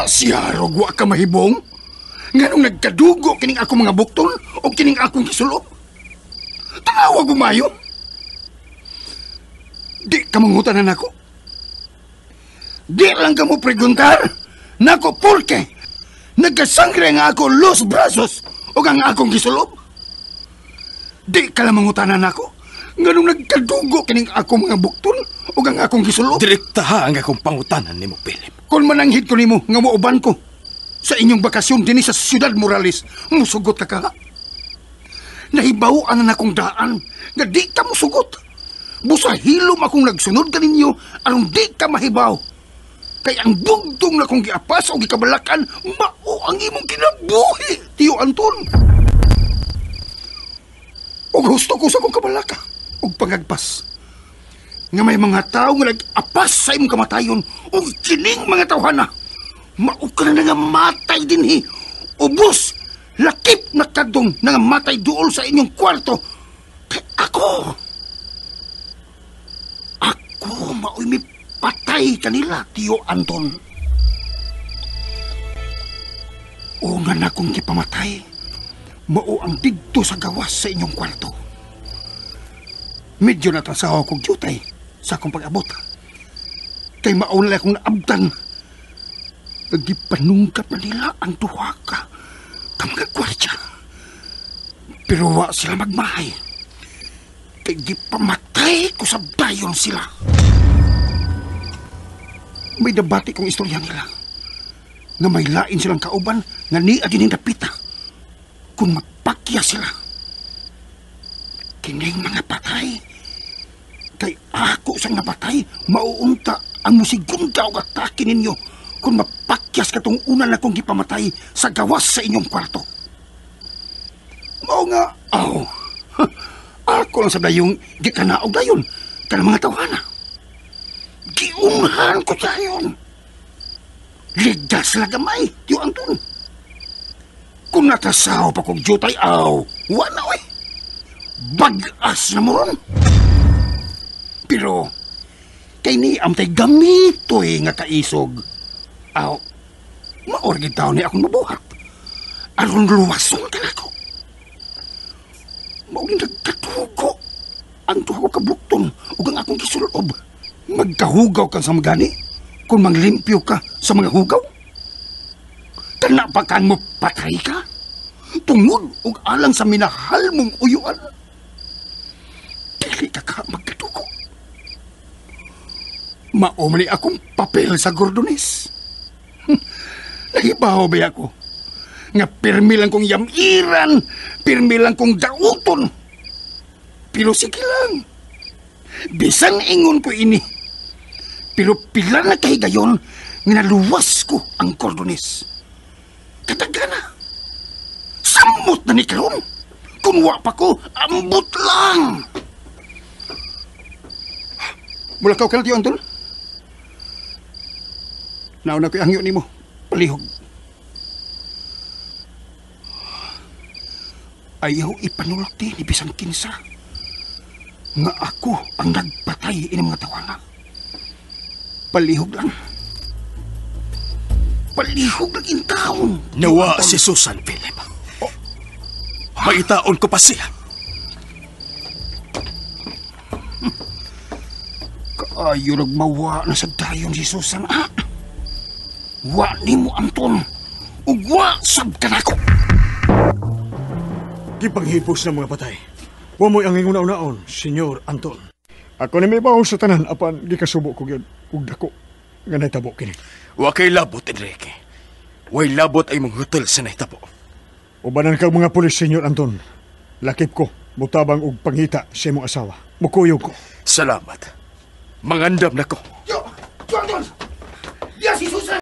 Siya, rogwa ka mahibong? Nganong nagkadugo kining ako mga bukton o kining akong gisulop? Tanawa gumayo? Di ka mangutanan ako? Di lang ka mo preguntar? Nako, porke? Nagkasangre nga ako los brazos o ang akong gisulop? Di ka lang mangutanan ako? Nganong nagkadugo kining akong mga bukton o ang akong gisulop? Direktaha ang akong pangutanan ni mo, Philip. Kung mananghid ko nimo nga mauban ko sa inyong bakasyon din sa Siyudad Morales, musugot ka ka. Nahibawaan na akong daan nga di ka musugot. Busahilom akong nagsunod ka ninyo aron di ka mahibaw. Kaya ang bugtong na kong giapas o gikabalakan, mao ang imong kinabuhi, Tiyo Anton. O gusto ko sa kong kabalaka o pangagpas. Nga may mga tao nga nag-apas sa imong kamatayon o kining mga tawhana. Mao ka na nga matay din Ubos lakip na kadong nangamatay dool sa inyong kwarto. Kay ako mao'y may patay kanila, Tiyo Anton. Una na kong kipamatay, mao ang digto sa gawas sa inyong kwarto. Medyo natasawa kong jutay sa akong pag-abot. Kay mauna akong naabdan. Nagipanungkat na nila ang duha ka mga gwardya. Pero wa sila magmahay. Kay gipamatay ko sa dayon sila. May nabati kong istorya nila nga may lain silang kauban nga ni adin dapita kung mapakya sila. Kining mga patay kay ako sang napatay, mauunta ang musigunda o atake ninyo kung mapakyas katong una na kong gipamatay sa gawas sa inyong kwarto. Mao nga, ako lang sa dayong gikanaog dayon ka ng mga tawhana. Giunhan ko dayon. Ligas la gamay, Tiyo Anton. Kung natasaw pa kong jutay, wala oy. Bagas na mo ron. Pero, kay ni amtay gamitoy nga kaisog. Maorgid tao ni akong mabuhat. Aron luwason ka na ko. Maugin nagkatugo. Ang tuha ko kabukton o ang akong kisulob. Magkahugaw ka sa magani kung manglimpyo ka sa mga hugaw. Tanapakan mo patay ka. Tungod o alang sa minahal mong uyuan. Dili ka magkatugo. Maumali akong papel sa gordones. Nahibaw ba ako? Nga pirmi lang kong yamiran, pirmi lang kong dauton. Pero sige lang. Bisan ingon ko ini. Pero pila na kahigayon nga naluwas ko ang gordones. Katagana. Samot na ni karon. Kung wa pa ko, ambot lang. Mula ka Tiyo Anton? Nauna ko'y angyo ni mo, palihog. Ayaw ipanulak ni bisan kinsa. Nga ako ang nagpatay ini mga tawana. Palihog lang. Palihog lang in taon. Nawa si Susan, Philip. Maitaon ko pa siya. Kaayo nagmawa na sa dayon si Susan, Wa ni mo, Anton. Ugwa sab ka na ko. Gipanghipos ng mga patay. Wa mo'y ang inguna-unaon, Senyor Anton. Ako ni may baon sa tanan apan gikasubo ko gyud ug dako nga nahitabo kini. Wa kay labot, Enrique. Way labot ay mong hotel sa nahitabo. Ubanan kag mga pulis, Senyor Anton. Lakip ko, mutabang og panghita sa imong asawa. Mukuyog ko. Salamat. Mangandam na ko. Yo, Anton! Diya si Susan!